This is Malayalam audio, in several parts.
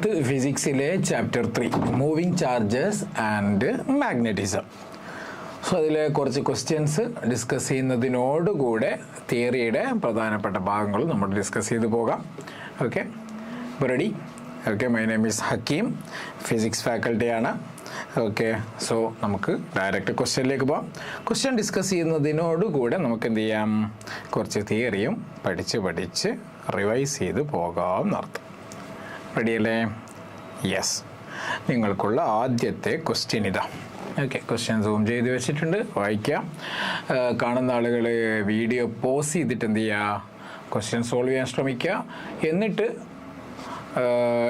ഫിസിക്സിലെ chapter 3 moving charges and magnetism. So അതിലെ കുറച്ച് ക്വസ്റ്റ്യൻസ് ഡിസ്കസ് ചെയ്യുന്നതിനോടുകൂടെ തിയറിയുടെ പ്രധാനപ്പെട്ട ഭാഗങ്ങൾ നമ്മൾ ഡിസ്കസ് ചെയ്ത് പോകാം. ഓക്കെ, ഇപ്പോൾ ready? Okay, my name is Hakeem, physics ഫാക്കൽറ്റിയാണ്. ഓക്കെ, സോ നമുക്ക് ഡയറക്റ്റ് ക്വസ്റ്റ്യനിലേക്ക് പോകാം. ക്വസ്റ്റ്യൻ ഡിസ്കസ് ചെയ്യുന്നതിനോടുകൂടെ നമുക്ക് എന്ത് ചെയ്യാം, കുറച്ച് തിയറിയും പഠിച്ച് റിവൈസ് ചെയ്ത് പോകാം എന്നർത്ഥം. റെഡിയല്ലേ? യെസ്. നിങ്ങൾക്കുള്ള ആദ്യത്തെ ക്വസ്റ്റ്യൻ ഇതാ. ഓക്കെ, ക്വസ്റ്റ്യൻ സൂം ചെയ്ത് വെച്ചിട്ടുണ്ട്, വായിക്കാം. കാണുന്ന ആളുകൾ വീഡിയോ പോസ് ചെയ്തിട്ട് എന്ത് ചെയ്യുക, ക്വസ്റ്റ്യൻ സോൾവ് ചെയ്യാൻ ശ്രമിക്കുക. എന്നിട്ട്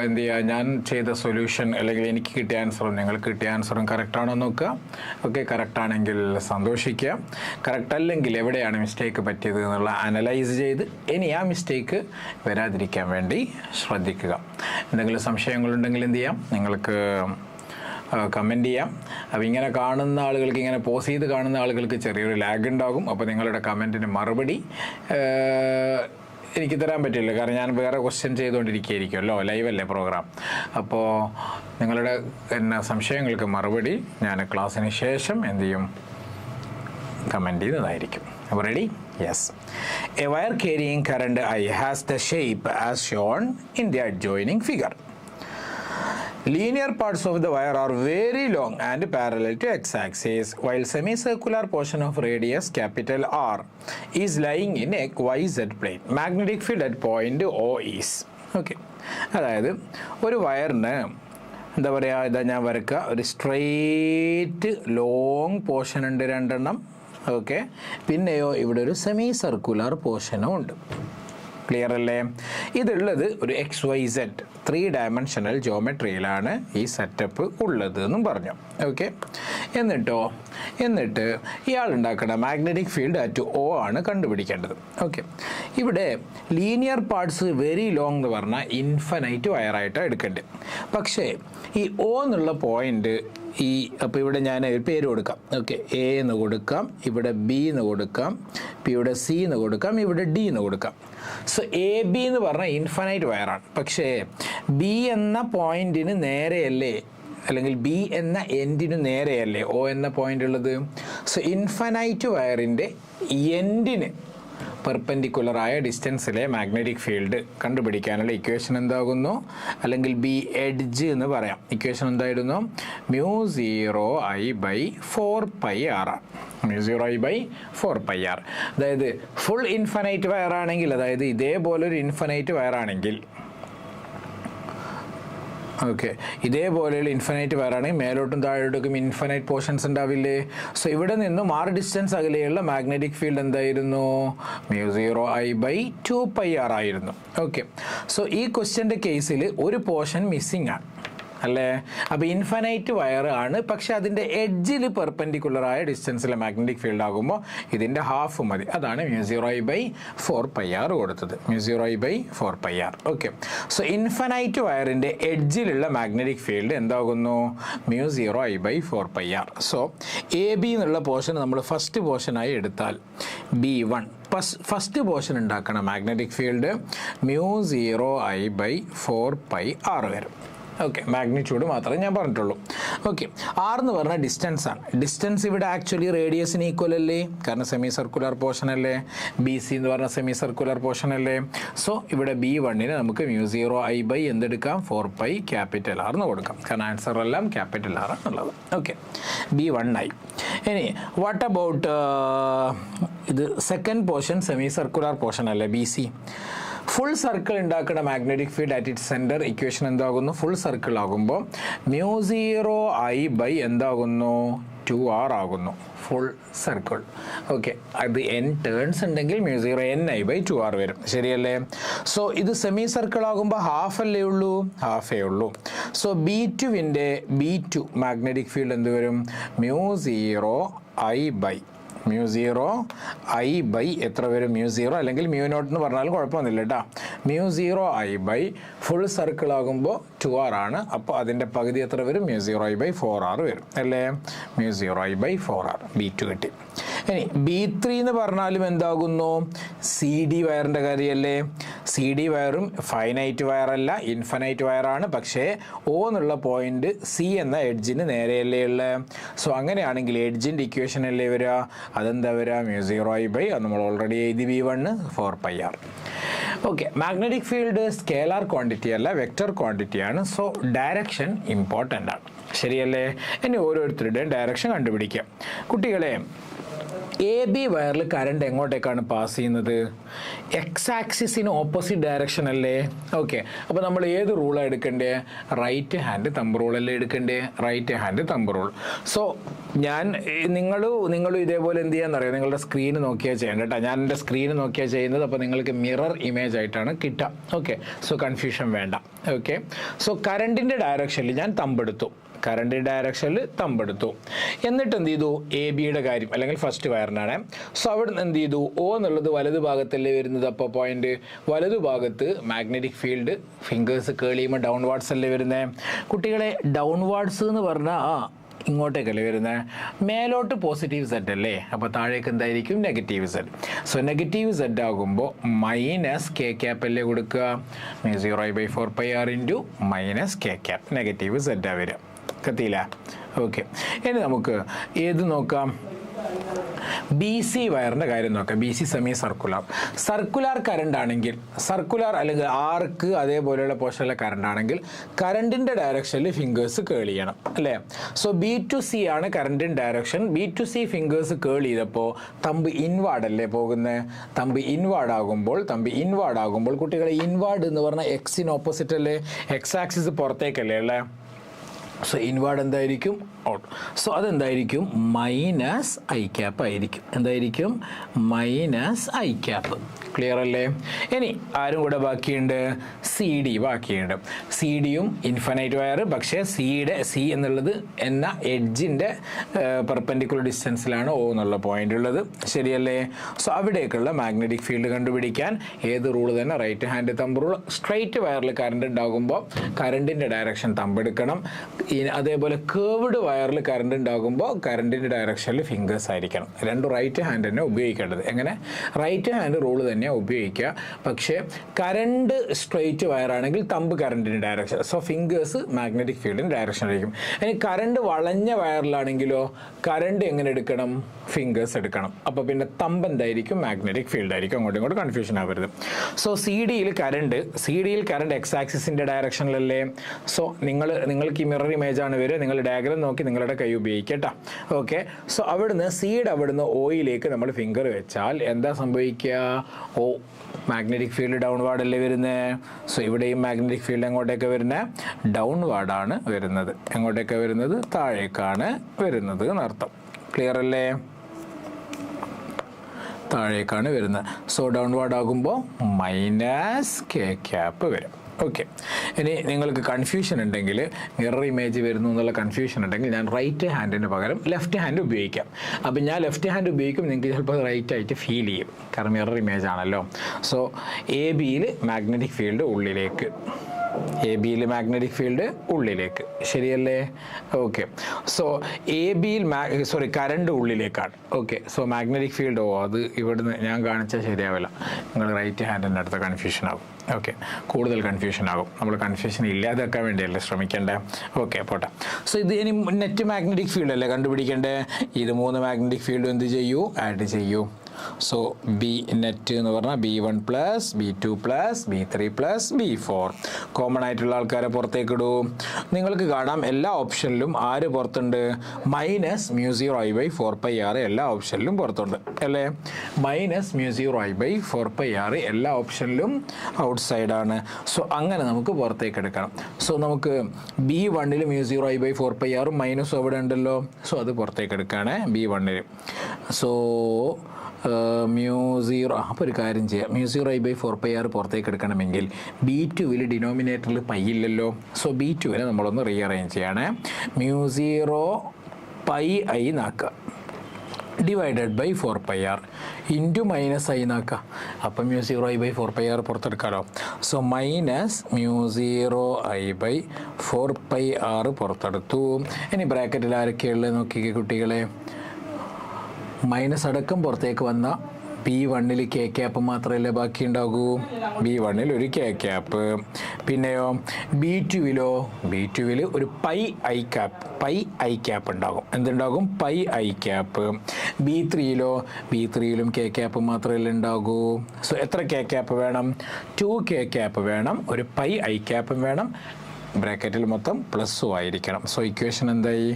എന്ത് ചെയ്യുക, ഞാൻ ചെയ്ത സൊല്യൂഷൻ അല്ലെങ്കിൽ എനിക്ക് കിട്ടിയ ആൻസറും നിങ്ങൾക്ക് കിട്ടിയ ആൻസറും കറക്റ്റാണോ നോക്കുക. ഓക്കെ, കറക്റ്റാണെങ്കിൽ സന്തോഷിക്കുക. കറക്റ്റ് അല്ലെങ്കിൽ എവിടെയാണ് മിസ്റ്റേക്ക് പറ്റിയത് എന്നുള്ള അനലൈസ് ചെയ്ത് ഇനി ആ മിസ്റ്റേക്ക് വരാതിരിക്കാൻ വേണ്ടി ശ്രദ്ധിക്കുക. എന്തെങ്കിലും സംശയങ്ങളുണ്ടെങ്കിൽ എന്ത് ചെയ്യാം, നിങ്ങൾക്ക് കമൻറ്റ് ചെയ്യാം. അപ്പോൾ ഇങ്ങനെ കാണുന്ന ആളുകൾക്ക്, ഇങ്ങനെ പോസ് ചെയ്ത് കാണുന്ന ആളുകൾക്ക് ചെറിയൊരു ലാഗ് ഉണ്ടാകും. അപ്പോൾ നിങ്ങളുടെ കമൻറ്റിന് മറുപടി എനിക്ക് തരാൻ പറ്റില്ല, കാരണം ഞാൻ വേറെ ക്വസ്റ്റ്യൻ ചെയ്തുകൊണ്ടിരിക്കുകയായിരിക്കുമല്ലോ, ലൈവല്ലേ പ്രോഗ്രാം. അപ്പോൾ നിങ്ങളുടെ സംശയങ്ങൾക്ക് മറുപടി ഞാൻ ക്ലാസ്സിന് ശേഷം എന്ത് ചെയ്യും, കമൻറ്റ് ചെയ്യുന്നതായിരിക്കും. അപ്പോൾ ready? Yes. A wire carrying current I has the shape as shown in the adjoining figure. Linear parts of the wire are very long and parallel to x-axis, while semicircular portion of radius capital R is lying in a YZ plane. Magnetic field at point O is. Okay. അതായത് ഒരു വയറിന് എന്താ പറയുക, ഇതാ ഞാൻ വരക്കുക, ഒരു സ്ട്രെയിറ്റ് ലോങ് പോർഷൻ ഉണ്ട്, രണ്ടെണ്ണം. ഓക്കെ, പിന്നെയോ ഇവിടെ ഒരു സെമി സർക്കുലർ പോർഷനും ഉണ്ട്. ക്ലിയർ അല്ലേ? ഇതുള്ളത് ഒരു XYZ 3 ഡയമെൻഷണൽ ജോമെട്രിയിലാണ് ഈ സെറ്റപ്പ് ഉള്ളത് എന്നും പറഞ്ഞു. ഓക്കെ, എന്നിട്ട് ഇയാൾ ഉണ്ടാക്കുന്ന മാഗ്നറ്റിക് ഫീൽഡ് അറ്റ് O ആണ് കണ്ടുപിടിക്കേണ്ടത്. ഓക്കെ, ഇവിടെ ലീനിയർ പാർട്സ് വെരി ലോങ് എന്ന് പറഞ്ഞാൽ ഇൻഫിനൈറ്റ് വയറായിട്ടാണ് എടുക്കേണ്ടത്. പക്ഷേ ഈ O എന്നുള്ള പോയിന്റ് അപ്പോൾ ഇവിടെ ഞാൻ ഒരു പേര് കൊടുക്കാം. ഓക്കെ, A എന്ന് കൊടുക്കാം, ഇവിടെ B എന്ന് കൊടുക്കാം, ഇവിടെ C എന്ന് കൊടുക്കാം, ഇവിടെ D എന്ന് കൊടുക്കാം. സോ AB എന്ന് പറഞ്ഞാൽ ഇൻഫിനൈറ്റ് വയറാണ്. പക്ഷേ B എന്ന പോയിന്റിന് നേരെയല്ലേ, അല്ലെങ്കിൽ B എന്ന എൻഡിന് നേരെയല്ലേ O എന്ന പോയിന്റ് ഉള്ളത്. സോ ഇൻഫിനൈറ്റ് വയറിൻ്റെ എൻഡിന് പെർപെൻഡിക്കുലറായ ഡിസ്റ്റൻസിലെ മാഗ്നറ്റിക് ഫീൽഡ് കണ്ടുപിടിക്കാനുള്ള ഇക്വേഷൻ എന്താകുന്നു, അല്ലെങ്കിൽ ബി എഡ്ജ് എന്ന് പറയാം. ഇക്വേഷൻ എന്തായിരുന്നു? μ0I/4πr. μ0I/4πr. അതായത് ഫുൾ ഇൻഫിനൈറ്റ് വയർ ആണെങ്കിൽ, അതായത് ഇതേപോലൊരു ഇൻഫിനൈറ്റ് വയർ ആണെങ്കിൽ, ഓക്കെ, ഇതേപോലെയുള്ള ഇൻഫിനൈറ്റ് വയറാണെങ്കിൽ മേലോട്ടും താഴോട്ടും ഇൻഫിനൈറ്റ് പോർഷൻസ് ഉണ്ടാവില്ലേ. സോ ഇവിടെ നിന്നും 6 ഡിസ്റ്റൻസ് അകലെയുള്ള മാഗ്നറ്റിക് ഫീൽഡ് എന്തായിരുന്നു? μ0I/2πr ആയിരുന്നു. ഓക്കെ, സോ ഈ ക്വസ്റ്റ്യൻ്റെ കേസിൽ ഒരു പോർഷൻ മിസ്സിംഗ് ആണ് അല്ലേ. അപ്പോൾ ഇൻഫിനൈറ്റ് വയർ ആണ്, പക്ഷെ അതിൻ്റെ എഡ്ജിൽ പെർപെൻഡിക്കുലറായ ഡിസ്റ്റൻസിലെ മാഗ്നറ്റിക് ഫീൽഡ് ആകുമ്പോൾ ഇതിൻ്റെ ഹാഫ് മതി. അതാണ് μ0I/4πr കൊടുത്തത്. μ0I/4πr. ഓക്കെ, സോ ഇൻഫിനൈറ്റ് വയറിൻ്റെ എഡ്ജിലുള്ള മാഗ്നറ്റിക് ഫീൽഡ് എന്താകുന്നു? μ0I/4πr. സോ AB എന്നുള്ള പോർഷൻ നമ്മൾ ഫസ്റ്റ് പോർഷനായി എടുത്താൽ B1 ഫസ്റ്റ് പോർഷൻ ഉണ്ടാക്കണം മാഗ്നറ്റിക് ഫീൽഡ് μ0I/4πr വരും. ഓക്കെ, മാഗ്നിറ്റ്യൂഡ് മാത്രമേ ഞാൻ പറഞ്ഞിട്ടുള്ളൂ. ഓക്കെ, R എന്ന് പറഞ്ഞാൽ ഡിസ്റ്റൻസ് ആണ്. ഡിസ്റ്റൻസ് ഇവിടെ ആക്ച്വലി റേഡിയസിന് ഈക്വൽ അല്ലേ, കാരണം സെമി സർക്കുലർ പോർഷൻ അല്ലേ. BC എന്ന് പറഞ്ഞാൽ സെമി സർക്കുലർ പോർഷൻ അല്ലേ. സോ ഇവിടെ B1ന് നമുക്ക് μ0I/ എന്തെടുക്കാം? 4π ക്യാപിറ്റൽ R എന്ന് കൊടുക്കാം, കാരണം ആൻസർ എല്ലാം ക്യാപിറ്റൽ R ആണുള്ളത്. ഓക്കെ, B1 ആയി. ഇനി വാട്ട് അബൌട്ട് ഇത് second portion, semi circular portion അല്ലേ, BC. ഫുൾ സർക്കിൾ ഉണ്ടാക്കുന്ന magnetic field at it centre equation എന്താകുന്നു? ഫുൾ സർക്കിൾ ആകുമ്പോൾ μ0I/ എന്താകുന്നു? 2r ആകുന്നു. Full circle. ഓക്കെ, അത് n ടേൺസ് ഉണ്ടെങ്കിൽ μ0NI/2r വരും. ശരിയല്ലേ? സോ ഇത് സെമി സർക്കിൾ ആകുമ്പോൾ ഹാഫ് അല്ലേ ഉള്ളൂ, ഹാഫേ ഉള്ളൂ. സോ B2 മാഗ്നറ്റിക് ഫീൽഡ് എന്ത് വരും? μ0I/ എത്ര വരും? μ0 അല്ലെങ്കിൽ μ0 എന്ന് പറഞ്ഞാലും കുഴപ്പമൊന്നുമില്ല കേട്ടോ. μ0I/ ഫുൾ സർക്കിൾ ആകുമ്പോൾ 2r ആണ്. അപ്പോൾ അതിൻ്റെ പകുതി എത്ര വരും? μ0I/4r വരും അല്ലേ. μ0I/4r B2 കിട്ടി. ഇനി B3 എന്ന് പറഞ്ഞാലും എന്താകുന്നു? CD വയറിൻ്റെ കാര്യമല്ലേ? CD വയറും ഫൈനൈറ്റ് വയറല്ല, ഇൻഫൈനൈറ്റ് വയറാണ്. പക്ഷേ O എന്നുള്ള പോയിന്റ് C എന്ന എഡ്ജിന് നേരെയല്ലേ ഉള്ളത്. സോ അങ്ങനെയാണെങ്കിൽ എഡ്ജിൻ്റെ ഇക്വേഷൻ അല്ലേ വരിക? അതെന്താ വരിക? μ0I/, അത് നമ്മൾ ഓൾറെഡി എഴുതി, V1 4πr. Okay, magnetic field scalar quantity അല്ല, വെക്റ്റർ ക്വാണ്ടിറ്റി ആണ്. സോ ഡയറക്ഷൻ ഇമ്പോർട്ടൻ്റ് ആണ്, ശരിയല്ലേ? ഇനി ഓരോരുത്തരുടെയും ഡയറക്ഷൻ കണ്ടുപിടിക്കാം. കുട്ടികളെ, AB വയറിൽ കറണ്ട് എങ്ങോട്ടേക്കാണ് പാസ് ചെയ്യുന്നത്? എക്സ് ആക്സിസിന് ഓപ്പോസിറ്റ് ഡയറക്ഷൻ അല്ലേ? ഓക്കെ, അപ്പോൾ നമ്മൾ ഏത് റൂളാണ് എടുക്കേണ്ടത്? റൈറ്റ് ഹാൻഡ് തമ്പ് റൂളല്ലേ എടുക്കേണ്ടത്? Right hand thumb rule. So നിങ്ങളും ഇതേപോലെ എന്ത് ചെയ്യാന്നറിയോ? നിങ്ങളുടെ സ്ക്രീന് നോക്കിയാൽ ചെയ്യേണ്ട കേട്ടോ. ഞാൻ എൻ്റെ സ്ക്രീന് നോക്കിയാൽ ചെയ്യുന്നത്, അപ്പോൾ നിങ്ങൾക്ക് മിറർ ഇമേജ് ആയിട്ടാണ് കിട്ടുക. ഓക്കെ, സോ കൺഫ്യൂഷൻ വേണ്ട. ഓക്കെ, സോ കറണ്ടിൻ്റെ ഡയറക്ഷനിൽ ഞാൻ തമ്പെടുത്തു, കറണ്ടിൻ്റെ ഡയറക്ഷനിൽ തമ്പെടുത്തു. എന്നിട്ട് എന്ത് ചെയ്തു? AB-യുടെ കാര്യം, അല്ലെങ്കിൽ ഫസ്റ്റ് വയറിനാണ്. സോ അവിടെ നിന്ന് എന്ത് ചെയ്തു? O എന്നുള്ളത് വലതു ഭാഗത്തല്ലേ വരുന്നത്? അപ്പോൾ പോയിന്റ് വലതു ഭാഗത്ത് മാഗ്നറ്റിക് ഫീൽഡ് ഫിംഗേഴ്സ് കേൾ ചെയ്യുമ്പോൾ ഡൗൺവാർഡ്സ് അല്ലേ വരുന്നത്? കുട്ടികളെ, ഡൗൺവാർഡ്സ് എന്ന് പറഞ്ഞാൽ ഇങ്ങോട്ടേക്കല്ലേ വരുന്നത്? മേലോട്ട് പോസിറ്റീവ് സെറ്റ് അല്ലേ? അപ്പോൾ താഴേക്ക് എന്തായിരിക്കും? Negative set. So negative set ആകുമ്പോൾ മൈനസ് കെ ക്യാപ്പ് അല്ലേ കൊടുക്കുക? μ0I/4πr into minus K cap. Negative സെറ്റാണ് വരിക. കത്തിയില്ല? ഓക്കെ, ഇനി നമുക്ക് ഏത് നോക്കാം? BC വയറിൻ്റെ കാര്യം നോക്കാം. BC സെമി സർക്കുലാർ കറണ്ട് ആണെങ്കിൽ, സർക്കുലാർ അല്ലെങ്കിൽ ആർക്ക് അതേപോലെയുള്ള പോർഷനിലെ കറണ്ട് ആണെങ്കിൽ കറണ്ടിൻ്റെ ഡയറക്ഷനിൽ ഫിംഗേഴ്സ് കേൾ ചെയ്യണം അല്ലേ? സോ B to C ആണ് കറണ്ടിൻ്റെ direction. B to C fingers curl ചെയ്തപ്പോൾ തമ്പ് ഇൻവാർഡ് അല്ലേ പോകുന്നത്? തമ്പ് ഇൻവാർഡ് ആകുമ്പോൾ കുട്ടികളെ, ഇൻവാർഡ് എന്ന് പറഞ്ഞാൽ എക്സിന് ഓപ്പോസിറ്റ് അല്ലേ? എക്സ് ആക്സിസ് പുറത്തേക്കല്ലേ ഉള്ളത്? സോ ഇൻവാർഡ് എന്തായിരിക്കും? ഔട്ട്. സോ അതെന്തായിരിക്കും? മൈനസ് I ക്യാപ്പ് ആയിരിക്കും. എന്തായിരിക്കും? Minus I cap. ക്ലിയർ അല്ലേ? ഇനി ആരും കൂടെ ബാക്കിയുണ്ട്? CD ബാക്കിയുണ്ട്. CD-യും ഇൻഫൈനൈറ്റ് വയർ, പക്ഷേ C എന്നുള്ളത് എന്ന എഡ്ജിൻ്റെ പെർപെൻഡിക്കുലർ ഡിസ്റ്റൻസിലാണ് O എന്നുള്ള പോയിന്റ് ഉള്ളത്, ശരിയല്ലേ? സോ അവിടേക്കുള്ള മാഗ്നറ്റിക് ഫീൽഡ് കണ്ടുപിടിക്കാൻ ഏത് റൂൾ തന്നെ? Right hand thumb rule. Straight വയറിൽ കറണ്ട് ഉണ്ടാകുമ്പോൾ കറണ്ടിൻ്റെ ഡയറക്ഷൻ തമ്പെടുക്കണം. അതേപോലെ കേർവ്ഡ് വയറിൽ കറണ്ട് ഉണ്ടാകുമ്പോൾ കറണ്ടിൻ്റെ ഡയറക്ഷനിൽ ഫിംഗേഴ്സ് ആയിരിക്കണം. രണ്ടും റൈറ്റ് ഹാൻഡ് തന്നെ ഉപയോഗിക്കേണ്ടത്. എങ്ങനെ? റൈറ്റ് ഹാൻഡ് റൂൾ തന്നെയാണ് ഉപയോഗിക്കുക. പക്ഷേ കറണ്ട് സ്ട്രൈറ്റ് വയറാണെങ്കിൽ തമ്പ് കറണ്ടിൻ്റെ ഡയറക്ഷൻ, സോ ഫിംഗേഴ്സ് മാഗ്നറ്റിക് ഫീൽഡിൻ്റെ ഡയറക്ഷൻ ആയിരിക്കും. ഇനി കറണ്ട് വളഞ്ഞ വയറിലാണെങ്കിലോ കറണ്ട് എങ്ങനെ എടുക്കണം? ഫിംഗേഴ്സ് എടുക്കണം. അപ്പോൾ പിന്നെ തമ്പ് എന്തായിരിക്കും? മാഗ്നറ്റിക് ഫീൽഡ് ആയിരിക്കും. അങ്ങോട്ടും ഇങ്ങോട്ട് കൺഫ്യൂഷൻ ആവരുത്. സോ CD-യിൽ കറണ്ട് എക്സ് ആക്സിസിൻ്റെ ഡയറക്ഷനിലല്ലേ? സോ നിങ്ങൾക്ക് ഈ മിറർ ഇമേജ് ആണ് വരിക. നിങ്ങൾ ഡയഗ്രം നോക്കി നിങ്ങളുടെ കൈ ഉപയോഗിക്കട്ടോ. ഓക്കെ, സോ അവിടുന്ന് ഓയിലേക്ക് നമ്മൾ ഫിംഗർ വെച്ചാൽ എന്താ സംഭവിക്കുക? മാഗ്നറ്റിക് ഫീൽഡ് ഡൗൺവാർഡ് അല്ലേ വരുന്നത്? സോ ഇവിടെയും മാഗ്നറ്റിക് ഫീൽഡ് എങ്ങോട്ടേക്ക് വരുന്നത്? ഡൗൺവാർഡാണ് വരുന്നത്. എങ്ങോട്ടേക്ക് വരുന്നത്? താഴേക്കാണ് വരുന്നത് എന്നർത്ഥം. ക്ലിയർ അല്ലേ? താഴേക്കാണ് വരുന്നത്. സോ ഡൗൺവാർഡ് ആകുമ്പോൾ മൈനസ് കെ ക്യാപ്പ് വരും. ഓക്കെ, ഇനി നിങ്ങൾക്ക് കൺഫ്യൂഷൻ ഉണ്ടെങ്കിൽ, മിറർ ഇമേജ് വരുന്നു എന്നുള്ള കൺഫ്യൂഷൻ ഉണ്ടെങ്കിൽ, ഞാൻ റൈറ്റ് ഹാൻഡിന് പകരം ലെഫ്റ്റ് ഹാൻഡ് ഉപയോഗിക്കാം. അപ്പം ഞാൻ ലെഫ്റ്റ് ഹാൻഡ് ഉപയോഗിക്കും, നിങ്ങൾക്ക് ചിലപ്പോൾ റൈറ്റ് ആയിട്ട് ഫീൽ ചെയ്യും, കാരണം മിറർ ഇമേജ് ആണല്ലോ. സോ AB-യിൽ മാഗ്നറ്റിക് ഫീൽഡ് ഉള്ളിലേക്ക്, മാഗ്നറ്റിക് ഫീൽഡ് ഉള്ളിലേക്ക്, ശരിയല്ലേ? ഓക്കെ, സോ AB-യിൽ കറണ്ട് ഉള്ളിലേക്കാണ്. ഓക്കെ, സോ മാഗ്നറ്റിക് ഫീൽഡ് അത് ഇവിടുന്ന് ഞാൻ കാണിച്ചാൽ ശരിയാവില്ല. നിങ്ങൾ റൈറ്റ് ഹാൻഡിൻ്റെ അടുത്ത കൺഫ്യൂഷൻ ആകും. ഓക്കെ, കൂടുതൽ കൺഫ്യൂഷൻ ആകും. നമ്മൾ കൺഫ്യൂഷൻ ഇല്ലാതാക്കാൻ വേണ്ടിയല്ലേ ശ്രമിക്കേണ്ടേ? ഓക്കെ, പോട്ടെ. സോ ഇത് ഇനി നെറ്റ് മാഗ്നറ്റിക് ഫീൽഡ് അല്ലേ കണ്ടുപിടിക്കേണ്ടേ? ഇത് 3 മാഗ്നറ്റിക് ഫീൽഡ് എന്ത് ചെയ്യൂ? ആഡ് ചെയ്യൂ. സോ B നെറ്റ് എന്ന് പറഞ്ഞാൽ B1 plus B2 plus B3 plus B4. Common ആയിട്ടുള്ള ആൾക്കാരെ പുറത്തേക്ക് ഇടൂ. നിങ്ങൾക്ക് കാണാം എല്ലാ ഓപ്ഷനിലും ആര് പുറത്തുണ്ട്? മൈനസ് μ0I/4πr എല്ലാ ഓപ്ഷനിലും പുറത്തുണ്ട് അല്ലേ? മൈനസ് μ0I/4πr എല്ലാ ഓപ്ഷനിലും ഔട്ട്സൈഡാണ്. സോ അങ്ങനെ നമുക്ക് പുറത്തേക്ക് എടുക്കണം. സോ നമുക്ക് B1-ൽ μ0I/4πr മൈനസ് അവിടെ ഉണ്ടല്ലോ. സോ അത് പുറത്തേക്ക് എടുക്കുകയാണ് B1-ൽ. സോ μ0, അപ്പോൾ ഒരു കാര്യം ചെയ്യാം, μ0I/4πr പുറത്തേക്ക് എടുക്കണമെങ്കിൽ B2-ൽ ഡിനോമിനേറ്ററിൽ പൈ ഇല്ലല്ലോ. സോ B2-നെ നമ്മളൊന്ന് റീഅറേഞ്ച് ചെയ്യണേ. μ0πi നാക്കുക divided by 4πr into minus I നാക്കുക. അപ്പം μ0I/4πr പുറത്തെടുക്കാമല്ലോ. സോ മൈനസ് μ0I/4πr പുറത്തെടുത്തു. ഇനി ബ്രാക്കറ്റിൽ ആരൊക്കെയുള്ളത് നോക്കിക്കേ കുട്ടികളെ. മൈനസ് അടക്കം പുറത്തേക്ക് വന്ന B1 കെ ക്യാപ്പ് മാത്രമല്ലേ ബാക്കി ഉണ്ടാകൂ. B1 ഒരു കെ ക്യാപ്പ്. പിന്നെയോ B2 ഒരു പൈ ഐ ക്യാപ്പ് ഉണ്ടാകും. എന്തുണ്ടാകും? Pi I cap. B3 K cap മാത്രമല്ലേ ഉണ്ടാകൂ. സോ എത്ര കെ ക്യാപ്പ് വേണം? 2 കെ ക്യാപ്പ് വേണം. ഒരു പൈ ഐ ക്യാപ്പും വേണം. ബ്രാക്കറ്റിൽ മൊത്തം പ്ലസ്സും ആയിരിക്കണം. സോ ഇക്വേഷൻ എന്തായി?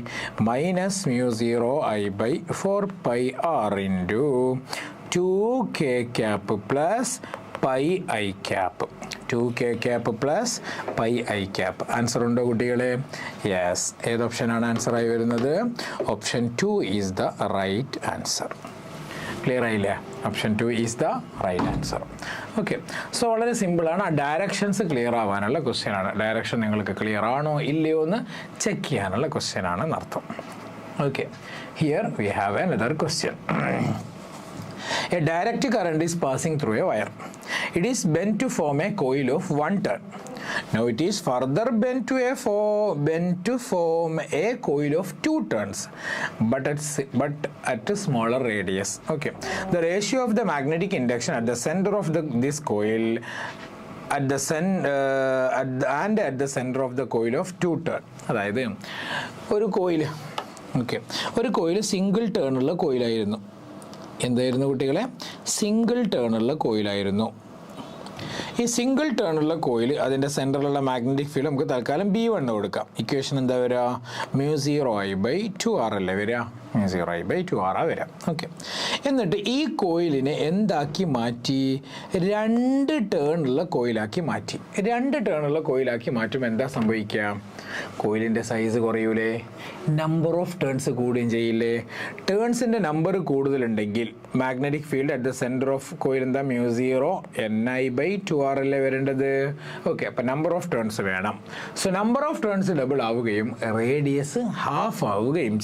-μ0I/4πr into 2k cap plus pi I cap. 2k cap plus pi I cap. Answer ഉണ്ടോ കുട്ടികളെ? യെസ്. ഏത് ഓപ്ഷനാണ് ആൻസർ ആയി വരുന്നത്? Option 2 is the right answer. Clear ആയില്ലേ? Option 2 is the right answer. Okay. So വളരെ സിമ്പിളാണ്. ആ ഡയറക്ഷൻസ് ക്ലിയർ ആവാനുള്ള ക്വസ്റ്റ്യൻ ആണ്. ഡയറക്ഷൻ നിങ്ങൾക്ക് ക്ലിയർ ആണോ ഇല്ലയോ എന്ന് ചെക്ക് ചെയ്യാനുള്ള ക്വസ്റ്റ്യൻ ആണ് എന്നർത്ഥം. Okay. Here we have another question. A direct current is passing through a wire. It is bent to form a coil of 1 turn. Now it is further bent to form a coil of 2 turns, but at a smaller radius. Okay. The ratio of the magnetic induction at the center of this coil at the center of the coil of 2 turn. അതായത് ഒരു കോയിൽ, ഓക്കെ, ഒരു കോയിൽ സിംഗിൾ ടേണുള്ള കോയിലായിരുന്നു. എന്തായിരുന്നു കുട്ടികളെ? സിംഗിൾ ടേണുള്ള കോയിലായിരുന്നു. ഈ സിംഗിൾ ടേണുള്ള കോയിൽ അതിൻ്റെ സെൻറ്ററിലുള്ള മാഗ്നറ്റിക് ഫീൽഡ് നമുക്ക് തൽക്കാലം B1 കൊടുക്കാം. ഇക്വേഷൻ എന്താ വരിക? μ0I/2r അല്ലേ വരിക? μ0I/2r വരാം. ഓക്കെ. എന്നിട്ട് ഈ കോയിലിനെ എന്താക്കി മാറ്റി? 2 ടേണുള്ള കോയിലാക്കി മാറ്റി. 2 ടേണുള്ള കോയിലാക്കി മാറ്റുമ്പോൾ എന്താ സംഭവിക്കുക? കോയിലിൻ്റെ സൈസ് കുറയൂലേ? നമ്പർ ഓഫ് ടേൺസ് കൂടുകയും ചെയ്യില്ലേ? ടേൺസിൻ്റെ നമ്പർ കൂടുതലുണ്ടെങ്കിൽ magnetic field at the centre of coil എന്താ? μ0Ni/2r അല്ലേ വരേണ്ടത്? ഓക്കെ. അപ്പം നമ്പർ ഓഫ് ടേൺസ് വേണം. So number of turns double ആവുകയും റേഡിയസ് ഹാഫ് ആവുകയും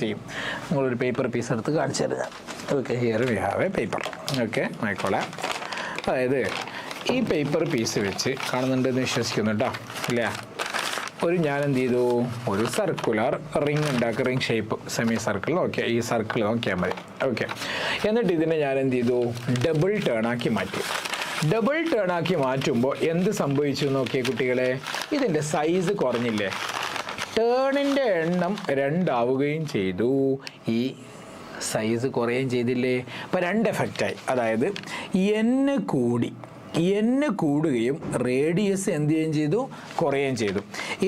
ചെയ്യും. നിങ്ങളൊരു പേപ്പർ പീസ് എടുത്ത് കാണിച്ചു തരാം. Okay. Here we have a paper. Okay ആയിക്കോളെ. അതായത് ഈ പേപ്പർ പീസ് വെച്ച് കാണുന്നുണ്ടെന്ന് വിശ്വസിക്കുന്നു കേട്ടോ, ഇല്ലേ? ഞാൻ എന്ത് ചെയ്തു? ഒരു സർക്കുലർ റിങ് ഉണ്ടാക്കി. Ring shape semi circle. Okay. ഈ സർക്കിൾ നോക്കിയാൽ മതി. ഓക്കെ. എന്നിട്ട് ഇതിനെ ഞാൻ എന്ത് ചെയ്തു? ഡബിൾ ടേൺ ആക്കി മാറ്റി. ഡബിൾ ടേൺ ആക്കി മാറ്റുമ്പോൾ എന്ത് സംഭവിച്ചു നോക്കിയേ കുട്ടികളെ? ഇതിൻ്റെ സൈസ് കുറഞ്ഞില്ലേ? ടേണിൻ്റെ എണ്ണം 2 ആവുകയും ചെയ്തു. ഈ സൈസ് കുറയുകയും ചെയ്തില്ലേ? അപ്പോൾ 2 എഫക്റ്റായി. അതായത് n കൂടുകയും റേഡിയസ് എന്ത് ചെയ്യുകയും ചെയ്തു? കുറയുകയും ചെയ്തു.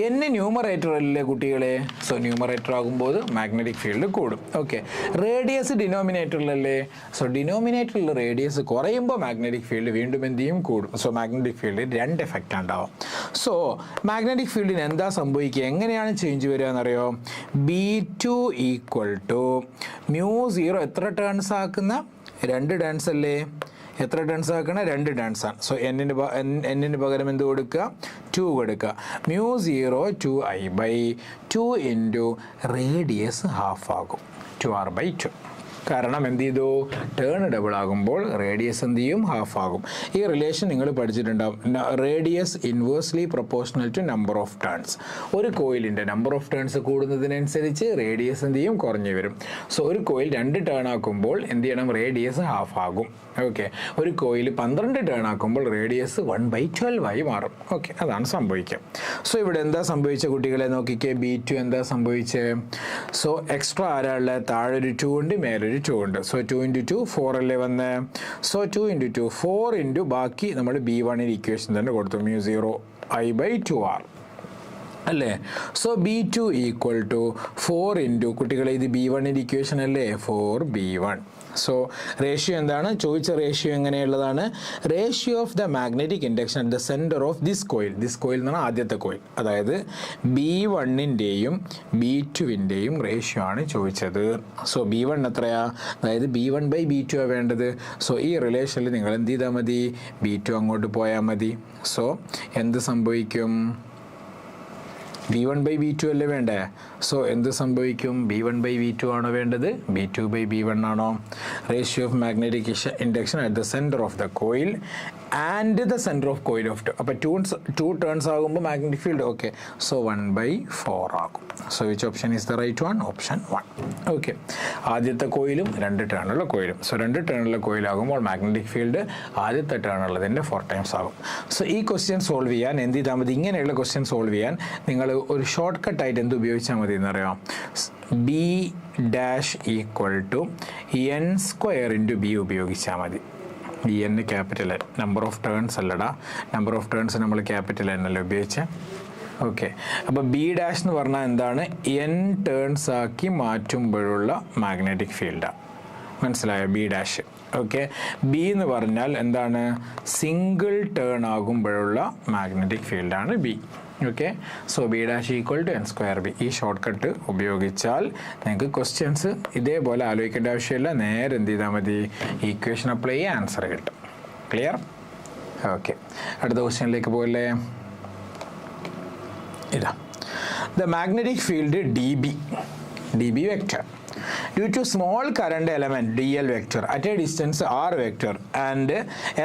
n ന്യൂമറേറ്റർ അല്ലേ കുട്ടികളെ? സോ ന്യൂമറേറ്റർ ആകുമ്പോൾ മാഗ്നറ്റിക് ഫീൽഡ് കൂടും. ഓക്കെ. റേഡിയസ് ഡിനോമിനേറ്ററിലല്ലേ? സോ ഡിനോമിനേറ്ററിൽ റേഡിയസ് കുറയുമ്പോൾ മാഗ്നറ്റിക് ഫീൽഡ് വീണ്ടും എന്ത് ചെയ്യും? കൂടും. സോ മാഗ്നറ്റിക് ഫീൽഡിൽ 2 എഫക്റ്റ് ഉണ്ടാവും. സോ മാഗ്നറ്റിക് ഫീൽഡിന് എന്താ സംഭവിക്കുക? എങ്ങനെയാണ് ചേഞ്ച് വരിക എന്നറിയോ? B2 = μ0 എത്ര ടേൺസ് ആക്കുന്ന? 2 ടേൺസ് അല്ലേ? എത്ര ടേൺസ് ആക്കണം? 2 ടേൺസ് ആണ്. സോ എന്നിന് പകരം എന്ത് കൊടുക്കുക? 2 കൊടുക്കുക. μ0 2I/2 ഇൻറ്റു റേഡിയസ് ഹാഫ് ആകും. 2r/2. കാരണം എന്ത് ചെയ്തു? ടേൺ ഡബിൾ ആകുമ്പോൾ റേഡിയസ് എന്ത് ചെയ്യും? ഹാഫ് ആകും. ഈ റിലേഷൻ നിങ്ങൾ പഠിച്ചിട്ടുണ്ടാവും. Radius inversely proportional to number of turns. ഒരു കോയിലിൻ്റെ നമ്പർ ഓഫ് ടേൺസ് കൂടുന്നതിനനുസരിച്ച് റേഡിയസ് എന്ത് ചെയ്യും? കുറഞ്ഞു വരും. സോ ഒരു കോയിൽ 2 ടേൺ ആക്കുമ്പോൾ എന്ത് ചെയ്യണം? റേഡിയസ് ഹാഫ് ആകും. ഓക്കെ. ഒരു കോയിൽ 12 ടേൺ ആക്കുമ്പോൾ റേഡിയസ് 1/12 ആയി മാറും. ഓക്കെ. അതാണ് സംഭവിക്കുക. സോ ഇവിടെ എന്താ സംഭവിച്ച കുട്ടികളെ നോക്കിക്കേ? B2 എന്താ സംഭവിച്ചത്? സോ എക്സ്ട്രാ ആരാളുടെ? താഴെ ഒരു 2 ഉണ്ട്, മേലൊരു 2 ഉണ്ട്. സോ 2 × 2 4 അല്ലേ വന്ന്? സോ 2 × 2 4 ഇൻറ്റു ബാക്കി നമ്മൾ B1 ഇക്വേഷൻ തന്നെ കൊടുത്തു. μ0I/2r അല്ലേ? സോ B2 = 4 ഇൻറ്റു കുട്ടികളെ ഇത് B1 ഇക്വേഷൻ അല്ലേ? 4B1. സോ റേഷ്യോ എന്താണ് ചോദിച്ച? റേഷ്യോ എങ്ങനെയുള്ളതാണ്? Ratio of the magnetic induction at the centre of this coil എന്നാണ് ആദ്യത്തെ കോയിൽ. അതായത് B1-ൻ്റെയും B2-ൻ്റെയും റേഷ്യോ ആണ് ചോദിച്ചത്. സോ B1 എത്രയാ? അതായത് B1/B2 ആണ് വേണ്ടത്. സോ ഈ റിലേഷനിൽ നിങ്ങൾ എന്ത് ചെയ്താൽ മതി? B2 അങ്ങോട്ട് പോയാൽ മതി. സോ എന്ത് സംഭവിക്കും? B1/B2 അല്ലേ വേണ്ടേ? സോ എന്ത് സംഭവിക്കും? B1/B2 ആണോ വേണ്ടത്? B2/B1 ആണോ? Ratio of magnetic induction at the centre of the coil and the center of coil of 2. അപ്പോൾ two turns ആകുമ്പോൾ magnetic field okay. So 1/4 ആകും. So which option is the right one? Option 1. Okay. ആദ്യത്തെ കോയിലും 2 ടേണുള്ള കോയിലും. So 2 ടേണുള്ള കോയിലാകുമ്പോൾ മാഗ്നറ്റിക് ഫീൽഡ് ആദ്യത്തെ ടേണുള്ളതിൻ്റെ 4 times ആകും. സോ ഈ ക്വസ്റ്റ്യൻ സോൾവ് ചെയ്യാൻ എന്ത് ചെയ്താൽ മതി? ഇങ്ങനെയുള്ള ക്വസ്റ്റ്യൻ സോൾവ് ചെയ്യാൻ നിങ്ങൾ ഒരു ഷോർട്ട് കട്ടായിട്ട് എന്ത് ഉപയോഗിച്ചാൽ മതി എന്നറിയാം? B dash equal to n square into B ഉപയോഗിച്ചാൽ മതി. B N capital N, number of turns അല്ലടാ, നമ്പർ ഓഫ് ടേൺസ് നമ്മൾ ക്യാപിറ്റൽ എൻ അല്ലേ ഉപയോഗിച്ചത്. ഓക്കെ, അപ്പോൾ ബി ഡാഷ് എന്ന് പറഞ്ഞാൽ എന്താണ്? എൻ ടേൺസ് ആക്കി മാറ്റുമ്പോഴുള്ള മാഗ്നറ്റിക് ഫീൽഡാണ്. മനസ്സിലായോ? B dash. ഓക്കെ, ബി എന്ന് പറഞ്ഞാൽ എന്താണ്? സിംഗിൾ ടേൺ ആകുമ്പോഴുള്ള മാഗ്നറ്റിക് ഫീൽഡാണ് ബി. Okay, so B dash equal to n square B. ഈ ഷോർട്ട് കട്ട് ഉപയോഗിച്ചാൽ നിങ്ങൾക്ക് ക്വസ്റ്റ്യൻസ് ഇതേപോലെ ആലോചിക്കേണ്ട ആവശ്യമില്ല. നേരെ എന്ത് ചെയ്താൽ മതി? ഈക്വേഷൻ അപ്ലൈ ചെയ്യുക, ആൻസർ കിട്ടും. ക്ലിയർ? ഓക്കെ, അടുത്ത ക്വസ്റ്റ്യനിലേക്ക് പോകല്ലേ? ഇതാ, the magnetic field dB vector due to small current element dl vector at a distance r vector and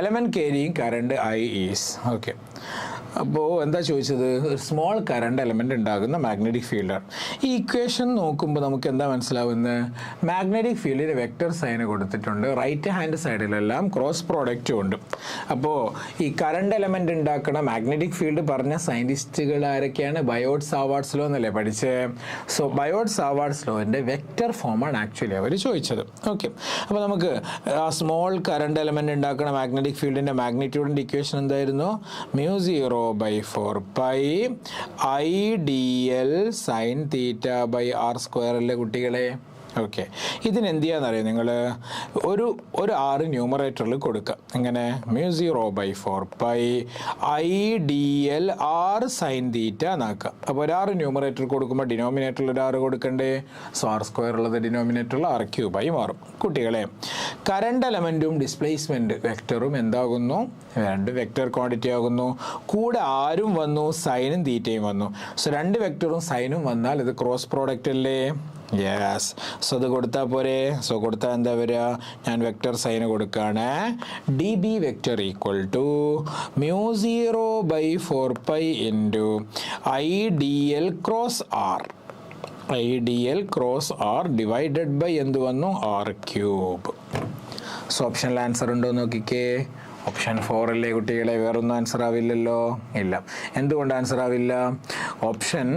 element carrying current I is. Okay, അപ്പോൾ എന്താ ചോദിച്ചത്? ഒരു സ്മോൾ കറണ്ട് എലമെൻ്റ് ഉണ്ടാകുന്ന മാഗ്നറ്റിക് ഫീൽഡാണ്. ഈ ഇക്വേഷൻ നോക്കുമ്പോൾ നമുക്ക് എന്താ മനസ്സിലാവുന്നത്? മാഗ്നറ്റിക് ഫീൽഡിന് വെക്റ്റർ സൈന് കൊടുത്തിട്ടുണ്ട്, റൈറ്റ് ഹാൻഡ് സൈഡിലെല്ലാം ക്രോസ് പ്രോഡക്റ്റും ഉണ്ട്. അപ്പോൾ ഈ കറണ്ട് എലമെൻ്റ് ഉണ്ടാക്കുന്ന മാഗ്നറ്റിക് ഫീൽഡ് പറഞ്ഞ സയൻറ്റിസ്റ്റുകൾ ആരൊക്കെയാണ്? ബയോട്ട് സാവാർട്സ് ലോ എന്നല്ലേ പഠിച്ചത്? സോ ബയോട്ട് സാവാർട്സ് ലോൻ്റെ വെക്റ്റർ ഫോമാണ് ആക്ച്വലി അവർ ചോദിച്ചത്. ഓക്കെ, അപ്പോൾ നമുക്ക് ആ സ്മോൾ കറണ്ട് എലമെൻ്റ് ഉണ്ടാക്കുന്ന മാഗ്നറ്റിക് ഫീൽഡിൻ്റെ മാഗ്നിറ്റ്യൂഡിൻ്റെ ഇക്വേഷൻ എന്തായിരുന്നു? μ0/4 pi IDL sin theta by r square അല്ലേ കുട്ടികളെ? ഓക്കെ, ഇതിനെന്ത് ചെയ്യാന്നറിയാം നിങ്ങൾ? ഒരു ആറ് ന്യൂമറേറ്ററിൽ കൊടുക്കുക. എങ്ങനെ? μ0/4 pi IDL r sin theta എന്നാക്കുക. അപ്പോൾ ഒരു ആറ് ന്യൂമറേറ്റർ കൊടുക്കുമ്പോൾ ഡിനോമിനേറ്ററിൽ ഒരു ആറ് കൊടുക്കണ്ടേ? സോ ആർ സ്ക്വയർ ഉള്ളത് ഡിനോമിനേറ്ററിൽ r³ മാറും. കുട്ടികളെ, കറണ്ട് എലമെൻറ്റും ഡിസ്പ്ലേസ്മെൻറ്റ് വെക്ടറും എന്താകുന്നു? രണ്ട് വെക്ടർ ക്വാണ്ടിറ്റി ആകുന്നു. കൂടെ ആരും വന്നു, സൈനും തീറ്റയും വന്നു. സോ രണ്ട് വെക്ടറും സൈനും വന്നാൽ ഇത് ക്രോസ് പ്രോഡക്റ്റ് അല്ലേ? യെസ്. സോ അത് കൊടുത്താൽ പോരെ? സോ കൊടുത്താൽ എന്താ വരിക? ഞാൻ വെക്ടർ സൈന് കൊടുക്കുകയാണ്. D B vector equal to μ0/4 pi into IDL cross R. IDL cross R divided by എന്ത് വന്നു? r³. സോ ഓപ്ഷനിൽ ആൻസർ ഉണ്ടോ നോക്കിക്കേ. ഓപ്ഷൻ 4 അല്ലേ കുട്ടികളെ? വേറൊന്നും ആൻസർ ആവില്ലല്ലോ. ഇല്ല. എന്തുകൊണ്ട് ആൻസർ ആവില്ല? Option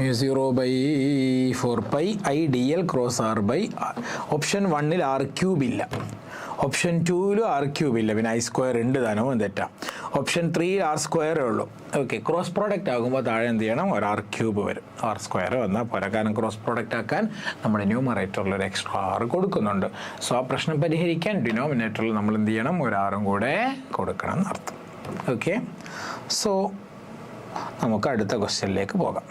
μ0/4 pi IDL cross R by R. Option 1 r³ ഇല്ല, ഓപ്ഷൻ 2 r³ ഇല്ല, പിന്നെ I² ഉണ്ട് താനും തെറ്റാം. ഓപ്ഷൻ 3 r² ഉള്ളൂ. ഓക്കെ, ക്രോസ് പ്രോഡക്റ്റ് ആകുമ്പോൾ താഴെ എന്ത് ചെയ്യണം? ഒരു r³ വരും. r² വന്നാൽ പോരാ, കാരണം ക്രോസ് പ്രോഡക്റ്റ് ആക്കാൻ നമ്മുടെ ന്യൂമറേറ്ററിൽ ഒരു എക്സ്ട്രാ r കൊടുക്കുന്നുണ്ട്. സോ ആ പ്രശ്നം പരിഹരിക്കാൻ ഡിനോമിനേറ്ററിൽ നമ്മൾ എന്ത് ചെയ്യണം? ഒരു r കൂടെ കൊടുക്കണം എന്നർത്ഥം. ഓക്കെ, സോ നമുക്ക് അടുത്ത ക്വസ്റ്റ്യനിലേക്ക് പോകാം.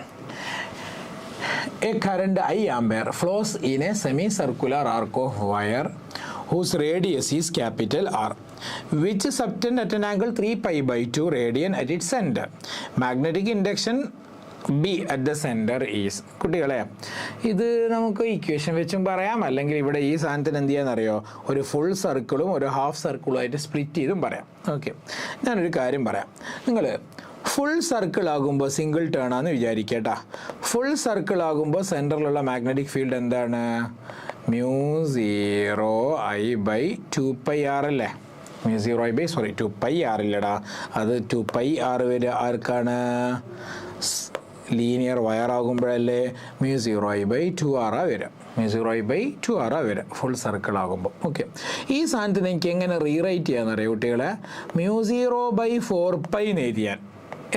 A current I ampere flows in a semicircular arc of wire whose radius is capital R, which is subtend at an angle 3π/2 radian at its center. Magnetic induction B at the center is. കുട്ടികളെ, ഇത് നമുക്ക് ഇക്വേഷൻ വെച്ചും പറയാം, അല്ലെങ്കിൽ ഇവിടെ ഈ സാധനത്തിന് എന്ത് ചെയ്യാന്നറിയോ? ഒരു ഫുൾ സർക്കിളും ഒരു ഹാഫ് സർക്കിളും ആയിട്ട് സ്പ്ലിറ്റ് ചെയ്തും പറയാം. ഓക്കെ, ഞാനൊരു കാര്യം പറയാം. നിങ്ങൾ ഫുൾ സർക്കിൾ ആകുമ്പോൾ സിംഗിൾ ടേൺ ആണെന്ന് വിചാരിക്കട്ടാ. ഫുൾ സർക്കിൾ ആകുമ്പോൾ സെൻറ്ററിലുള്ള മാഗ്നറ്റിക് ഫീൽഡ് എന്താണ്? μ0I/2πr അല്ലേ? μ0I/2πr ഇല്ലടാ, അത് 2πr വരെ ആർക്കാണ്? ലീനിയർ വയർ ആകുമ്പോഴല്ലേ μ0I/2r വരിക. μ0I/2r വരിക ഫുൾ സർക്കിൾ ആകുമ്പോൾ. ഓക്കെ, ഈ സാധനത്തിന് എനിക്ക് എങ്ങനെ റീറൈറ്റ് ചെയ്യാന്നറിയാം കുട്ടികളെ? μ0/4 pi എന്ന് എഴുതിയാൽ,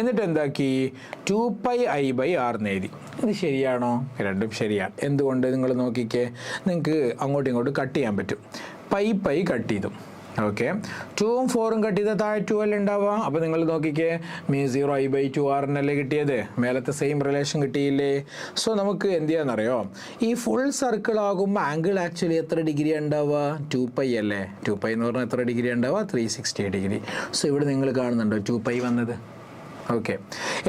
എന്നിട്ട് എന്താക്കി? 2πI/r എന്ന് എഴുതി. ഇത് ശരിയാണോ? രണ്ടും ശരിയാണ്. എന്തുകൊണ്ട്? നിങ്ങൾ നോക്കിക്കേ, നിങ്ങൾക്ക് അങ്ങോട്ടും ഇങ്ങോട്ടും കട്ട് ചെയ്യാൻ പറ്റും. പൈ കട്ട് ചെയ്തു. ഓക്കെ, 2ഉം 4ഉം കട്ട് ചെയ്താൽ താഴെ 2 അല്ലേ ഉണ്ടാവുക. അപ്പോൾ നിങ്ങൾ നോക്കിക്കേ, μ0I/2r എന്നല്ലേ കിട്ടിയത്? മേലത്തെ സെയിം റിലേഷൻ കിട്ടിയില്ലേ? സോ നമുക്ക് എന്ത് ചെയ്യാന്നറിയോ? ഈ ഫുൾ സർക്കിൾ ആകുമ്പോൾ ആംഗിൾ ആക്ച്വലി എത്ര ഡിഗ്രി ഉണ്ടാവുക? 2π അല്ലേ? 2π എന്ന് പറഞ്ഞാൽ എത്ര ഡിഗ്രി ഉണ്ടാവുക? 360 ഡിഗ്രി. സോ ഇവിടെ നിങ്ങൾ കാണുന്നുണ്ടോ 2π വന്നത്? ഓക്കെ,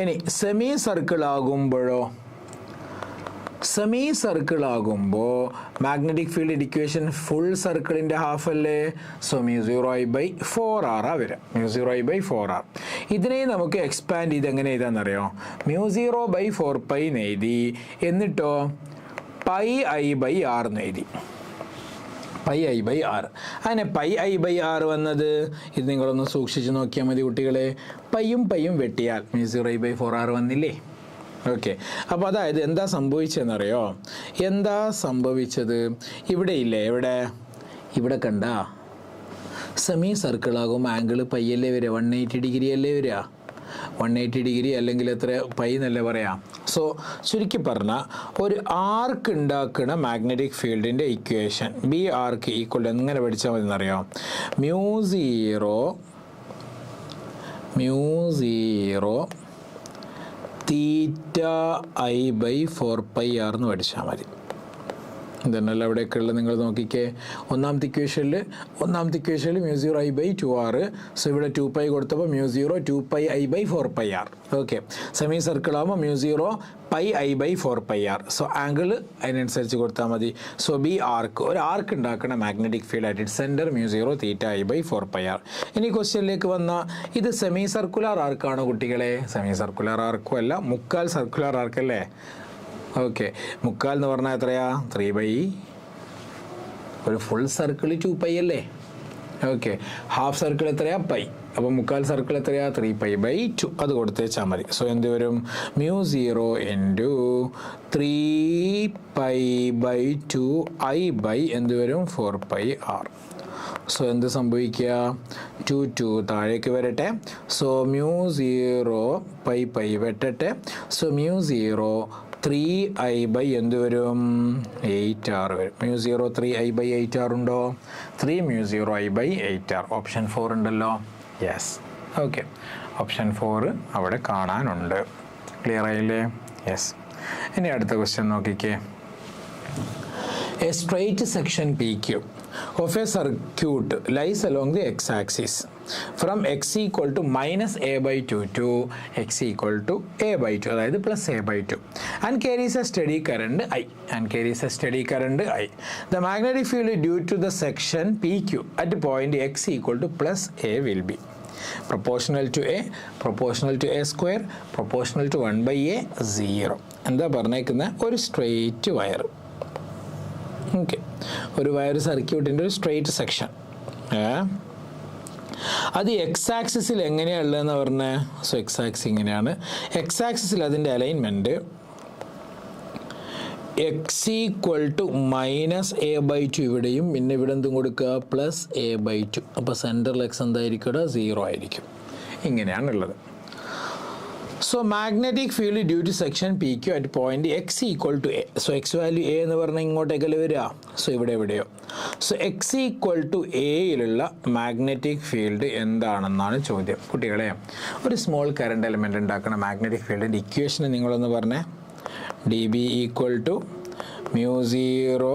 ഇനി സെമി സർക്കിൾ ആകുമ്പോഴോ? സെമി സർക്കിൾ ആകുമ്പോൾ മാഗ്നറ്റിക് ഫീൽഡ് ഇക്വേഷൻ ഫുൾ സർക്കിളിൻ്റെ ഹാഫ് അല്ലേ? സോ μ0I/4r വരാം. μ0I/4r. ഇതിനെ നമുക്ക് എക്സ്പാൻഡ് ചെയ്ത് എങ്ങനെ എഴുതാന്നറിയോ? μ0/4π എന്ന് എഴുതി, എന്നിട്ടോ πI/r എന്ന് എഴുതി. πI/r. അങ്ങനെ πI/r വന്നത് ഇത് നിങ്ങളൊന്ന് സൂക്ഷിച്ച് നോക്കിയാൽ മതി കുട്ടികളെ. പയ്യും വെട്ടിയാൽ μ0I/4r വന്നില്ലേ? ഓക്കെ. അപ്പോൾ അതായത് എന്താ സംഭവിച്ചതെന്നറിയോ? എന്താ സംഭവിച്ചത്? ഇവിടെ ഇല്ലേ, ഇവിടെ കണ്ട സെമി സർക്കിളാകുമ്പോൾ ആംഗിൾ പൈ അല്ലേ വരിക? 180 ഡിഗ്രി അല്ലേ വരിക? 180 ഡിഗ്രി അല്ലെങ്കിൽ എത്ര പൈ എന്നല്ലേ പറയാം. സോ ചുരുക്കി പറഞ്ഞാൽ ഒരു ആർക്ക് ഉണ്ടാക്കുന്ന മാഗ്നറ്റിക് ഫീൽഡിൻ്റെ ഇക്വേഷൻ ബി ആർക്ക് ഈക്വൽ എങ്ങനെ പഠിച്ചാൽ മതി എന്നറിയാം? μ0 θI/4πr എന്ന് പഠിച്ചാൽ മതി. ഇതന്നല്ല അവിടെയൊക്കെ ഉള്ളത്. നിങ്ങൾ നോക്കിക്കേ, ഒന്നാമത്തെ ഇക്വേഷനിൽ μ0I/2r. സോ ഇവിടെ 2π കൊടുത്തപ്പോൾ μ0 2πI/4πr. ഓക്കെ. സെമി സർക്കിൾ ആകുമ്പോൾ μ0 πI/4πr. സോ ആംഗിൾ അതിനനുസരിച്ച് കൊടുത്താൽ മതി. സോ ബി ആർക്ക്, ഒരു ആർക്ക് ഉണ്ടാക്കുന്ന മാഗ്നറ്റിക് ഫീൽഡ് ആയിട്ട് സെൻറ്റർ μ0 θI/4πr. ഇനി ക്വസ്റ്റ്യനിലേക്ക് വന്നാൽ ഇത് സെമി സർക്കുലർ ആർക്കാണോ കുട്ടികളെ? സെമി സർക്കുലർ ആർക്കും അല്ല, മുക്കാൽ സർക്കുലർ ആർക്കല്ലേ? ഓക്കെ. മുക്കാൽ എന്ന് പറഞ്ഞാൽ എത്രയാ? 3/, ഒരു ഫുൾ സർക്കിൾ 2π അല്ലേ? ഓക്കെ. ഹാഫ് സർക്കിൾ എത്രയാ? പൈ. അപ്പോൾ മുക്കാൽ സർക്കിൾ എത്രയാ? 3π/2. അത് കൊടുത്തേച്ചാൽ മതി. സോ എന്ത് വരും? μ0 × 3π/2 എന്ത് വരും? 4πr. സോ എന്ത് സംഭവിക്കുക? 2 താഴേക്ക് വരട്ടെ. സോ μ0 π വെട്ടട്ടെ. സോ μ0 3I/ എന്ത് വരും? 8r വരും. μ0 3I/8r ഉണ്ടോ? 3 μ0I/8r. ഓപ്ഷൻ 4 ഉണ്ടല്ലോ. യെസ്. ഓക്കെ. ഓപ്ഷൻ 4 അവിടെ കാണാനുണ്ട്. ക്ലിയർ ആയില്ലേ? യെസ്. ഇനി അടുത്ത ക്വസ്റ്റ്യൻ നോക്കിക്കേ. A straight section PQ of a circuit lies along the x-axis from x equal to -a/2 to x equal to a/2, അതായത് +a/2, and carries a steady current I. The magnetic field due to the section PQ at point x equal to +a will be proportional to a, proportional to a square, proportional to 1/a, 0. എന്താ പറഞ്ഞേക്കുന്ന? ഒരു സ്ട്രെയിറ്റ് വയർ. ഓക്കെ. ഒരു വയർ സർക്യൂട്ടിൻ്റെ ഒരു സ്ട്രെയിറ്റ് സെക്ഷൻ. അത് എക്സ് ആക്സിസിൽ എങ്ങനെയാണ് ഉള്ളതെന്ന് പറഞ്ഞാൽ, സോ എക്സ് ആക്സിസ് ഇങ്ങനെയാണ്. എക്സ് ആക്സിസിൽ അതിൻ്റെ alignment x equal to -a/2 ഇവിടെയും, പിന്നെ ഇവിടെ എന്തും കൊടുക്കുക? +a/2. അപ്പോൾ സെൻറ്ററിൽ എക്സ് എന്തായിരിക്കും? 0 ആയിരിക്കും. ഇങ്ങനെയാണുള്ളത്. So magnetic field due to section PQ at point x equal to a. So x value a എന്ന് പറഞ്ഞാൽ ഇങ്ങോട്ടേക്കല്ലേ വരിക? സോ ഇവിടെ എവിടെയോ. സോ x ഈക്വൽ ടു എയിലുള്ള മാഗ്നറ്റിക് ഫീൽഡ് എന്താണെന്നാണ് ചോദ്യം. കുട്ടികളെ, ഒരു സ്മോൾ കറണ്ട് എലമെൻ്റ് ഉണ്ടാക്കുന്ന മാഗ്നറ്റിക് ഫീൽഡിൻ്റെ ഇക്വേഷൻ നിങ്ങളൊന്ന് പറഞ്ഞേ. dB ഈക്വൽ ടു μ0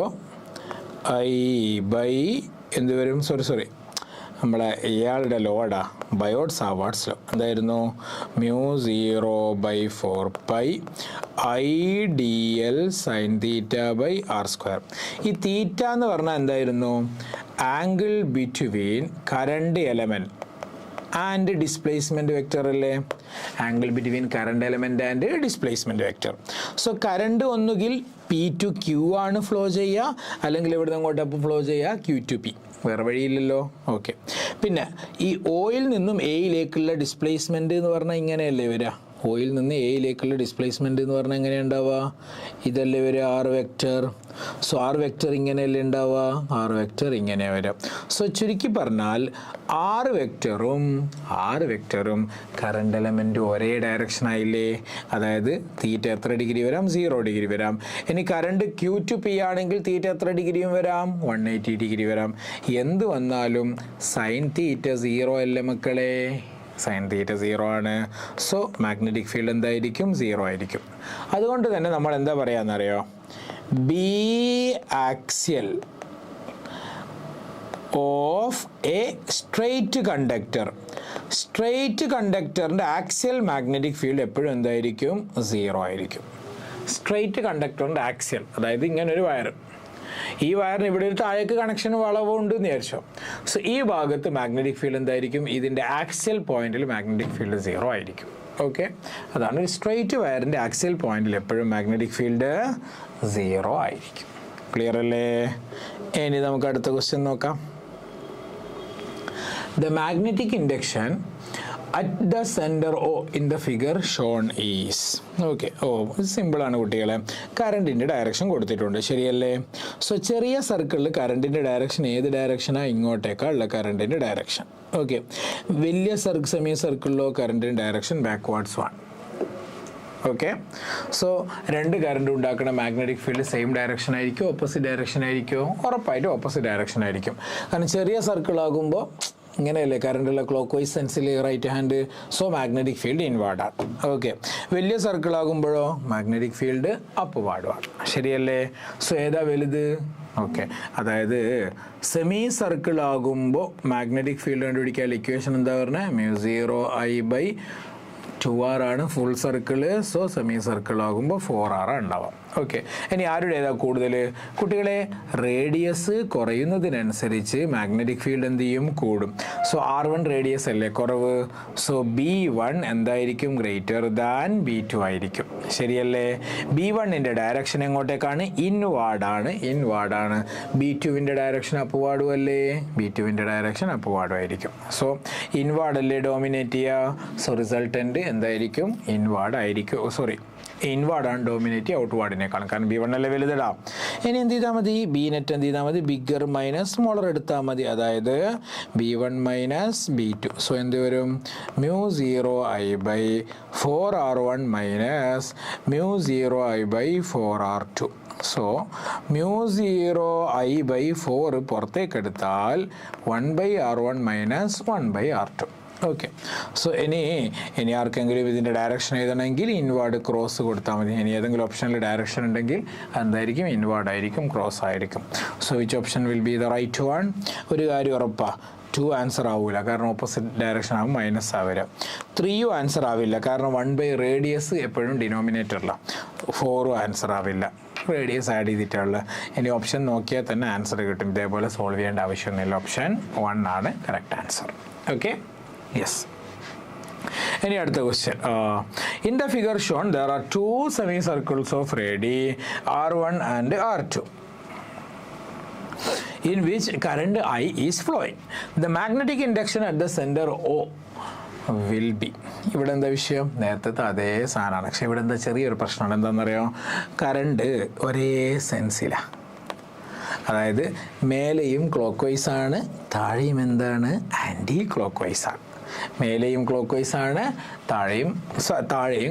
I/ എന്ത് വരും? സോറി നമ്മളെ ഇയാളുടെ ലോഡാ, ബയോട്ട്സ് വാട്ട്സ് ലോ. എന്തായിരുന്നു? μ0/4π IDL sin θ/r². ഈ തീറ്റ എന്ന് പറഞ്ഞാൽ എന്തായിരുന്നു? Angle between current element and displacement vector അല്ലേ? Angle between current element and displacement vector. So current ഒന്നുകിൽ P to Q ആണ് ഫ്ലോ ചെയ്യുക, അല്ലെങ്കിൽ ഇവിടെ നിന്ന് അങ്ങോട്ട് ഫ്ലോ ചെയ്യുക Q to P. വേറെ വഴിയില്ലല്ലോ. ഓക്കെ. പിന്നെ ഈ ഓയിൽ നിന്നും എയിലേക്കുള്ള ഡിസ്പ്ലേസ്മെൻറ്റ് എന്ന് പറഞ്ഞാൽ ഇങ്ങനെയല്ലേ വരിക? ഓയിൽ നിന്ന് എയിലേക്കുള്ള ഡിസ്പ്ലേസ്മെൻറ്റ് എന്ന് പറഞ്ഞാൽ എങ്ങനെയാണ് ഉണ്ടാവുക? ഇതല്ലേ വരിക? R vector. So R vector ഇങ്ങനെയല്ലേ ഉണ്ടാവുക? ആർ വെക്റ്റർ ഇങ്ങനെ വരാം. സോ ചുരുക്കി പറഞ്ഞാൽ ആർ വെക്റ്ററും കറണ്ട് എലമെൻറ്റും ഒരേ ഡയറക്ഷൻ ആയില്ലേ? അതായത് തീറ്റ എത്ര ഡിഗ്രി വരാം? 0 ഡിഗ്രി വരാം. ഇനി കറണ്ട് Q to P ആണെങ്കിൽ തീറ്റ എത്ര ഡിഗ്രിയും വരാം? 180 ഡിഗ്രി വരാം. എന്ത് വന്നാലും സൈൻ തീറ്റ 0 അല്ലേ മക്കളെ? സൈൻ തീറ്റ 0 ആണ്. സോ മാഗ്നറ്റിക് ഫീൽഡ് എന്തായിരിക്കും? 0 ആയിരിക്കും. അതുകൊണ്ട് തന്നെ നമ്മൾ എന്താ പറയാന്നറിയോ? B axial of a straight കണ്ടക്ടറിൻ്റെ ആക്സിയൽ മാഗ്നറ്റിക് ഫീൽഡ് എപ്പോഴും എന്തായിരിക്കും? 0 ആയിരിക്കും. സ്ട്രെയിറ്റ് കണ്ടക്ടറിൻ്റെ ആക്സിയൽ, അതായത് ഇങ്ങനെ ഒരു വയർ, ഈ വയറിന് ഇവിടെ ഒരു താഴേക്ക് കണക്ഷൻ വളവുണ്ട് എന്ന് വിചാരിച്ചോ. സോ ഈ ഭാഗത്ത് മാഗ്നറ്റിക് ഫീൽഡ് എന്തായിരിക്കും? ഇതിൻ്റെ ആക്സിയൽ പോയിന്റിൽ മാഗ്നറ്റിക് ഫീൽഡ് 0 ആയിരിക്കും. ഓക്കെ, അതാണ് ഒരു സ്ട്രെയിറ്റ് വയറിൻ്റെ ആക്സിയൽ പോയിന്റിൽ എപ്പോഴും മാഗ്നറ്റിക് ഫീൽഡ് 0 ആയിരിക്കും. ക്ലിയർ അല്ലേ? ഇനി നമുക്ക് അടുത്ത ക്വസ്റ്റ്യൻ നോക്കാം. The magnetic induction at the center O in the figure shown is. Okay, സിമ്പിളാണ് കുട്ടികളെ. കറണ്ടിൻ്റെ ഡയറക്ഷൻ കൊടുത്തിട്ടുണ്ട്, ശരിയല്ലേ? സോ ചെറിയ സർക്കിളിൽ കറണ്ടിൻ്റെ ഡയറക്ഷൻ ഏത് ഡയറക്ഷനാണ്? ഇങ്ങോട്ടേക്കാളുള്ള കറണ്ടിൻ്റെ ഡയറക്ഷൻ. ഓക്കെ, വലിയ സെമി സർക്കിളിലോ കറണ്ടിൻ്റെ ഡയറക്ഷൻ ബാക്ക്വാർഡ്സ് ആണ്. ഓക്കെ, സോ രണ്ട് കറണ്ട് ഉണ്ടാക്കുന്ന മാഗ്നറ്റിക് ഫീൽഡ് സെയിം ഡയറക്ഷൻ ആയിരിക്കും, ഓപ്പോസിറ്റ് ഡയറക്ഷൻ ആയിരിക്കുമോ? ഉറപ്പായിട്ടും ഓപ്പോസിറ്റ് ഡയറക്ഷൻ ആയിരിക്കും. കാരണം ചെറിയ സർക്കിൾ ആകുമ്പോൾ ഇങ്ങനെയല്ലേ കറണ്ടുള്ള ക്ലോക്ക് വൈസ് സെൻസിൽ right hand, so magnetic field ഇൻവാർഡാണ്. ഓക്കെ, വലിയ സർക്കിൾ ആകുമ്പോഴോ മാഗ്നറ്റിക് ഫീൽഡ് അപ്വാർഡാണ്, ശരിയല്ലേ? സോ ഏതാ വലുത്? ഓക്കെ, അതായത് സെമി സർക്കിൾ ആകുമ്പോൾ മാഗ്നറ്റിക് ഫീൽഡ് കണ്ടുപിടിക്കാൻ ഇക്വേഷൻ എന്താ പറഞ്ഞത്? μ0I/2r ആണ് full circle. So semi circle ആകുമ്പോൾ 4r ഉണ്ടാവാം. ഓക്കെ, ഇനി ആരുടേതാ കൂടുതൽ? കുട്ടികളെ, റേഡിയസ് കുറയുന്നതിനനുസരിച്ച് മാഗ്നറ്റിക് ഫീൽഡ് എന്ത് ചെയ്യും? കൂടും. സോ R1 റേഡിയസ് അല്ലേ കുറവ്, സോ B1 എന്തായിരിക്കും? ഗ്രേറ്റർ ദാൻ B2 ആയിരിക്കും, ശരിയല്ലേ? B1ൻ്റെ ഡയറക്ഷൻ എങ്ങോട്ടേക്കാണ്? ഇൻവാർഡാണ്. B2വിൻ്റെ ഡയറക്ഷൻ അപ്വാർഡും അല്ലേ? B2വിൻ്റെ ഡയറക്ഷൻ അപ്വാർഡും ആയിരിക്കും. സോ ഇൻവാർഡ് അല്ലേ ഡോമിനേറ്റ് ചെയ്യുക. സോ റിസൾട്ടൻ്റ് എന്തായിരിക്കും? ഇൻവാർഡ് ആയിരിക്കും. ഇൻവാർഡാണ് ഡോമിനേറ്റ് ഔട്ട്വാർഡിനേക്കാളും, കാരണം B1 അല്ലേ വലുതിടാം. ഇനി എന്ത് ചെയ്താൽ മതി? B നെറ്റ് എന്ത് ചെയ്താൽ മതി? ബിഗ്ഗർ മൈനസ് സ്മോളർ എടുത്താൽ മതി, അതായത് B1 മൈനസ് B2. സോ എന്ത് വരും? μ0I/4R1 minus μ0I/4R2. So μ0I/4 പുറത്തേക്ക് എടുത്താൽ 1/R1 minus 1/R2. Okay, so ഇനി ആർക്കെങ്കിലും ഇതിൻ്റെ ഡയറക്ഷൻ എഴുതണമെങ്കിൽ ഇൻവാർഡ് ക്രോസ് കൊടുത്താൽ മതി. ഇനി ഏതെങ്കിലും ഓപ്ഷനിൽ ഡയറക്ഷൻ ഉണ്ടെങ്കിൽ എന്തായിരിക്കും? ഇൻവാർഡ് ആയിരിക്കും, ക്രോസ് ആയിരിക്കും. So which option will be the right one? ഒരു കാര്യം ഉറപ്പാണ്, 2 ആൻസർ ആവില്ല, കാരണം ഓപ്പോസിറ്റ് ഡയറക്ഷൻ ആകും മൈനസ് ആവുക. 3 ആൻസർ ആവില്ല, കാരണം 1 റേഡിയസ് എപ്പോഴും ഡിനോമിനേറ്ററിലാണ്. 4 ആൻസർ ആവില്ല, റേഡിയസ് ആഡ് ചെയ്തിട്ടുള്ള. ഇനി ഓപ്ഷൻ നോക്കിയാൽ തന്നെ ആൻസർ കിട്ടും. ഇതേപോലെ സോൾവ് ചെയ്യേണ്ട ആവശ്യമൊന്നുമില്ല. ഓപ്ഷൻ 1 ആണ് കറക്റ്റ് ആൻസർ. Okay, yes. ഇനി അടുത്ത question. In the figure shown there are 2 semicircles of radii R1 and R2 in which current I is flowing. The magnetic induction at the center O will be. ഇവിടെ എന്താ വിഷയം? നേരത്തെ അതേ സാധനമാണ്, പക്ഷെ ഇവിടെ എന്താ ചെറിയൊരു പ്രശ്നമാണ്. എന്താണെന്നറിയോ? കറണ്ട് ഒരേ സെൻസിലാണ്, അതായത് മേലെയും ക്ലോക്ക് വൈസാണ്, താഴെയും എന്താണ്? ആൻറ്റി ക്ലോക്ക് വൈസാണ്. മേലെയും ക്ലോക്ക് വൈസാണ്, താഴെയും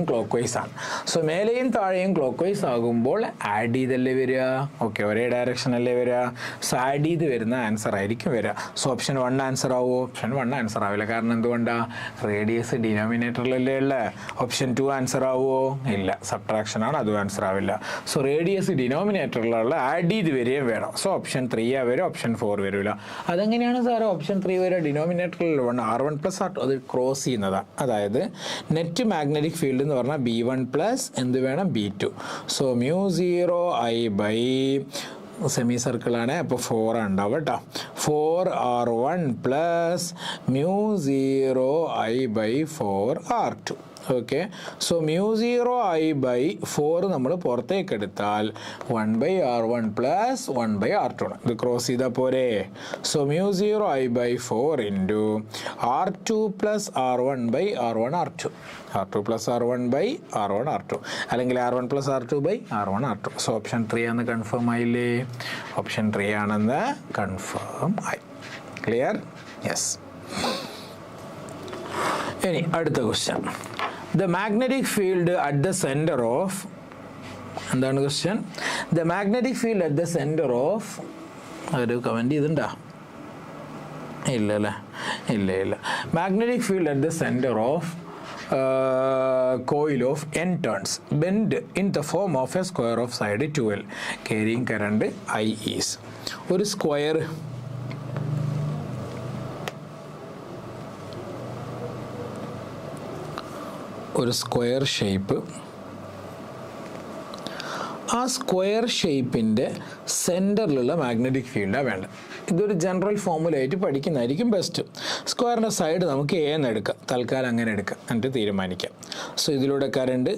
ക്ലോക്ക് വൈസാണ്. സോ മേലെയും താഴെയും ക്ലോക്ക് വൈസ് ആകുമ്പോൾ ആഡ് ചെയ്തല്ലേ വരിക? ഓക്കെ, ഒരേ ഡയറക്ഷൻ അല്ലേ വരിക? സോ ആഡ് ചെയ്ത് വരുന്ന ആൻസർ ആയിരിക്കും വരിക. സോ ഓപ്ഷൻ 1 ആൻസർ ആവുമോ? ഓപ്ഷൻ 1 ആൻസർ ആവില്ല, കാരണം എന്തുകൊണ്ടാണ്? റേഡിയസ് ഡിനോമിനേറ്ററിലല്ലേ ഉള്ള. ഓപ്ഷൻ 2 ആൻസർ ആവുമോ? ഇല്ല, സബ്ട്രാക്ഷൻ ആണ്, അതും ആൻസർ ആവില്ല. സോ റേഡിയസ് ഡിനോമിനേറ്ററിലുള്ള ആഡ് ചെയ്ത് വരികയും വേണം. സോ ഓപ്ഷൻ 3 വരും, ഓപ്ഷൻ 4 വരില്ല. അതെങ്ങനെയാണ് സാറേ ഓപ്ഷൻ 3 വരിക? ഡിനോമിനേറ്ററിൽ R1 + R2 അത് ക്രോസ് ചെയ്യുന്നതാണ്. അതായത് നെറ്റ് മാഗ്നറ്റിക് ഫീൽഡ് എന്ന് പറഞ്ഞാൽ B1 പ്ലസ് എന്ത് വേണം? B2. സോ μ0I/ സെമി സർക്കിളാണ്, അപ്പോൾ 4 ഉണ്ടാവും കേട്ടോ. 4R1 plus μ0I/4R2. Okay, so μ0I/4 നമ്മൾ പുറത്തേക്ക് എടുത്താൽ 1/R1 പ്ലസ് 1/R2 ആണ്. ഇത് ക്രോസ് ചെയ്താൽ പോരെ? So μ0I/4 into R2 plus R1/R1R2, R2 plus R1/R1R2, അല്ലെങ്കിൽ R1 plus R2/R1R2. So option 3 ആണെന്ന് കൺഫേം ആയില്ലേ? ഓപ്ഷൻ 3 ആണെന്ന് കൺഫേം ആയി. ക്ലിയർ? യെസ്. ഇനി അടുത്ത question. The magnetic field at the center of, എന്താണ് question? The magnetic field at the center of, ഒരു കമൻറ്റ് ചെയ്തിട്ടുണ്ടോ? ഇല്ല. Magnetic field at the center of coil of n turns bend in the form of a square of side 12 carrying current I is. ഒരു സ്ക്വയർ ഷേപ്പ് ആ സ്ക്വയർ ഷേപ്പിൻ്റെ സെൻറ്ററിലുള്ള മാഗ്നറ്റിക് ഫീൽഡാണ് വേണ്ടത്. ഇതൊരു ജനറൽ ഫോമുലയായിട്ട് പഠിക്കുന്നതായിരിക്കും ബെസ്റ്റ്. സ്ക്വയറിൻ്റെ സൈഡ് നമുക്ക് എ എന്ന് എടുക്കാം, തൽക്കാലം അങ്ങനെ എടുക്കാം, എന്നിട്ട് തീരുമാനിക്കാം. സോ ഇതിലൂടെ കറണ്ട്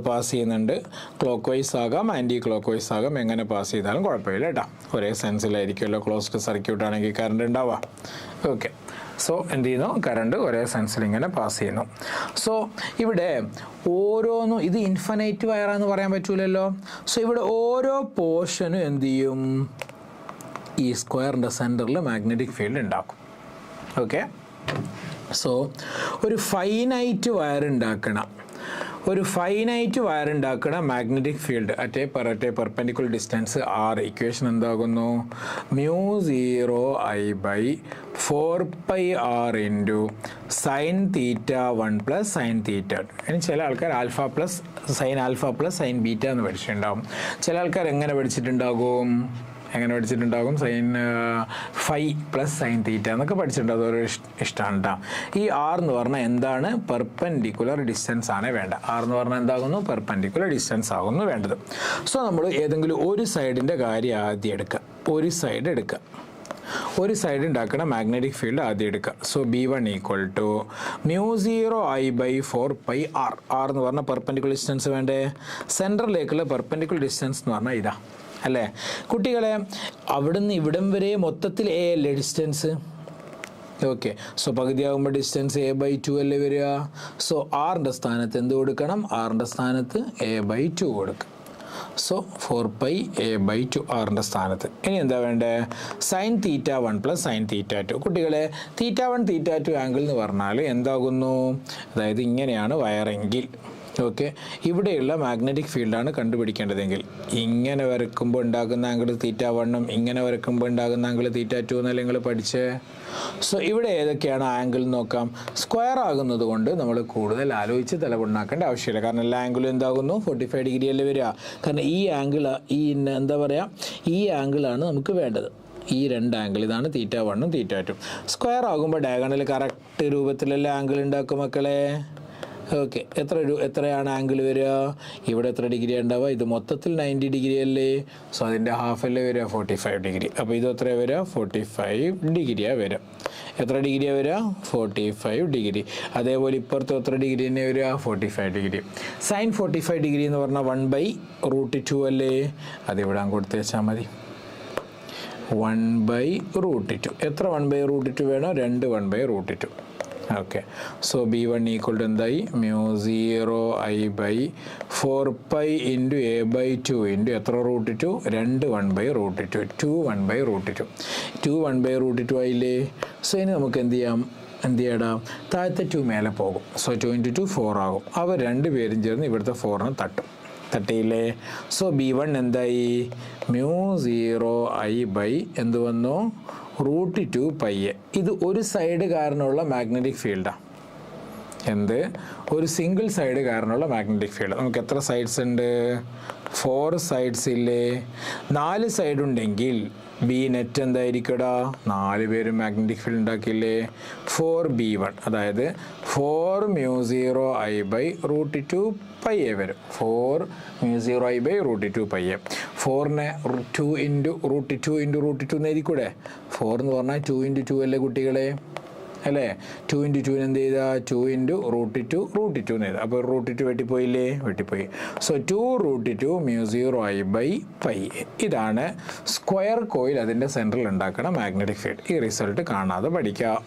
പാസ് ചെയ്യുന്നുണ്ട്. ക്ലോക്ക് വൈസ് ആകാം, ആൻറ്റി ക്ലോക്ക് വൈസ് ആകാം, എങ്ങനെ പാസ് ചെയ്താലും കുഴപ്പമില്ല കേട്ടോ. ഒരേ സെൻസിലായിരിക്കുമല്ലോ ക്ലോസ്ഡ് സർക്യൂട്ട് ആണെങ്കിൽ കറണ്ട് ഉണ്ടാവുക. ഓക്കെ, സോ എന്ത് ചെയ്യുന്നു, കറണ്ട് ഒരേ സെൻസിൽ ഇങ്ങനെ പാസ് ചെയ്യുന്നു. സോ ഇവിടെ ഓരോന്നും ഇത് ഇൻഫിനൈറ്റ് വയറാന്ന് പറയാൻ പറ്റൂലല്ലോ. സോ ഇവിടെ ഓരോ പോർഷനും എന്ത് ചെയ്യും, ഈ സ്ക്വയറിൻ്റെ സെൻറ്ററിൽ മാഗ്നറ്റിക് ഫീൽഡ് ഉണ്ടാക്കും. ഓക്കെ, സോ ഒരു ഫൈനൈറ്റ് വയർ ഉണ്ടാക്കണം, magnetic field at a perpendicular distance R. Equation എന്താകുന്നു, μ0I/4πr into sine theta 1 plus sine theta 2. ഇനി ചില ആൾക്കാർ ആൽഫ പ്ലസ് സൈൻ ബീറ്റ എന്ന് പഠിച്ചിട്ടുണ്ടാകും. ചില ആൾക്കാർ എങ്ങനെ പഠിച്ചിട്ടുണ്ടാകും, sine phi plus sine theta എന്നൊക്കെ പഠിച്ചിട്ടുണ്ട്. അതൊരു ഇഷ്ടമാണ് കേട്ടോ. ഈ ആർ എന്ന് പറഞ്ഞാൽ എന്താണ്, പെർപെൻഡിക്കുലർ ഡിസ്റ്റൻസ് ആണ് വേണ്ട. ആർ എന്ന് പറഞ്ഞാൽ എന്താകുന്നു, പെർപെൻഡിക്കുലർ ഡിസ്റ്റൻസ് ആകുന്നു വേണ്ടത്. സോ നമ്മൾ ഏതെങ്കിലും ഒരു സൈഡിൻ്റെ കാര്യം ആദ്യം എടുക്കുക, ഒരു സൈഡ് ഉണ്ടാക്കണം, മാഗ്നറ്റിക് ഫീൽഡ് ആദ്യം എടുക്കുക. So B1 = μ0I/4πr. ആർ എന്ന് പറഞ്ഞാൽ പെർപെൻഡിക്കുലർ ഡിസ്റ്റൻസ് വേണ്ടേ, സെൻറ്ററിലേക്കുള്ള പെർപെൻഡിക്കുലർ ഡിസ്റ്റൻസ് എന്ന് പറഞ്ഞാൽ ഇതാ അല്ലേ കുട്ടികളെ. അവിടുന്ന് ഇവിടം വരെ മൊത്തത്തിൽ എ അല്ലേ ഡിസ്റ്റൻസ്. ഓക്കെ, സോ പകുതിയാകുമ്പോൾ ഡിസ്റ്റൻസ് a/2 അല്ലേ വരിക. സോ ആറിൻ്റെ സ്ഥാനത്ത് എന്ത് കൊടുക്കണം, ആറിൻ്റെ സ്ഥാനത്ത് a/2 കൊടുക്കുക. സോ 4πa/2 ആറിൻ്റെ സ്ഥാനത്ത്. ഇനി എന്താ വേണ്ടേ, sign theta 1 plus sine theta 2. കുട്ടികളെ θ1 θ2 ആംഗിൾ എന്ന് പറഞ്ഞാൽ എന്താകുന്നു, അതായത് ഇങ്ങനെയാണ് വയറെങ്കിൽ ഓക്കെ, ഇവിടെയുള്ള മാഗ്നറ്റിക് ഫീൽഡാണ് കണ്ടുപിടിക്കേണ്ടതെങ്കിൽ ഇങ്ങനെ വരക്കുമ്പോൾ ഉണ്ടാകുന്ന ആംഗിൾ θ1ഉം ഇങ്ങനെ വരക്കുമ്പോൾ ഉണ്ടാകുന്ന ആംഗിൾ θ2 എന്നല്ല നിങ്ങൾ പഠിച്ചേ. സോ ഇവിടെ ഏതൊക്കെയാണ് ആംഗിൾ നോക്കാം. സ്ക്വയർ ആകുന്നത് കൊണ്ട് നമ്മൾ കൂടുതൽ ആലോചിച്ച് തലപുണ്ണാക്കേണ്ട ആവശ്യമില്ല. കാരണം എല്ലാ ആംഗിളും എന്താകുന്നു 45 ഡിഗ്രി അല്ലേ വരിക. കാരണം ഈ ആംഗിൾ എന്താ പറയുക, ഈ ആംഗിളാണ് നമുക്ക് വേണ്ടത്. ഈ രണ്ട് ആംഗിൾ ഇതാണ് θ1ഉം θ2. സ്ക്വയർ ആകുമ്പോൾ ഡയഗണൽ കറക്റ്റ് രൂപത്തിലല്ലേ ആംഗിൾ ഉണ്ടാക്കും മക്കളെ. ഓക്കെ, എത്രയാണ് ആംഗിൾ വരിക, ഇവിടെ എത്ര ഡിഗ്രി ഉണ്ടാവുക, ഇത് മൊത്തത്തിൽ 90 ഡിഗ്രി അല്ലേ. സോ അതിൻ്റെ ഹാഫ് അല്ലേ വരിക, 45 ഡിഗ്രി. അപ്പോൾ ഇത് എത്ര വരിക, 45 ഡിഗ്രിയാണ് വരിക. എത്ര ഡിഗ്രിയാണ് വരിക, 45 ഡിഗ്രി. അതേപോലെ ഇപ്പുറത്ത് എത്ര ഡിഗ്രി തന്നെ വരിക, 45 ഡിഗ്രി. സൈൻ 45 ഡിഗ്രി എന്ന് പറഞ്ഞാൽ 1/√2 അല്ലേ. അതിവിടെ കൊടുത്ത് വെച്ചാൽ മതി, 1/√2. എത്ര 1/√2 വേണോ, 2 1/√2. ഓക്കെ, സോ B1 = എന്തായി, μ0I/4π ഇൻറ്റു a/2 ഇൻറ്റു എത്ര √2, 2 1/√2, 2 1/√2, 2 1/√2 ആയില്ലേ. സോ ഇനി നമുക്ക് എന്ത് ചെയ്യാടാ, താഴത്തെ 2 മേലെ പോകും. സോ 2 × 2 4 ആകും. അവർ രണ്ടുപേരും ചേർന്ന് ഇവിടുത്തെ 4നെ തട്ടിയില്ലേ. സോ B1 എന്തായി, μ0I/ എന്ത് വന്നു, √2πa. ഇത് ഒരു സൈഡ് കാരണമുള്ള മാഗ്നറ്റിക് ഫീൽഡാണ്. എന്ത്, ഒരു സിംഗിൾ സൈഡ് കാരണമുള്ള മാഗ്നറ്റിക് ഫീൽഡ്. നമുക്ക് എത്ര സൈഡ്സ് ഉണ്ട്, 4 സൈഡ്സ് ഇല്ലേ. 4 സൈഡ് ഉണ്ടെങ്കിൽ ബി നെറ്റ് എന്തായിരിക്കടാ, 4 പേരും മാഗ്നറ്റിക് ഫീൽഡ് ഉണ്ടാക്കിയില്ലേ. 4B1 അതായത് 4 μ0I/√2πa വരും. 4 μ0I/√2πa. 4നെ 2 × √2 × √2 എന്ന് എഴുതിക്കൂടെ. 4 എന്ന് പറഞ്ഞാൽ 2 × 2 അല്ലേ കുട്ടികളെ, അല്ലേ. 2 × 2 എന്ത് ചെയ്താ, 2 × √2 എന്ന് എഴുതാം. അപ്പോൾ √2 വെട്ടിപ്പോയി. So 2√2 μ0I/πa. ഇതാണ് സ്ക്വയർ കോയിൽ അതിൻ്റെ സെൻട്രൽ ഉണ്ടാക്കുന്ന മാഗ്നറ്റിക് ഫീൽഡ്. ഈ റിസൾട്ട് കാണാതെ പഠിക്കാം.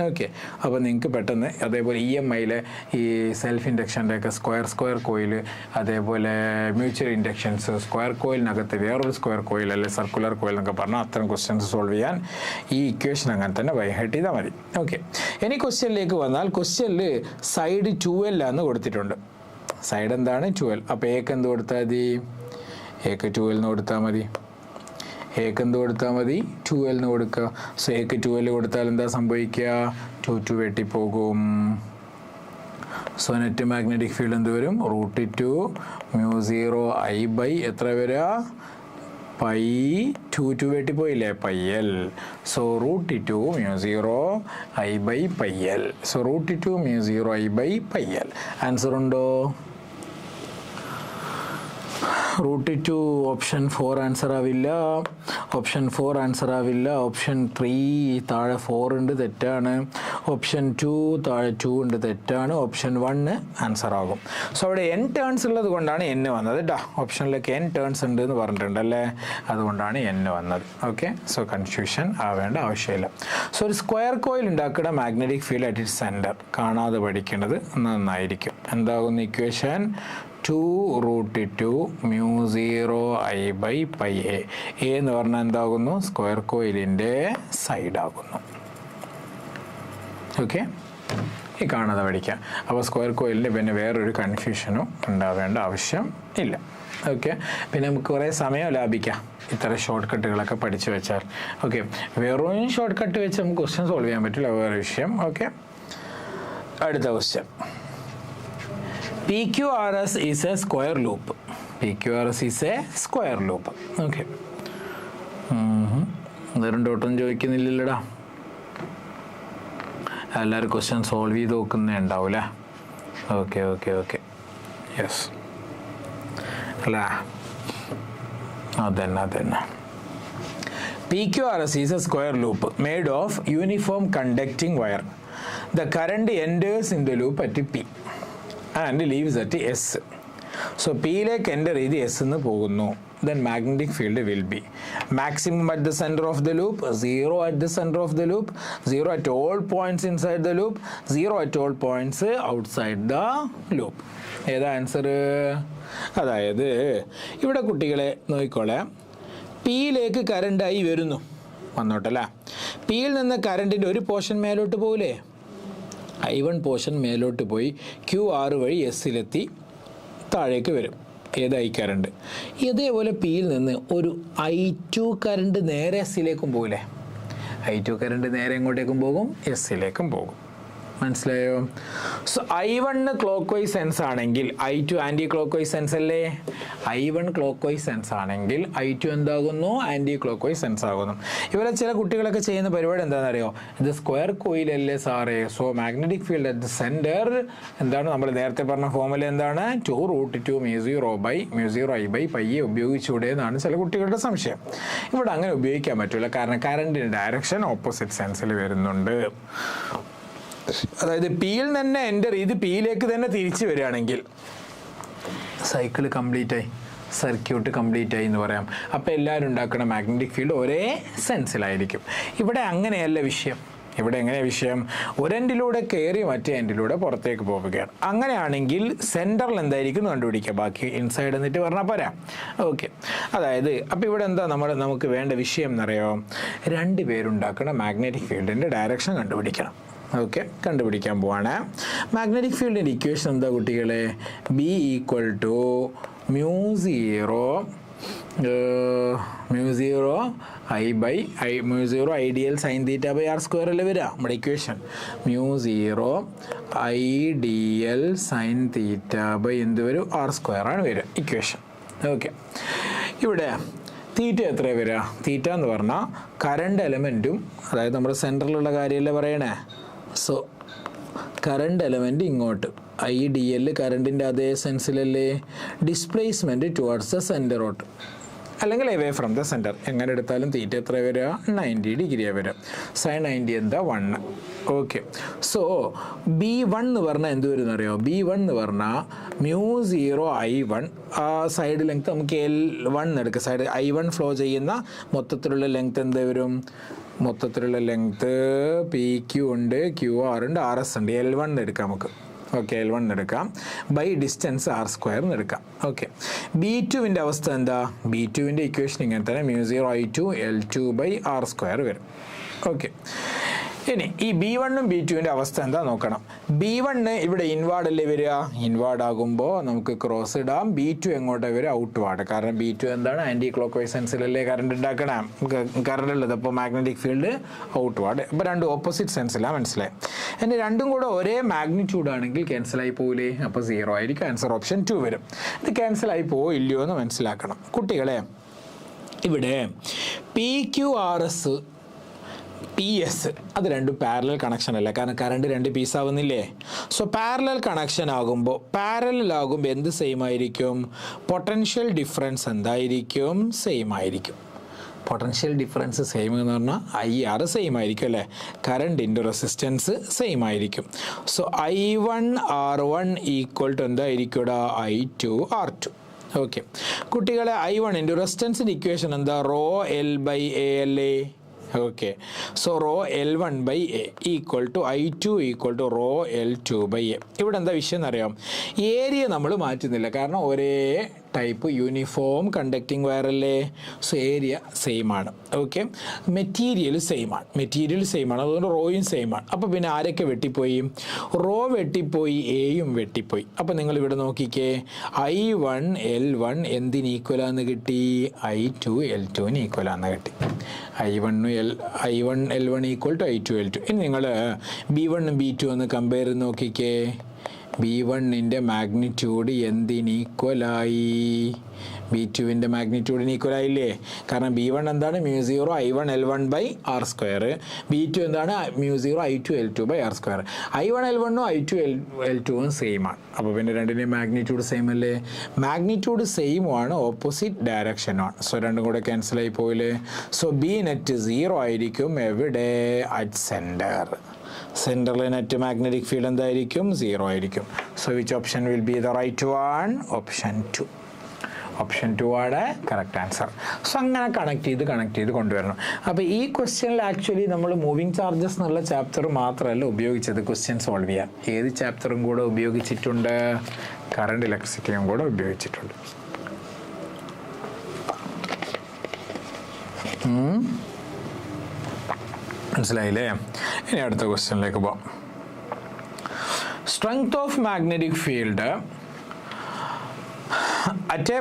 ഓക്കെ, അപ്പോൾ നിങ്ങൾക്ക് പെട്ടെന്ന് അതേപോലെ EMIയിലെ ഈ സെൽഫ് ഇൻഡക്ഷൻ്റെ ഒക്കെ സ്ക്വയർ കോയിൽ, അതേപോലെ മ്യൂച്വൽ ഇൻഡക്ഷൻസ്, സ്ക്വയർ കോയിലിനകത്ത് വേറൊരു സ്ക്വയർ കോയിൽ അല്ലെ സർക്കുലർ കോയിൽ എന്നൊക്കെ പറഞ്ഞാൽ അത്തരം ക്വസ്റ്റ്യൻസ് സോൾവ് ചെയ്യാൻ ഈ ഇക്വേഷൻ അങ്ങനെ തന്നെ ബൈഹാർട്ട് ചെയ്താൽ മതി. ഓക്കെ, ഇനി ക്വസ്റ്റ്യനിലേക്ക് വന്നാൽ ക്വസ്റ്റ്യനിൽ സൈഡ് 2L ആണെന്ന് കൊടുത്തിട്ടുണ്ട്. സൈഡ് എന്താണ്, 2L. അപ്പോൾ എക്ക് എന്ത് കൊടുത്താൽ മതി, എക്ക് 2L എന്ന് കൊടുത്താൽ മതി. എക്ക് എന്ത് കൊടുത്താൽ മതി, 2L എന്ന് കൊടുക്കുക. സോ എക്ക് 2L കൊടുത്താൽ എന്താ സംഭവിക്കുക, 2 വെട്ടിപ്പോകും. സോ നെറ്റ് മാഗ്നറ്റിക് ഫീൽഡ് എന്ത് വരും, √2 μ0I/ എത്ര വരിക, π2 വെട്ടിപ്പോയില്ലേ, πL. So √2 μ0I/πL. So √2 μ0I/πL. Answer ഉണ്ടോ? റൂട്ട് 2 ഓപ്ഷൻ 4 ആൻസർ ആവില്ല. ഓപ്ഷൻ 4 ആൻസർ ആവില്ല. ഓപ്ഷൻ 3 താഴെ 4 ഉണ്ട്, തെറ്റാണ്. ഓപ്ഷൻ 2 താഴെ 2 ഉണ്ട്, തെറ്റാണ്. ഓപ്ഷൻ 1 ആൻസർ ആകും. സോ അവിടെ n ടേൺസ് ഉള്ളത് കൊണ്ടാണ് n വന്നത് കേട്ടോ. ഓപ്ഷനിലേക്ക് n ടേൺസ് ഉണ്ട് എന്ന് പറഞ്ഞിട്ടുണ്ടല്ലേ, അതുകൊണ്ടാണ് n വന്നത്. ഓക്കെ, സോ കൺഫ്യൂഷൻ ആവേണ്ട ആവശ്യമില്ല. സോ ഒരു സ്ക്വയർ കോയിൽ ഉണ്ടാക്കുന്ന magnetic field at it centre കാണാതെ പഠിക്കേണ്ടത് നന്നായിരിക്കും. എന്താകുന്നു ഇക്വേഷൻ? 2√2 μ0 I/πa. എന്ന് പറഞ്ഞാൽ എന്താകുന്നു? സ്ക്വയർ കോയിലിൻ്റെ സൈഡ് ആകുന്നു. ഓക്കെ, ഈ കാണാതെ പഠിക്കാം. അപ്പോൾ സ്ക്വയർ കോയിലിൻ്റെ പിന്നെ വേറൊരു കൺഫ്യൂഷനും ഉണ്ടാവേണ്ട ആവശ്യം ഇല്ല. ഓക്കെ, പിന്നെ നമുക്ക് കുറേ സമയം ലാഭിക്കാം ഇത്തരം ഷോർട്ട് കട്ടുകളൊക്കെ പഠിച്ചു വെച്ചാൽ. ഓക്കെ, വെറും ഷോർട്ട് കട്ട് വെച്ച് നമുക്ക് ക്വസ്റ്റ്യൻ സോൾവ് ചെയ്യാൻ പറ്റില്ല, വേറെ വിഷയം. ഓക്കെ, അടുത്ത question. PQRS is a square loop. PQRS is a square loop. Okay, വേറെ ഡോട്ടൊന്നും ചോദിക്കുന്നില്ലല്ലോടാ. എല്ലാവരും ക്വസ്റ്റ്യൻ സോൾവ് ചെയ്ത് നോക്കുന്നേ ഉണ്ടാവില്ലേ? ഓക്കെ ഓക്കെ ഓക്കെ, യെസ് അല്ല, അതന്നെ. PQRS is a square loop made of uniform conducting wire. The current enters in the loop at P and leaves at S. So P-ലേക്ക് എൻ്റർ ചെയ്ത് എസ് എന്ന് പോകുന്നു. Then magnetic field will be maximum at the center of the loop, 0 at the center of the loop, 0 at all points inside the loop, 0 at all points outside the loop. ഏതാ ആൻസർ? അതായത് ഇവിടെ കുട്ടികളെ നോക്കിക്കോളെ, പിയിലേക്ക് കറണ്ടായി വരുന്നു, വന്നോട്ടല്ലേ. പിയിൽ നിന്ന് കറണ്ടിൻ്റെ ഒരു പോർഷൻ മേലോട്ട് പോകില്ലേ? I1 പോർഷൻ മേലോട്ട് പോയി QR വഴി എസ്സിലെത്തി താഴേക്ക് വരും. ഏതായി കറണ്ട്? ഇതേപോലെ പിയിൽ നിന്ന് ഒരു I2 കറണ്ട് നേരെ എസ്സിലേക്കും പോകില്ലേ? I2 കറണ്ട് നേരെ എങ്ങോട്ടേക്കും പോകും? എസ്സിലേക്കും പോകും. മനസ്സിലായോ? So I1 clock vice sense ആണെങ്കിൽ I2 anti clock vice sense അല്ലേ? I1 ക്ലോക്ക് വൈസ് സെൻസ് ആണെങ്കിൽ I2 എന്താകുന്നു? ആൻറ്റി ക്ലോക്ക് വൈസ് സെൻസ് ആകുന്നു. ഇവരെ ചില കുട്ടികളൊക്കെ ചെയ്യുന്ന പരിപാടി എന്താണെന്നറിയോ? ഇത് സ്ക്വയർ കോയിലല്ലേ സാറേ, so magnetic field at the centre എന്താണ്? നമ്മൾ നേരത്തെ പറഞ്ഞ ഫോർമുല എന്താണ്? 2√2 μ0 I/πa ഉപയോഗിച്ചൂടെ എന്നാണ് ചില കുട്ടികളുടെ സംശയം. ഇവിടെ അങ്ങനെ ഉപയോഗിക്കാൻ പറ്റില്ല, കാരണം കറണ്ടിൻ്റെ ഡയറക്ഷൻ ഓപ്പോസിറ്റ് സെൻസിൽ വരുന്നുണ്ട്. അതായത് പിയിൽ തന്നെ എൻ്റർ ചെയ്ത് പിയിലേക്ക് തന്നെ തിരിച്ചു വരികയാണെങ്കിൽ സൈക്കിൾ കംപ്ലീറ്റ് ആയി, സർക്യൂട്ട് കംപ്ലീറ്റ് ആയി എന്ന് പറയാം. അപ്പോൾ എല്ലാവരും ഉണ്ടാക്കുന്ന മാഗ്നറ്റിക് ഫീൽഡ് ഒരേ സെൻസിലായിരിക്കും. ഇവിടെ അങ്ങനെയല്ല വിഷയം. ഇവിടെ എങ്ങനെയാണ് വിഷയം? ഒരെൻഡിലൂടെ കയറി മറ്റേ എൻഡിലൂടെ പുറത്തേക്ക് പോവുകയാണ്. അങ്ങനെയാണെങ്കിൽ സെൻറ്ററിൽ എന്തായിരിക്കും കണ്ടുപിടിക്കുക, ബാക്കി ഇൻസൈഡ് എന്നിട്ട് പറഞ്ഞാൽ പോരാ. ഓക്കെ, അതായത് അപ്പോൾ ഇവിടെ എന്താ നമുക്ക് വേണ്ട വിഷയം എന്നറിയോ? രണ്ട് പേരുണ്ടാക്കുന്ന മാഗ്നറ്റിക് ഫീൽഡിൻ്റെ ഡയറക്ഷൻ കണ്ടുപിടിക്കണം. ഓക്കെ, കണ്ടുപിടിക്കാൻ പോവാണ്. മാഗ്നറ്റിക് ഫീൽഡിൻ്റെ ഇക്വേഷൻ എന്താ കുട്ടികളെ? B = μ0 I/μ0 ideal sine theta by r square അല്ലേ വരിക നമ്മുടെ equation? μ0 ideal sine theta by എന്ത് വരും? ആർ സ്ക്വയർ ആണ് വരിക ഇക്വേഷൻ. ഓക്കെ, ഇവിടെ തീറ്റ എത്ര വരിക? തീറ്റ എന്ന് പറഞ്ഞാൽ കറണ്ട് എലമെൻറ്റും, അതായത് നമ്മുടെ സെൻറ്ററിലുള്ള കാര്യമല്ലേ പറയണേ. സോ കറണ്ട് എലമെൻറ്റ് ഇങ്ങോട്ട് IDL കറണ്ടിൻ്റെ അതേ സെൻസിലല്ലേ. ഡിസ്പ്ലേസ്മെൻറ്റ് ടുവാർഡ്സ് ദ സെൻറ്ററോട്ട് അല്ലെങ്കിൽ എവേ ഫ്രം ദ സെൻറ്റർ. എങ്ങനെ എടുത്താലും തീറ്റ എത്ര വരിക? 90 ഡിഗ്രിയാണ് വരിക. സൈൻ 90 എന്താ? 1. ഓക്കെ, സോ B1 എന്ന് പറഞ്ഞാൽ എന്ത് വരും എന്നറിയോ? B1 എന്ന് പറഞ്ഞാൽ μ0 I1 ആ സൈഡ് ലെങ്ത് നമുക്ക് L1 എടുക്കുക. സൈഡ് I1 ഫ്ലോ ചെയ്യുന്ന മൊത്തത്തിലുള്ള ലെങ്ത് എന്ത് വരും? മൊത്തത്തിലുള്ള ലെങ്ത് PQ ഉണ്ട്, QR ഉണ്ട്, RS ഉണ്ട്. L1 എടുക്കാം നമുക്ക്. ഓക്കെ, L1 എടുക്കാം ബൈ ഡിസ്റ്റൻസ് R² എടുക്കാം. ഓക്കെ, B2വിൻ്റെ അവസ്ഥ എന്താ? B2വിൻ്റെ ഇക്വേഷൻ ഇങ്ങനെ തന്നെ μ0 I2 L2/R² വരും. ഓക്കെ, ഇനി ഈ B1ഉം B2വിൻ്റെ അവസ്ഥ എന്താ നോക്കണം. B1 ഇവിടെ ഇൻവാർഡ് അല്ലേ വരിക? ഇൻവാർഡ് ആകുമ്പോൾ നമുക്ക് ക്രോസ് ഇടാം. B2 എങ്ങോട്ടാണ് വരിക? ഔട്ട്വാർഡ്. കാരണം B2 എന്താണ്? ആൻറ്റി ക്ലോക്ക് വൈസ് സെൻസിലല്ലേ കറണ്ട് ഉണ്ടാക്കണം, കറണ്ട് ഉള്ളത്. അപ്പോൾ മാഗ്നറ്റിക് ഫീൽഡ് ഔട്ട്വാർഡ്. അപ്പോൾ രണ്ടും ഓപ്പോസിറ്റ് സെൻസിലാണ്, മനസ്സിലായി? ഇനി രണ്ടും കൂടെ ഒരേ മാഗ്നിറ്റ്യൂഡ് ആണെങ്കിൽ ക്യാൻസലായി പോകില്ലേ? അപ്പോൾ 0 ആയിരിക്കും. ആൻസർ ഓപ്ഷൻ 2 വരും. ഇത് ക്യാൻസലായി പോയില്ലയോ എന്ന് മനസ്സിലാക്കണം കുട്ടികളെ. ഇവിടെ PQRS പി എസ് അത് രണ്ടും പാരലൽ കണക്ഷൻ അല്ല, കാരണം കറണ്ട് രണ്ട് പീസ് ആവുന്നില്ലേ. സോ പാരലൽ കണക്ഷൻ ആകുമ്പോൾ എന്ത് സെയിം ആയിരിക്കും? പൊട്ടൻഷ്യൽ ഡിഫറൻസ് എന്തായിരിക്കും? സെയിം ആയിരിക്കും. പൊട്ടൻഷ്യൽ ഡിഫറൻസ് സെയിം എന്ന് പറഞ്ഞാൽ IR സെയിം ആയിരിക്കും അല്ലേ, കറണ്ട് ഇൻറ്റു റെസിസ്റ്റൻസ് സെയിം ആയിരിക്കും. സോ I1R1 ഈക്വൽ ടു എന്തായിരിക്കും? I2R2. ഓക്കെ കുട്ടികളെ, I1 ഇൻറ്റു റെസിസ്റ്റൻസിൻ്റെ ഇക്വേഷൻ എന്താ? റോ എൽ ബൈ എ അല്ലേ. Okay so rho L1/A equal to I2 equal to rho L2/A. ഇവിടെ എന്താ വിഷയം എന്നറിയാം? ഏരിയ നമ്മൾ മാറ്റുന്നില്ല, കാരണം ഒരേ ടൈപ്പ് യൂണിഫോം കണ്ടക്റ്റിംഗ് വയർ അല്ലേ. സോ ഏരിയ സെയിം ആണ്. ഓക്കെ മെറ്റീരിയൽ സെയിം ആണ്, അതുകൊണ്ട് റോയും സെയിം ആണ്. അപ്പോൾ പിന്നെ ആരൊക്കെ വെട്ടിപ്പോയി? റോ വെട്ടിപ്പോയി, എയും വെട്ടിപ്പോയി. അപ്പോൾ നിങ്ങൾ ഇവിടെ നോക്കിക്കേ, I1 L1 എന്തിന് ഈക്വലാന്ന് കിട്ടി? I2 L2ന് ഈക്വലാന്ന് കിട്ടി. I1 L1 equal to I2 L2. ഇനി നിങ്ങൾ B1 B2 ഒന്ന് കമ്പയർ ചെയ്ത് നോക്കിക്കേ. B1ൻ്റെ മാഗ്നിറ്റ്യൂഡ് എന്തിന് ഈക്വലായി? B2ൻ്റെ മാഗ്നിറ്റ്യൂഡിന് ഈക്വലായില്ലേ, കാരണം B1 എന്താണ്? μ0 I1 L1/R². B2 എന്താണ്? μ0 I2 L2/R². I1 L1ഉം I2 L2ഉം same ആണ്. അപ്പോൾ പിന്നെ രണ്ടിൻ്റെയും മാഗ്നിറ്റ്യൂഡ് സെയിം അല്ലേ. മാഗ്നിറ്റ്യൂഡ് സെയിം ആണ്, ഓപ്പോസിറ്റ് ഡയറക്ഷനുമാണ്. സോ രണ്ടും കൂടെ ക്യാൻസൽ ആയി പോയില്ലേ. സോ B നെറ്റ് 0 ആയിരിക്കും. എവിടെ? At centre. സെൻറ്ററിലെ നെറ്റ് മാഗ്നറ്റിക് ഫീൽഡ് എന്തായിരിക്കും? 0 ആയിരിക്കും. So which option will be the right one? Option 2. Option 2 ആണ് കറക്റ്റ് ആൻസർ. സോ അങ്ങനെ കണക്ട് ചെയ്ത് കൊണ്ടുവരണം. അപ്പോൾ ഈ ക്വസ്റ്റ്യനിൽ ആക്ച്വലി നമ്മൾ മൂവിങ് ചാർജസ് എന്നുള്ള ചാപ്റ്റർ മാത്രമല്ല ഉപയോഗിച്ചത് ക്വസ്റ്റ്യൻ സോൾവ് ചെയ്യാൻ. ഏത് ചാപ്റ്ററും കൂടെ ഉപയോഗിച്ചിട്ടുണ്ട്? കറണ്ട് ഇലക്ട്രിസിറ്റിയും കൂടെ ഉപയോഗിച്ചിട്ടുണ്ട്. മനസ്സിലായില്ലേ? ഇനി അടുത്ത ക്വസ്റ്റ്യനിലേക്ക് പോവാം. Strength of magnetic field at a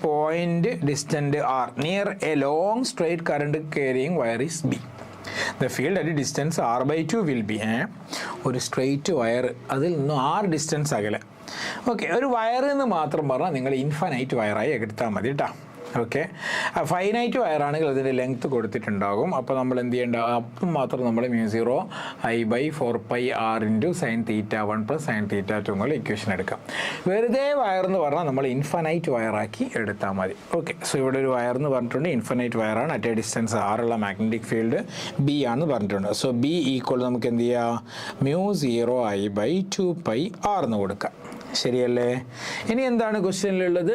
point distant R near a long straight current carrying wire is B. The field at a distance R/2 will be ഒരു സ്ട്രെയിറ്റ് വയർ, അതിൽ നിന്നും R ഡിസ്റ്റൻസ് അകലെ. ഓക്കെ ഒരു വയറിൽ നിന്ന് മാത്രം പറഞ്ഞാൽ നിങ്ങൾ ഇൻഫൈനൈറ്റ് വയറായി എടുത്താൽ മതി കേട്ടോ. ഓക്കെ ഫൈനൈറ്റ് വയറാണെങ്കിൽ അതിൻ്റെ ലെങ്ത്ത് കൊടുത്തിട്ടുണ്ടാകും. അപ്പോൾ നമ്മൾ എന്ത് ചെയ്യേണ്ട? അപ്പം മാത്രം നമ്മൾ μ0 I/4πR × sin θ1 + sin θ2 എന്നുള്ള ഇക്വേഷൻ എടുക്കാം. വെറുതെ വയർ എന്ന് പറഞ്ഞാൽ നമ്മൾ ഇൻഫൈനൈറ്റ് വയറാക്കി എടുത്താൽ മതി. ഓക്കെ സോ ഇവിടെ ഒരു വയർ എന്ന് പറഞ്ഞിട്ടുണ്ട്, ഇൻഫൈനൈറ്റ് വയറാണ്, അറ്റ് എ ഡിസ്റ്റൻസ് R ഉള്ള മാഗ്നറ്റിക് ഫീൽഡ് B ആണെന്ന് പറഞ്ഞിട്ടുണ്ട്. സോ B ഈക്വൽ നമുക്ക് എന്ത് ചെയ്യാം? μ0 I/2πR എന്ന് കൊടുക്കാം. ശരിയല്ലേ? ഇനി എന്താണ് ക്വസ്റ്റ്യനിലുള്ളത്?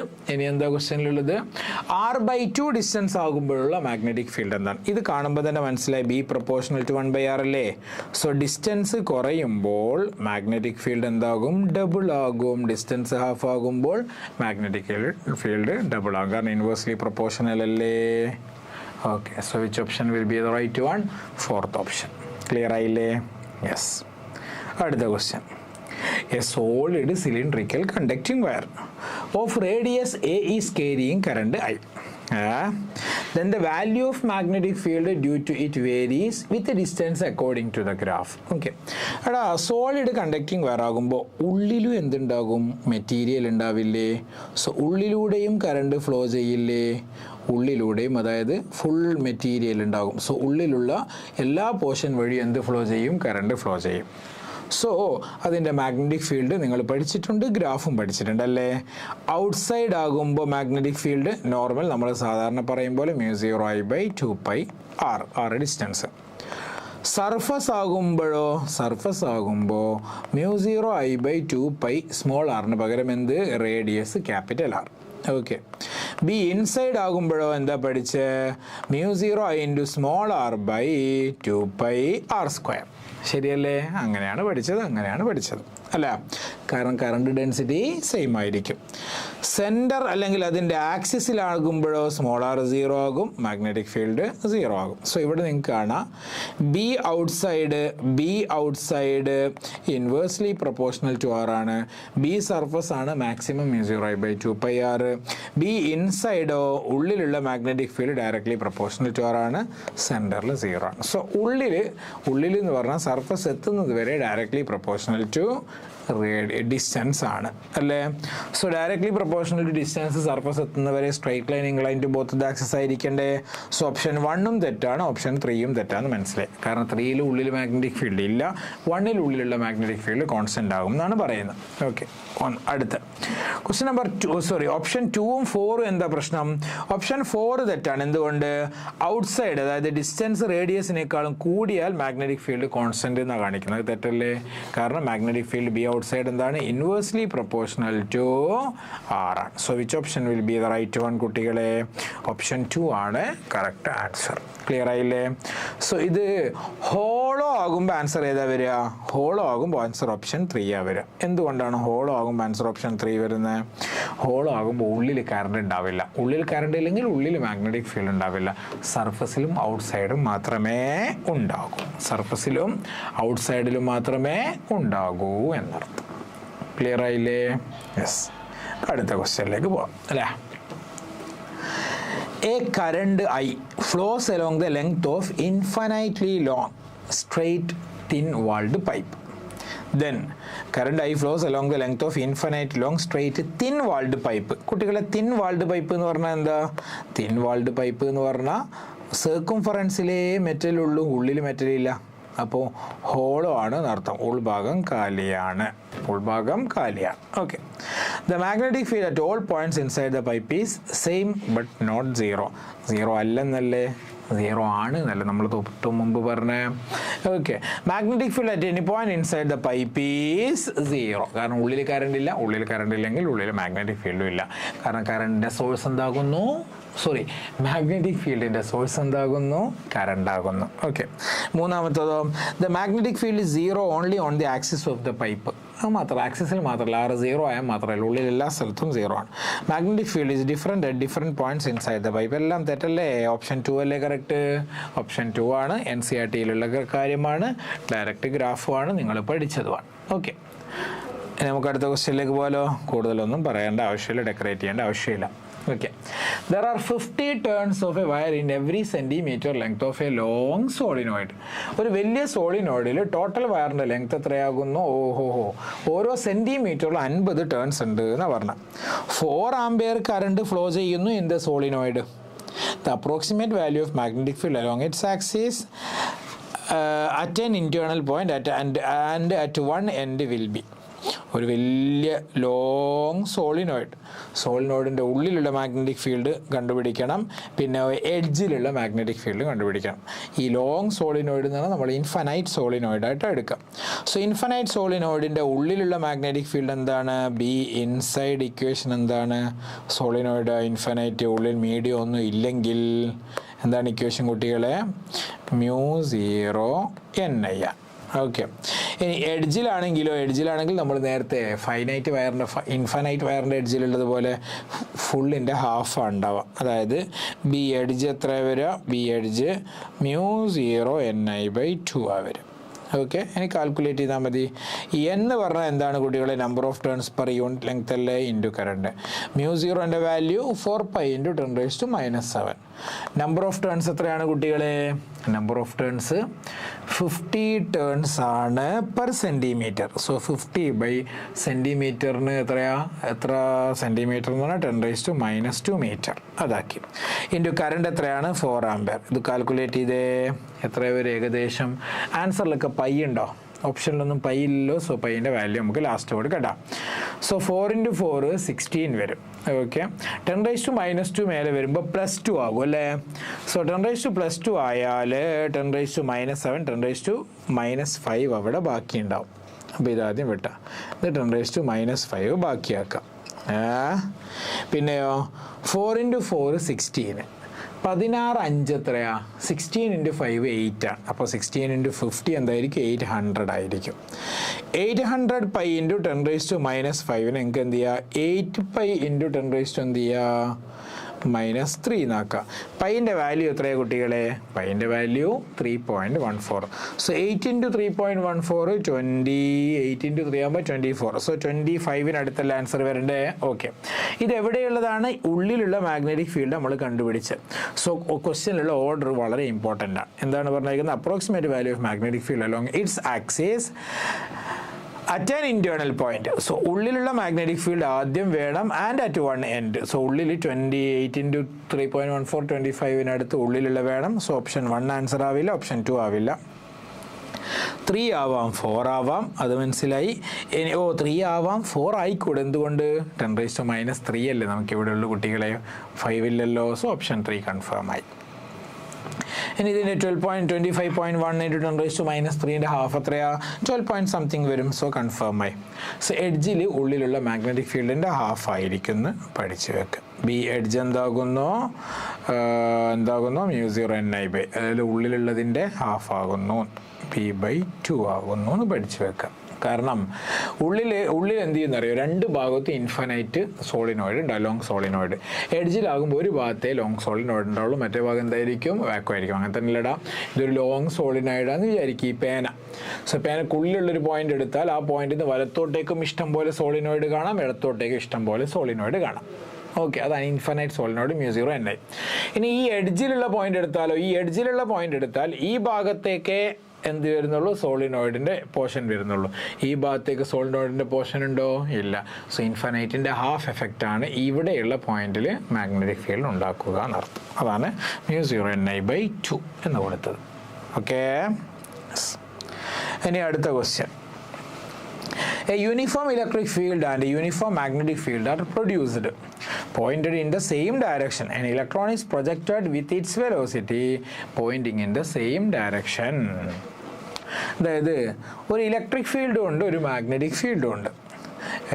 R/2 ഡിസ്റ്റൻസ് ആകുമ്പോഴുള്ള മാഗ്നറ്റിക് ഫീൽഡ് എന്താണ്? ഇത് കാണുമ്പോൾ തന്നെ മനസ്സിലായി, B പ്രൊപ്പോർഷണൽ ടു 1/R അല്ലേ. സോ ഡിസ്റ്റൻസ് കുറയുമ്പോൾ മാഗ്നറ്റിക് ഫീൽഡ് എന്താകും? ഡബിൾ ആകും. ഡിസ്റ്റൻസ് ഹാഫ് ആകുമ്പോൾ മാഗ്നറ്റിക് ഫീൽഡ് ഡബിൾ ആകും, കാരണം ഇൻവേഴ്സ്ലി പ്രൊപ്പോർഷണൽ അല്ലേ. Okay so which option will be the right one? Fourth option. Clear ആയില്ലേ? യെസ്. അടുത്ത question. A solid cylindrical conducting wire of radius A is carrying current I. Then the value of magnetic field due to it varies with the distance according to the graph. Okay. എടാ സോളിഡ് കണ്ടക്റ്റിംഗ് വയർ ആകുമ്പോൾ ഉള്ളിലും എന്തുണ്ടാകും? മെറ്റീരിയൽ ഉണ്ടാവില്ലേ? സോ ഉള്ളിലൂടെയും കറണ്ട് ഫ്ലോ ചെയ്യില്ലേ? ഉള്ളിലൂടെയും, അതായത് ഫുൾ മെറ്റീരിയൽ ഉണ്ടാകും. സോ ഉള്ളിലുള്ള എല്ലാ പോർഷൻ വഴി എന്ത് ഫ്ലോ ചെയ്യും? കറണ്ട് ഫ്ലോ ചെയ്യും. സോ അതിൻ്റെ മാഗ്നറ്റിക് ഫീൽഡ് നിങ്ങൾ പഠിച്ചിട്ടുണ്ട്, ഗ്രാഫും പഠിച്ചിട്ടുണ്ട് അല്ലേ. ഔട്ട്സൈഡ് ആകുമ്പോൾ മാഗ്നറ്റിക് ഫീൽഡ് നോർമൽ, നമ്മൾ സാധാരണ പറയും പോലെ μ0 I/2πR ഡിസ്റ്റൻസ്. സർഫസ് ആകുമ്പോൾ μ0 I/2π സ്മോൾ ആറിന് പകരം എന്ത്? Radius capital R. Okay B inside ആകുമ്പോഴോ എന്താ പഠിച്ച്? μ0 I × സ്മോൾ R/2πR². ശരിയല്ലേ? അങ്ങനെയാണ് പഠിച്ചത് അല്ല, കാരണം കറണ്ട് ഡെൻസിറ്റി സെയിം ആയിരിക്കും. സെൻറ്റർ അല്ലെങ്കിൽ അതിൻ്റെ ആക്സിസിലാകുമ്പോഴോ സ്മോൾ r 0 ആകും, മാഗ്നറ്റിക് ഫീൽഡ് 0 ആകും. സോ ഇവിടെ നിങ്ങൾക്ക് കാണാം B outside inversely proportional to R ആണ്. ബി സർഫസ് ആണ്, മാക്സിമം μ0 I/2πR. ബി ഇൻസൈഡോ ഉള്ളിലുള്ള magnetic field directly proportional to R ആണ്, സെൻറ്ററിൽ 0 ആണ്. സോ ഉള്ളിൽ എന്ന് പറഞ്ഞാൽ സർഫസ് എത്തുന്നത് വരെ ഡയറക്ട്ലി പ്രൊപ്പോർഷണൽ ടു ഡിസ്റ്റൻസ് ആണ് അല്ലേ. So directly proportional to distance surface എത്തുന്നവരെ straight line incline to both the axis ആയിരിക്കണ്ടേ. സോ ഓപ്ഷൻ 1 തെറ്റാണ്, ഓപ്ഷൻ 3 തെറ്റാന്ന് മനസ്സിലായി. കാരണം 3 ഉള്ളിൽ മാഗ്നറ്റിക് ഫീൽഡ് ഇല്ല, 1 ഉള്ളിലുള്ള മാഗ്നറ്റിക് ഫീൽഡ് കോൺസ്റ്റന്റ് ആകും എന്നാണ് പറയുന്നത്. ഓക്കെ, അടുത്ത ക്വസ്റ്റ്യൻ നമ്പർ 2, ഓപ്ഷൻ 2ഉം 4ഉം എന്താ പ്രശ്നം? ഓപ്ഷൻ 4 തെറ്റാണ്. എന്തുകൊണ്ട്? ഔട്ട്സൈഡ്, അതായത് ഡിസ്റ്റൻസ് റേഡിയസിനേക്കാളും കൂടിയാൽ മാഗ്നറ്റിക് ഫീൽഡ് കോൺസ്റ്റന്റ് എന്നാണ് കാണിക്കുന്നത്. തെറ്റല്ലേ? കാരണം മാഗ്നറ്റിക് ഫീൽഡ് ബി ഔട്ട്സൈഡ് എന്താണ്? ഇൻവേഴ്സ്ലി പ്രൊപ്പോർഷണൽ ടു ആർ ആണ്. So which option will be the right one കുട്ടികളെ? ഓപ്ഷൻ 2 ആണ് കറക്റ്റ് ആൻസർ. ക്ലിയർ ആയില്ലേ? സോ ഇത് ഹോളോ ആകുമ്പോൾ ആൻസർ ഏതാ വരിക? ഹോളോ ആകുമ്പോൾ ആൻസർ ഓപ്ഷൻ 3 ആ വരിക. എന്തുകൊണ്ടാണ് ഹോളോ ആകുമ്പോൾ ആൻസർ ഓപ്ഷൻ 3 വരുന്നത്? ഹോളോ ആകുമ്പോൾ ഉള്ളിൽ കറണ്ട് ഉണ്ടാവില്ല. ഉള്ളിൽ കറണ്ട് ഇല്ലെങ്കിൽ ഉള്ളിൽ മാഗ്നറ്റിക് ഫീൽഡ് ഉണ്ടാവില്ല. സർഫസിലും ഔട്ട്സൈഡും മാത്രമേ ഉണ്ടാകൂ. സർഫസിലും ഔട്ട്സൈഡിലും മാത്രമേ ഉണ്ടാകൂ എന്നർത്ഥം. ക്ലിയർ ആയില്ലേ? യെസ്. അടുത്ത ക്വസ്റ്റ്യനിലേക്ക് പോകാം അല്ലേ. A current I flows along the length of infinitely long, straight, thin-walled pipe. Then, current I flows along the length of infinite long, straight, thin-walled pipe. കുട്ടികളെ thin-walled pipe എന്ന് പറഞ്ഞാൽ എന്താ? thin-walled pipe എന്ന് പറഞ്ഞാൽ സർക്കംഫറൻസിലേ മെറ്റലുള്ളൂ, ഉള്ളിൽ മെറ്റലില്ല. അപ്പോൾ ഹോളോ ആണ് എന്നർത്ഥം. ഉൾഭാഗം കാലിയാണ്. ഉൾഭാഗം കാലിയാണ്. Okay. The magnetic field at all points inside the pipe is same but not 0. 0 അല്ലെന്നല്ലേ? 0 ആണ് എന്നല്ലേ നമ്മൾ തൊട്ട് മുമ്പ് പറഞ്ഞേ. Okay. Magnetic field at any point inside the pipe is 0. കാരണം ഉള്ളിൽ കറണ്ട് ഇല്ല. ഉള്ളിൽ കറണ്ട് ഇല്ലെങ്കിൽ ഉള്ളിൽ മാഗ്നറ്റിക് ഫീൽഡും ഇല്ല. കാരണം കറണ്ടിൻ്റെ സോഴ്സ് എന്താകുന്നു? മാഗ്നറ്റിക് ഫീൽഡിൻ്റെ സോഴ്സ് എന്താകുന്നു? കറണ്ട് ആകുന്നു. ഓക്കെ. മൂന്നാമത്തതോ, the magnetic field is 0 only on the axis of the pipe. അത് മാത്രം, ആക്സിസിൽ മാത്രമല്ല, 0 ആയാൽ മാത്രമല്ല, ഉള്ളിൽ എല്ലാ സ്ഥലത്തും 0 ആണ്. Magnetic field is different at different points inside the pipe. എല്ലാം തെറ്റല്ലേ? ഓപ്ഷൻ 2 അല്ലേ കറക്റ്റ്? ഓപ്ഷൻ 2 ആണ്. NCERT-യിലുള്ള കാര്യമാണ്, ഡയറക്റ്റ് ഗ്രാഫുമാണ്, നിങ്ങൾ പഠിച്ചതുമാണ്. ഓക്കെ. നമുക്ക് അടുത്ത ക്വസ്റ്റ്യനിലേക്ക് പോകാലോ. കൂടുതലൊന്നും പറയേണ്ട ആവശ്യമില്ല, ഡെക്കറേറ്റ് ചെയ്യേണ്ട ആവശ്യമില്ല. Okay. There are 50 turns of a wire in every centimeter length of a long solenoid. ഒരു വലിയ സോളിനോയിഡിൽ ടോട്ടൽ വയറിൻ്റെ ലെങ്ത് എത്രയാകുന്നു? ഓരോ സെൻറ്റിമീറ്ററിൽ 50 ടേൺസ് ഉണ്ട് എന്നാണ് പറഞ്ഞത്. 4 ആംപിയർ കറണ്ട് ഫ്ലോ ചെയ്യുന്നു in the solenoid. The approximate value of magnetic field along its axis at an internal point and at one end will be. ഒരു വലിയ ലോങ് സോളിനോയിഡിൻ്റെ ഉള്ളിലുള്ള മാഗ്നറ്റിക് ഫീൽഡ് കണ്ടുപിടിക്കണം, പിന്നെ എഡ്ജിലുള്ള മാഗ്നറ്റിക് ഫീൽഡ് കണ്ടുപിടിക്കണം. ഈ ലോങ് സോളിനോയിഡ് എന്ന് പറഞ്ഞാൽ നമ്മൾ ഇൻഫനൈറ്റ് സോളിനോയിഡായിട്ട് എടുക്കാം. സോ ഇൻഫനൈറ്റ് സോളിനോയിഡിൻ്റെ ഉള്ളിലുള്ള മാഗ്നറ്റിക് ഫീൽഡ് എന്താണ്? B inside. ഇക്വേഷൻ എന്താണ്? സോളിനോയിഡ് ഇൻഫനൈറ്റ്, ഉള്ളിൽ മീഡിയം ഒന്നും ഇല്ലെങ്കിൽ എന്താണ് ഇക്വേഷൻ കുട്ടികളെ? μ0 ni. ഓക്കെ. ഇനി എഡ്ജിലാണെങ്കിൽ നമ്മൾ നേരത്തെ ഇൻഫനൈറ്റ് വയറിൻ്റെ എഡ്ജിലുള്ളതുപോലെ ഫുള്ളിൻ്റെ ഹാഫ് ഉണ്ടാവാം. അതായത് ബി എഡ്ജ് എത്ര വരിക? ബി എഡ്ജ് μ0 ni/2 ആ വരും. ഓക്കെ. ഇനി കാൽക്കുലേറ്റ് ചെയ്താൽ മതി. എന്ന് പറഞ്ഞാൽ എന്താണ് കുട്ടികളെ? Number of turns per unit length അല്ലേ ഇൻറ്റു കറണ്ട്. μ0ൻ്റെ വാല്യൂ 4π × 10⁻⁷. നമ്പർ ഓഫ് ടേൺസ് എത്രയാണ് കുട്ടികളെ? നമ്പർ ഓഫ് ടേൺസ് 50 ടേൺസ് ആണ് പെർ സെൻറ്റിമീറ്റർ. സോ 50 സെൻറ്റിമീറ്ററിന് എത്ര സെൻറ്റിമീറ്റർ എന്ന് പറഞ്ഞാൽ 10⁻⁻² മീറ്റർ. അതാക്കി ഇൻറ്റു കറണ്ട് എത്രയാണ്? 4 ആംപിയർ. ഇത് കാൽക്കുലേറ്റ് ചെയ്തേ എത്ര വരും ഏകദേശം? ആൻസറിലൊക്കെ പൈ ഉണ്ടോ? ഓപ്ഷനിലൊന്നും പൈ ഇല്ലല്ലോ. സോ പൈൻ്റെ വാല്യൂ നമുക്ക് ലാസ്റ്റ് കൂടെ കേട്ടാം. സോ 4 × 4 16 വരും. ഓക്കെ. 10⁻² മേലെ വരുമ്പോൾ +2 ആകും അല്ലേ? സോ 10⁻+2 ആയാൽ 10⁻⁻7 10⁻5 അവിടെ ബാക്കിയുണ്ടാവും. അപ്പോൾ ഇതാദ്യം വിട്ടാം. ഇത് 10⁻5 ബാക്കിയാക്കാം. പിന്നെയോ 4 × 4 16. 16 5 എത്രയാ? 16 × 5 8 ആണ്. അപ്പോൾ 16 × 50 എന്തായിരിക്കും? 800 ആയിരിക്കും. 800π × 10⁻5 നിങ്ങൾക്ക് എന്ത് ചെയ്യുക? 8π × 10 എന്ത് ചെയ്യുക? -3 എന്നാക്കാം. പൈൻ്റെ വാല്യൂ എത്രയാണ് കുട്ടികളെ? പൈൻ്റെ വാല്യൂ 3.14. സോ 8 × 3.14 20. 8 × 3 ആകുമ്പോൾ 24. സോ 25 അടുത്തല്ല ആൻസർ വരണ്ടേ? ഓക്കെ. ഇത് എവിടെയുള്ളതാണ്? ഉള്ളിലുള്ള മാഗ്നറ്റിക് ഫീൽഡ് നമ്മൾ കണ്ടുപിടിച്ച്. സോ ക്വസ്റ്റ്യനിലുള്ള ഓർഡർ വളരെ ഇമ്പോർട്ടൻ്റ് ആണ്. എന്താണ് പറഞ്ഞിരിക്കുന്നത്? Approximate value of magnetic field along it's axis at an internal point. So ഉള്ളിലുള്ള മാഗ്നറ്റിക് ഫീൽഡ് ആദ്യം വേണം and at one end. So ഉള്ളിൽ 28 × 3.14 25 ഉള്ളിലുള്ള വേണം. സോ ഓപ്ഷൻ 1 ആൻസർ ആവില്ല, ഓപ്ഷൻ 2 ആവില്ല. 3 ആവാം, 4 ആവാം, അത് മനസ്സിലായി. 3 ആവാം, 4 ആയിക്കൂടെ, എന്തുകൊണ്ട് 10⁻³ അല്ലേ നമുക്ക് ഇവിടെ ഉള്ള കുട്ടികളെ, 5 ഇല്ലല്ലോ. സോ ഓപ്ഷൻ 3 കൺഫേം ആയി. ഇനി ഇതിൻ്റെ 12.25.1 × 10⁻³ ഹാഫ് എത്രയാ, 12 പോയിന്റ് സംതിങ് വരും. സോ കൺഫേം ആയി. സോ എഡ്ജിൽ ഉള്ളിലുള്ള മാഗ്നറ്റിക് ഫീൽഡിൻ്റെ ഹാഫ് ആയിരിക്കും എന്ന് പഠിച്ചു വെക്കുക. ബി എഡ്ജ് എന്താകുന്നു μ0 അതായത് ഉള്ളിലുള്ളതിൻ്റെ ഹാഫ് ആകുന്നു, p/2 ആകുന്നു എന്ന് പഠിച്ചു വെക്കാം. കാരണം ഉള്ളിൽ എന്ത് ചെയ്യുന്നറിയോ, രണ്ട് ഭാഗത്ത് ഇൻഫിനൈറ്റ് സോളിനോയിഡ് ഉണ്ട്, ലോങ് സോളിനോയിഡ്. എഡ്ജിലാകുമ്പോൾ ഒരു ഭാഗത്തെ ലോങ് സോളിനോയിഡ് ഉണ്ടാവുള്ളൂ, മറ്റേ ഭാഗം എന്തായിരിക്കും, വാക്വം ആയിരിക്കും. അങ്ങനെ തന്നെ ഇടാം. ഇതൊരു ലോങ് സോളിനോയിഡാന്ന് വിചാരിക്കും ഈ പേന. സോ പേനക്കുള്ളിലുള്ളൊരു പോയിന്റ് എടുത്താൽ ആ പോയിന്റിൽ നിന്ന് വലത്തോട്ടേക്കും ഇഷ്ടം പോലെ സോളിനോയിഡ് കാണാം, ഇടത്തോട്ടേക്കും ഇഷ്ടം പോലെ സോളിനോയിഡ് കാണാം. ഓക്കെ, അതാണ് ഇൻഫിനൈറ്റ് സോളിനോയിഡ് μ0 ഇനി ഈ എഡ്ജിലുള്ള പോയിന്റ് എടുത്താലോ, ഈ എഡ്ജിലുള്ള പോയിന്റ് എടുത്താൽ ഈ ഭാഗത്തേക്ക് എന്ത് വരുന്നുള്ളൂ, സോളിനോയിഡിൻ്റെ പോർഷൻ വരുന്നുള്ളൂ. ഈ ഭാഗത്തേക്ക് സോളിനോയിഡിൻ്റെ പോർഷൻ ഉണ്ടോ, ഇല്ല. സോ ഇൻഫിനൈറ്റിൻ്റെ ഹാഫ് എഫക്റ്റ് ആണ് ഇവിടെയുള്ള പോയിന്റിൽ മാഗ്നറ്റിക് ഫീൽഡ് ഉണ്ടാക്കുക എന്നർത്ഥം. അതാണ് μ0 എന്ന് കൊടുത്തത്. ഓക്കെ, ഇനി അടുത്ത question. A uniform electric field and a uniform magnetic field are produced, pointed in the same direction. An electron is projected with its velocity pointing in the same direction. അതായത് ഒരു ഇലക്ട്രിക് ഫീൽഡും ഉണ്ട്, ഒരു മാഗ്നറ്റിക് ഫീൽഡും ഉണ്ട്.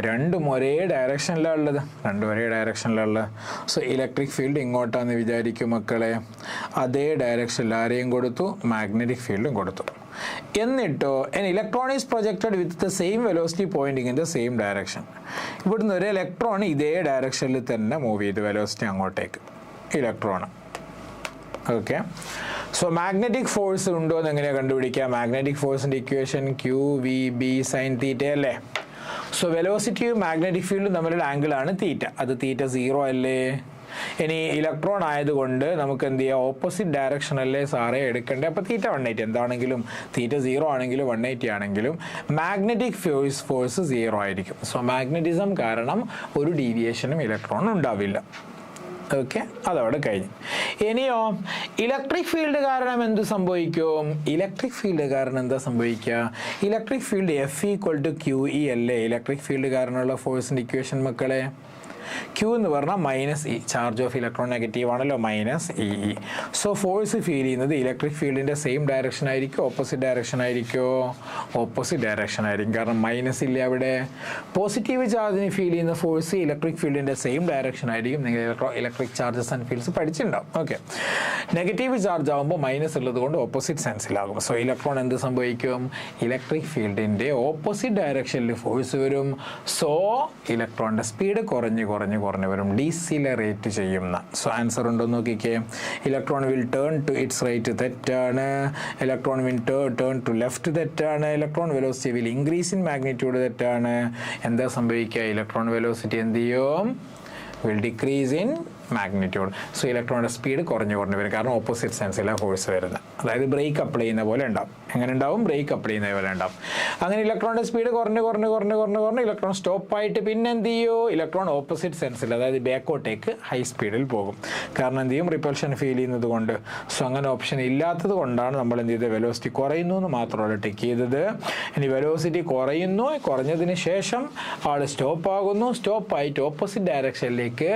രണ്ടും ഒരേ ഡയറക്ഷനിലാണ് ഉള്ളത്. സോ ഇലക്ട്രിക് ഫീൽഡ് ഇങ്ങോട്ടാന്ന് വിചാരിക്കും മക്കളെ, അതേ ഡയറക്ഷനിൽ ആരെയും കൊടുത്തു, മാഗ്നറ്റിക് ഫീൽഡും കൊടുത്തു. എന്നിട്ടോ an electron is projected with the same velocity pointing in the same direction. ഇവിടുന്ന് ഒരു ഇലക്ട്രോൺ ഇതേ ഡയറക്ഷനിൽ തന്നെ മൂവ് ചെയ്തു, വെലോസിറ്റി അങ്ങോട്ടേക്ക്, electron. Okay, so magnetic force ഉണ്ടോ എന്ന് എങ്ങനെയാണ് കണ്ടുപിടിക്കുക? മാഗ്നറ്റിക് ഫോഴ്സിൻ്റെ ഇക്വേഷൻ QVB sin θ അല്ലേ. സോ വെലോസിറ്റിയും മാഗ്നറ്റിക് ഫീൽഡും തമ്മിലുള്ള ആംഗിളാണ് തീറ്റ. അത് തീറ്റ 0 അല്ലേ. ഇനി ഇലക്ട്രോൺ ആയതുകൊണ്ട് നമുക്ക് എന്ത് ചെയ്യാം, ഓപ്പോസിറ്റ് ഡയറക്ഷനല്ലേ സാറേ എടുക്കേണ്ടത്. അപ്പോൾ തീറ്റ 180 എന്താണെങ്കിലും, തീറ്റ 0 ആണെങ്കിലും 180 ആണെങ്കിലും മാഗ്നറ്റിക് ഫോഴ്സ് 0 ആയിരിക്കും. സോ മാഗ്നറ്റിസം കാരണം ഒരു ഡീവിയേഷനും ഇലക്ട്രോൺ ഉണ്ടാവില്ല. ഓക്കെ, അതവിടെ കഴിഞ്ഞു. ഇനിയോ ഇലക്ട്രിക് ഫീൽഡ് കാരണം എന്ത് സംഭവിക്കും? ഇലക്ട്രിക് ഫീൽഡ് കാരണം എന്താ സംഭവിക്കുക? ഇലക്ട്രിക് ഫീൽഡ് F = QE അല്ലേ ഇലക്ട്രിക് ഫീൽഡ് കാരണമുള്ള ഫോഴ്സിൻ്റെ ഇക്വേഷൻ മക്കളെ. Q എന്ന് പറഞ്ഞാൽ -E, charge of electron negative ആണല്ലോ, -EE. സോ ഫോഴ്സ് ഫീൽ ചെയ്യുന്നത് ഇലക്ട്രിക് ഫീൽഡിൻ്റെ സെയിം ഡയറക്ഷൻ ആയിരിക്കും, ഓപ്പോസിറ്റ് ഡയറക്ഷൻ ആയിരിക്കുമോ? ഓപ്പോസിറ്റ് ഡയറക്ഷൻ ആയിരിക്കും, കാരണം മൈനസ് ഇല്ല അവിടെ. പോസിറ്റീവ് ചാർജിന് ഫീൽ ചെയ്യുന്ന ഫോഴ്സ് ഇലക്ട്രിക് ഫീൽഡിൻ്റെ സെയിം ഡയറക്ഷൻ ആയിരിക്കും. നിങ്ങൾ ഇലക്ട്രിക് ചാർജസ് ആൻഡ് ഫീൽഡ്സ് പഠിച്ചിട്ടുണ്ടാവും. ഓക്കെ, നെഗറ്റീവ് ചാർജ് ആകുമ്പോൾ മൈനസ് ഉള്ളത് കൊണ്ട് ഓപ്പോസിറ്റ് സെൻസിലാകും. സോ ഇലക്ട്രോൺ എന്ത് സംഭവിക്കും? ഇലക്ട്രിക് ഫീൽഡിൻ്റെ ഓപ്പോസിറ്റ് ഡയറക്ഷനിൽ ഫോഴ്സ് വരും. സോ ഇലക്ട്രോണിൻ്റെ സ്പീഡ് കുറഞ്ഞ് വരും, ഡീസിലറേറ്റ് ചെയ്യുന്ന. സോ ആൻസർ ഉണ്ടോ നോക്കിക്കേ. Electron will turn to its right, തെറ്റാണ്. Electron will turn to left, തെറ്റാണ്. Electron velocity will increase in magnitude, തെറ്റാണ്. എന്താ സംഭവിക്കുക? ഇലക്ട്രോൺ വെലോസിറ്റി എന്ത് ചെയ്യും? Will decrease in magnitude. So ഇലക്ട്രോണിൻ്റെ സ്പീഡ് കുറഞ്ഞു വരും, കാരണം ഓപ്പോസിറ്റ് സെൻസിലാണ് ഫോഴ്സ് വരുന്നത്. അതായത് ബ്രേക്ക് അപ്ലൈ ചെയ്യുന്ന പോലെ ഉണ്ടാവും. എങ്ങനെ ഉണ്ടാവും? ബ്രേക്ക് അപ്ലൈ ചെയ്യുന്ന പോലെ ഉണ്ടാവും. അങ്ങനെ ഇലക്ട്രോണിൻ്റെ സ്പീഡ് കുറഞ്ഞ് ഇലക്ട്രോൺ സ്റ്റോപ്പായിട്ട് പിന്നെ എന്ത് ചെയ്യും? ഇലക്ട്രോൺ ഓപ്പോസിറ്റ് സെൻസിൽ, അതായത് ബാക്കോട്ടേക്ക് ഹൈ സ്പീഡിൽ പോകും. കാരണം എന്ത് ചെയ്യും? റിപ്പൾഷൻ ഫീൽ ചെയ്യുന്നത് കൊണ്ട്. സോ അങ്ങനെ ഓപ്ഷൻ ഇല്ലാത്തത് കൊണ്ടാണ് നമ്മൾ എന്ത് ചെയ്തത്? വെലോസിറ്റി കുറയുന്നു എന്ന് മാത്രമല്ല ടിക്ക് ചെയ്തത്. ഇനി വെലോസിറ്റി കുറഞ്ഞതിന് ശേഷം ആൾ സ്റ്റോപ്പാകുന്നു, സ്റ്റോപ്പായിട്ട് ഓപ്പോസിറ്റ് ഡയറക്ഷനിലേക്ക്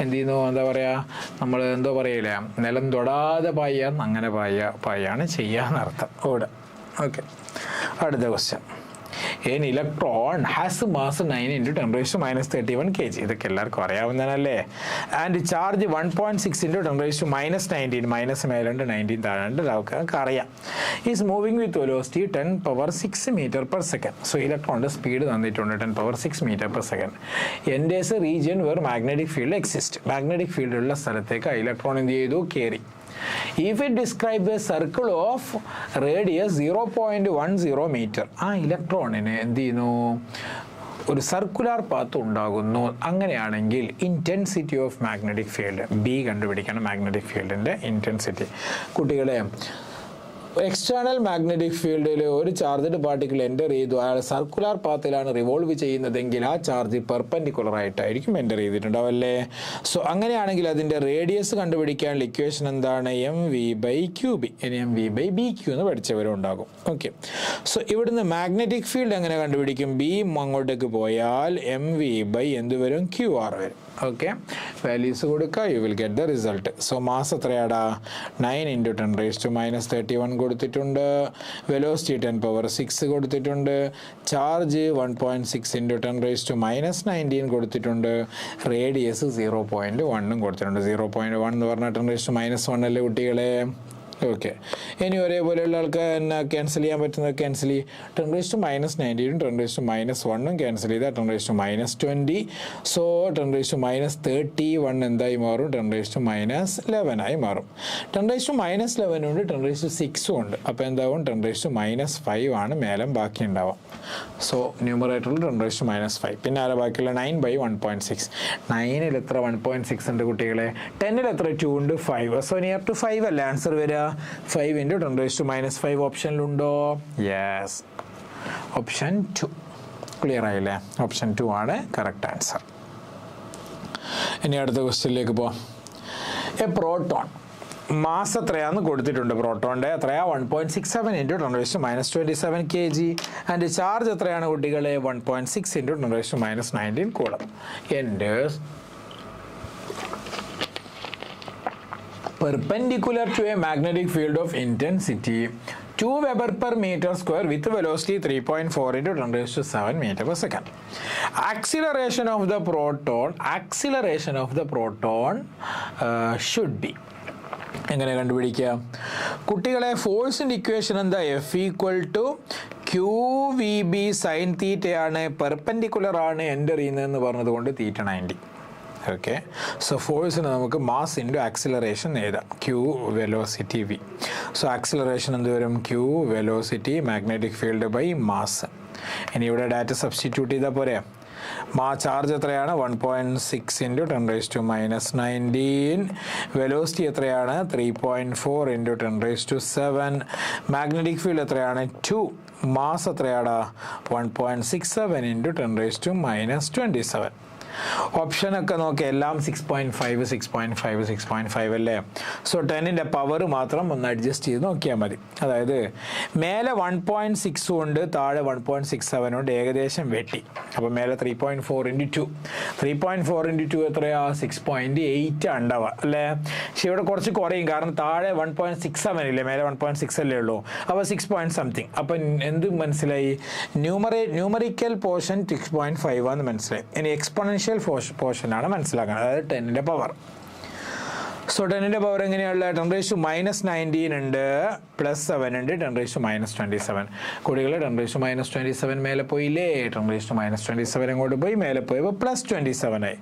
എന്ത് ചെയ്യുന്നു? എന്താ പറയുക, നമ്മൾ എന്തോ പറയില്ല, നിലം തൊടാതെ അങ്ങനെ പായാണ് ചെയ്യാന്നർത്ഥം. ഓടുക. ഓക്കെ, അടുത്ത question. An electron has mass 9 × 10⁻³ kg. ഇതൊക്കെ എല്ലാവർക്കും അറിയാവുന്നതല്ലേ. ആൻഡ് ചാർജ് 1.6 × 10⁻⁻19, മൈനസ് മേലുണ്ട് 19 താഴെയുണ്ട്, നമുക്ക് അറിയാം. Is moving with velocity 10⁻6 m/s. So ഇലക്ട്രോണിൻ്റെ സ്പീഡ് തന്നിട്ടുണ്ട് 10⁻6 m/s. Enters region where magnetic field exist. Magnetic ഫീൽഡുള്ള സ്ഥലത്തേക്ക് ഇലക്ട്രോൺ എന്ത് ചെയ്തു? കയറി. If it describes a circle of radius 0.10 meter, ആ ഇലക്ട്രോണിന് എന്ത് ചെയ്യുന്നു? ഒരു സർക്കുലർ പാത്ത് ഉണ്ടാകുന്നു. അങ്ങനെയാണെങ്കിൽ intensity of magnetic field B കണ്ടുപിടിക്കണം. മാഗ്നറ്റിക് ഫീൽഡിൻ്റെ ഇൻറ്റൻസിറ്റി. കുട്ടികളെ, എക്സ്റ്റേണൽ മാഗ്നറ്റിക് ഫീൽഡിൽ ഒരു ചാർജ്ഡ് പാർട്ടിക്കിൾ എൻ്റർ ചെയ്തു, അയാൾ സർക്കുലർ പാത്തിലാണ് റിവോൾവ് ചെയ്യുന്നതെങ്കിൽ ആ ചാർജ് പെർപെൻഡിക്കുലർ ആയിട്ടായിരിക്കും എൻ്റർ ചെയ്തിട്ടുണ്ടാവും അല്ലേ. സോ അങ്ങനെയാണെങ്കിൽ അതിൻ്റെ റേഡിയസ് കണ്ടുപിടിക്കാനുള്ള ഇക്വേഷൻ എന്താണ്? mv/qb. ഇനി mv/bq എന്ന് പഠിച്ചവരും ഉണ്ടാകും. ഓക്കെ, സോ ഇവിടുന്ന് മാഗ്നറ്റിക് ഫീൽഡ് എങ്ങനെ കണ്ടുപിടിക്കും? ബി അങ്ങോട്ടേക്ക് പോയാൽ mv/ എന്ത് വരും? qr വരും. ഓക്കെ, വാല്യൂസ് കൊടുക്കുക, you will get the result. So mass എത്രയാടാ? 9 × 10⁻31 കൊടുത്തിട്ടുണ്ട്. വെലോസിറ്റി 10⁻6 കൊടുത്തിട്ടുണ്ട്. ചാർജ് 1.6 × 10⁻19 കൊടുത്തിട്ടുണ്ട്. റേഡിയസ് 0.1 കൊടുത്തിട്ടുണ്ട്. 0.1 എന്ന് പറഞ്ഞാൽ 10⁻1 അല്ലേ കുട്ടികളെ? ഓക്കെ, ഇനി ഒരേപോലെയുള്ള ആൾക്ക് എന്നാ ക്യാൻസൽ ചെയ്യാൻ പറ്റുന്നത്? ക്യാൻസൽ ചെയ്യും. 10⁻19 10⁻1 ക്യാൻസൽ ചെയ്താൽ 10⁻20. സോ 10⁻31 എന്തായി മാറും? 10⁻11 ആയി മാറും. 10⁻11 ഉണ്ട്, 10⁻6 ഉണ്ട്. അപ്പോൾ എന്താവും? 10⁻5 ആണ് മേലെ ബാക്കി ഉണ്ടാവുക. സോ ന്യൂമറേറ്ററിൽ 10⁻5. പിന്നെ ആരെ ബാക്കിയുള്ള 9/1.6. 9ൽ എത്ര 1.6 ഉണ്ട് കുട്ടികളെ? 10ൽ എത്ര 2 ഉണ്ട്? 5. സോ നിയർ ടു 5 അല്ലേ ആൻസർ വരിക? 5 × 10⁻5 ഓപ്ഷനിലുണ്ടോ? Yes, option 2. ക്ലിയർ ആയില്ലേ? ഓപ്ഷൻ 2 ആണ് കറക്റ്റ് ആൻസർ. ഇനി അടുത്ത ക്വസ്റ്റ്യനിലേക്ക് പോവാം. എ പ്രോട്ടോൺ മാസ് എത്രയാണെന്ന് കൊടുത്തിട്ടുണ്ട്. പ്രോട്ടോണിൻ്റെ എത്രയാ? 1.67 × 10⁻27 kg. ആൻഡ് ചാർജ് എത്രയാണ് കുട്ടികളെ? 1.6 × 10⁻19 coulomb. Enters perpendicular to a magnetic field of intensity 2 Weber per meter square with velocity 3.4 × 10⁻7 meter per second. Acceleration of the proton should be. എങ്ങനെ കണ്ടുപിടിക്കുക കുട്ടികളെ? ഫോഴ്സിൻ്റെ ഇക്വേഷൻ എന്താ? F = qvb sin തീറ്റയാണ്. പെർപെൻഡിക്കുലർ ആണ് എൻ്റർ ചെയ്യുന്നതെന്ന് പറഞ്ഞത് കൊണ്ട് തീറ്റ 90. ഓക്കെ, സോ ഫോഴ്സിന് നമുക്ക് മാസ് ഇൻറ്റു ആക്സിലറേഷൻ എഴുതാം. q velocity v. So acceleration എന്ത് വരും? q velocity magnetic field by mass. ഇനി ഇവിടെ ഡാറ്റ സബ്സ്റ്റിറ്റ്യൂട്ട് ചെയ്താൽ പോരെ? ചാർജ് എത്രയാണ്? 1.6 × 10⁻19. വെലോസിറ്റി എത്രയാണ്? 3.4 × 10⁻7. മാഗ്നറ്റിക് ഫീൽഡ് എത്രയാണ്? 2. മാസ് എത്രയാടാ? 1.67 × 10⁻27. ഓപ്ഷനൊക്കെ നോക്കി, എല്ലാം 6.5 അല്ലേ? സോ 10ൻ്റെ പവർ മാത്രം ഒന്ന് അഡ്ജസ്റ്റ് ചെയ്ത് നോക്കിയാൽ മതി. അതായത് മേലെ 1.6 ഉണ്ട്, താഴെ 1.67 ഉണ്ട്, ഏകദേശം വെട്ടി. അപ്പോൾ മേലെ 3.4 × 2. 3.4 × 2 എത്രയാ? 6.8 ഉണ്ടാവുക അല്ലേ? പക്ഷെ ഇവിടെ കുറച്ച് കുറയും, കാരണം താഴെ 1.67 ഇല്ലേ, മേലെ 1.6 അല്ലേ ഉള്ളൂ. അപ്പോൾ 6 point something. അപ്പം എന്ത് മനസ്സിലായി? ന്യൂമറിക്കൽ പോർഷൻ 6.5 ആണെന്ന് മനസ്സിലായി. ഇനി എക്സ്പോണൻഷ്യൽ പോർഷനാണ് മനസ്സിലാക്കുന്നത്, അതായത് 10ൻ്റെ പവർ. സോ 10ൻ്റെ പവർ എങ്ങനെയുള്ള? 10⁻19 ഉണ്ട്, +7 ഉണ്ട്, 10⁻27. കുട്ടികൾ 10⁻27 മേലെ പോയില്ലേ? 10⁻27 അങ്ങോട്ട് പോയി, മേലെ പോയപ്പോൾ +27 ആയി.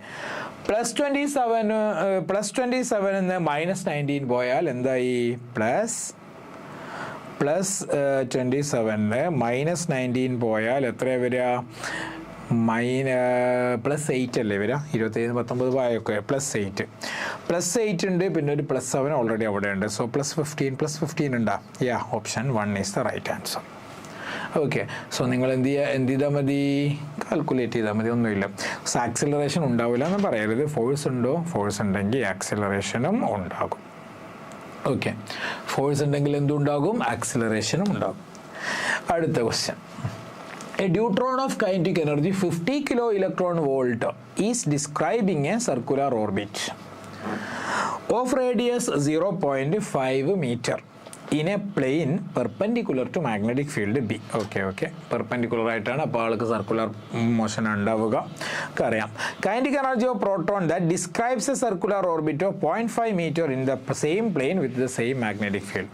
+27 -19 പോയാൽ എന്തായി? +27 -19 പോയാൽ എത്രയാണ് വരിക? +8 അല്ലേ വരിക? 27 19 പോയൊക്കെ +8 ഉണ്ട്, പിന്നെ ഒരു +7 ഓൾറെഡി അവിടെ ഉണ്ട്. സോ +15 ഉണ്ടാ? Yeah, option 1 is the right answer. Okay, so നിങ്ങൾ എന്ത് ചെയ്താൽ മതി? കാൽക്കുലേറ്റ് ചെയ്താൽ മതി, ഒന്നുമില്ല. സോ ആക്സിലറേഷൻ ഉണ്ടാവില്ല എന്ന് പറയരുത്. ഫോഴ്സ് ഉണ്ടോ? ഫോഴ്സ് ഉണ്ടെങ്കിൽ ആക്സിലറേഷനും ഉണ്ടാകും. ഓക്കെ, ഫോഴ്സ് ഉണ്ടെങ്കിൽ എന്തുണ്ടാകും? ആക്സിലറേഷനും ഉണ്ടാകും. അടുത്ത question. A deuteron of kinetic energy 50 kilo electron volt is describing a circular orbit of radius 0.5 meter in a plane perpendicular to magnetic field B. Okay, perpendicular ആയിട്ടാണ്, അപ്പോൾ ആൾക്ക് സർക്കുലർ മോഷൻ ഉണ്ടാവുക. അറിയാം. Kinetic energy of proton that describes A circular orbit of 0.5 meter in the same plane with the same magnetic field.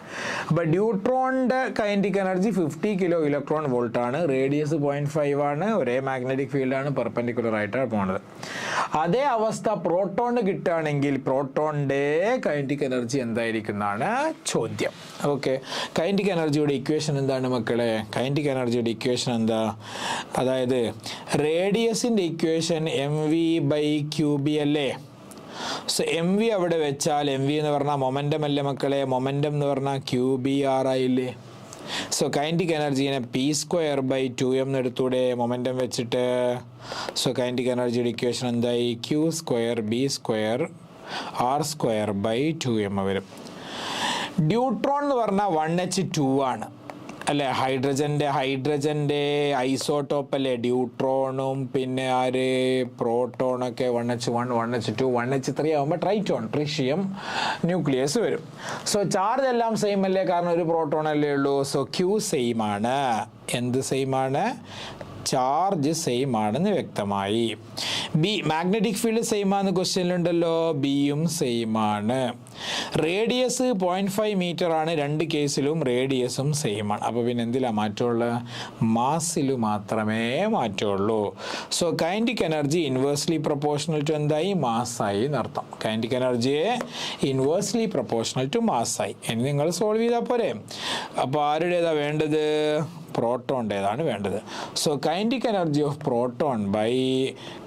അപ്പോൾ ഡ്യൂട്രോണിൻ്റെ kinetic energy 50 kilo electron volt ആണ്, റേഡിയസ് 0.5 ആണ്, ഒരേ മാഗ്നറ്റിക് ഫീൽഡാണ്, പെർപെൻഡിക്കുലർ ആയിട്ടാണ് പോണത്. അതേ അവസ്ഥ പ്രോട്ടോണിന് കിട്ടുകയാണെങ്കിൽ പ്രോട്ടോണിൻ്റെ കൈനറ്റിക് എനർജി എന്തായിരിക്കും എന്നാണ് ചോദ്യം. ഓക്കെ, കൈനറ്റിക് എനർജിയുടെ ഇക്വേഷൻ എന്താണ് മക്കളെ? കൈനറ്റിക് എനർജിയുടെ ഇക്വേഷൻ എന്താ? അതായത് റേഡിയസിൻ്റെ ഇക്വേഷൻ mv/qb അല്ലേ? സോ എം വി അവിടെ വെച്ചാൽ എം വി എന്ന് പറഞ്ഞാൽ മൊമെൻറ്റം അല്ലേ മക്കളെ, മൊമെൻറ്റം എന്ന് പറഞ്ഞാൽ ക്യൂ ബി ആർ ആയില്ലേ. സോ കൈനറ്റിക് എനർജീനെ p²/2m എന്ന് എടുത്തൂടെ മൊമെൻറ്റം വെച്ചിട്ട്. സോ കൈനറ്റിക് എനർജിയുടെ ഇക്വേഷൻ എന്തായി, q²b²r²/2m വരും. ഡ്യൂട്രോൺ എന്ന് പറഞ്ഞാൽ 1h2 ആണ് അല്ലേ, ഹൈഡ്രജൻ്റെ ഐസോട്ടോപ്പ് അല്ലേ ഡ്യൂട്രോണും, പിന്നെ ആര് പ്രോട്ടോണൊക്കെ 1h1 1h2 1h3 ആകുമ്പോൾ ട്രൈറ്റോൺ ട്രിഷ്യം ന്യൂക്ലിയസ് വരും. സോ ചാർജ് എല്ലാം സെയിം അല്ലേ, കാരണം ഒരു പ്രോട്ടോൺ അല്ലേ ഉള്ളൂ. സോ ക്യൂ സെയിം ആണ്. എന്ത് സെയിം ആണ്, ചാർജ് സെയിം ആണെന്ന് വ്യക്തമായി. ബി മാഗ്നറ്റിക് ഫീൽഡ് സെയിം ആണെന്ന് ക്വസ്റ്റ്യനിലുണ്ടല്ലോ, ബിയും സെയിം ആണ്. റേഡിയസ് 0.5 മീറ്റർ ആണ്, രണ്ട് കേസിലും റേഡിയസും സെയിം ആണ്. അപ്പോൾ പിന്നെ എന്തിലാണ് മാറ്റമുള്ളത്, മാസിൽ മാത്രമേ മാറ്റമുള്ളൂ. So kinetic energy inversely proportional to എന്തായി, മാസ്സായി എന്നർത്ഥം. കൈനറ്റിക് എനർജിയെ ഇൻവേഴ്സ്ലി പ്രൊപ്പോർഷണൽ ടു മാസ്സായി. ഇനി നിങ്ങൾ സോൾവ് ചെയ്താൽ പോരെ. അപ്പോൾ ആരുടേതാണ് വേണ്ടത്, പ്രോട്ടോണിൻ്റെതാണ് വേണ്ടത്. So kinetic energy of proton by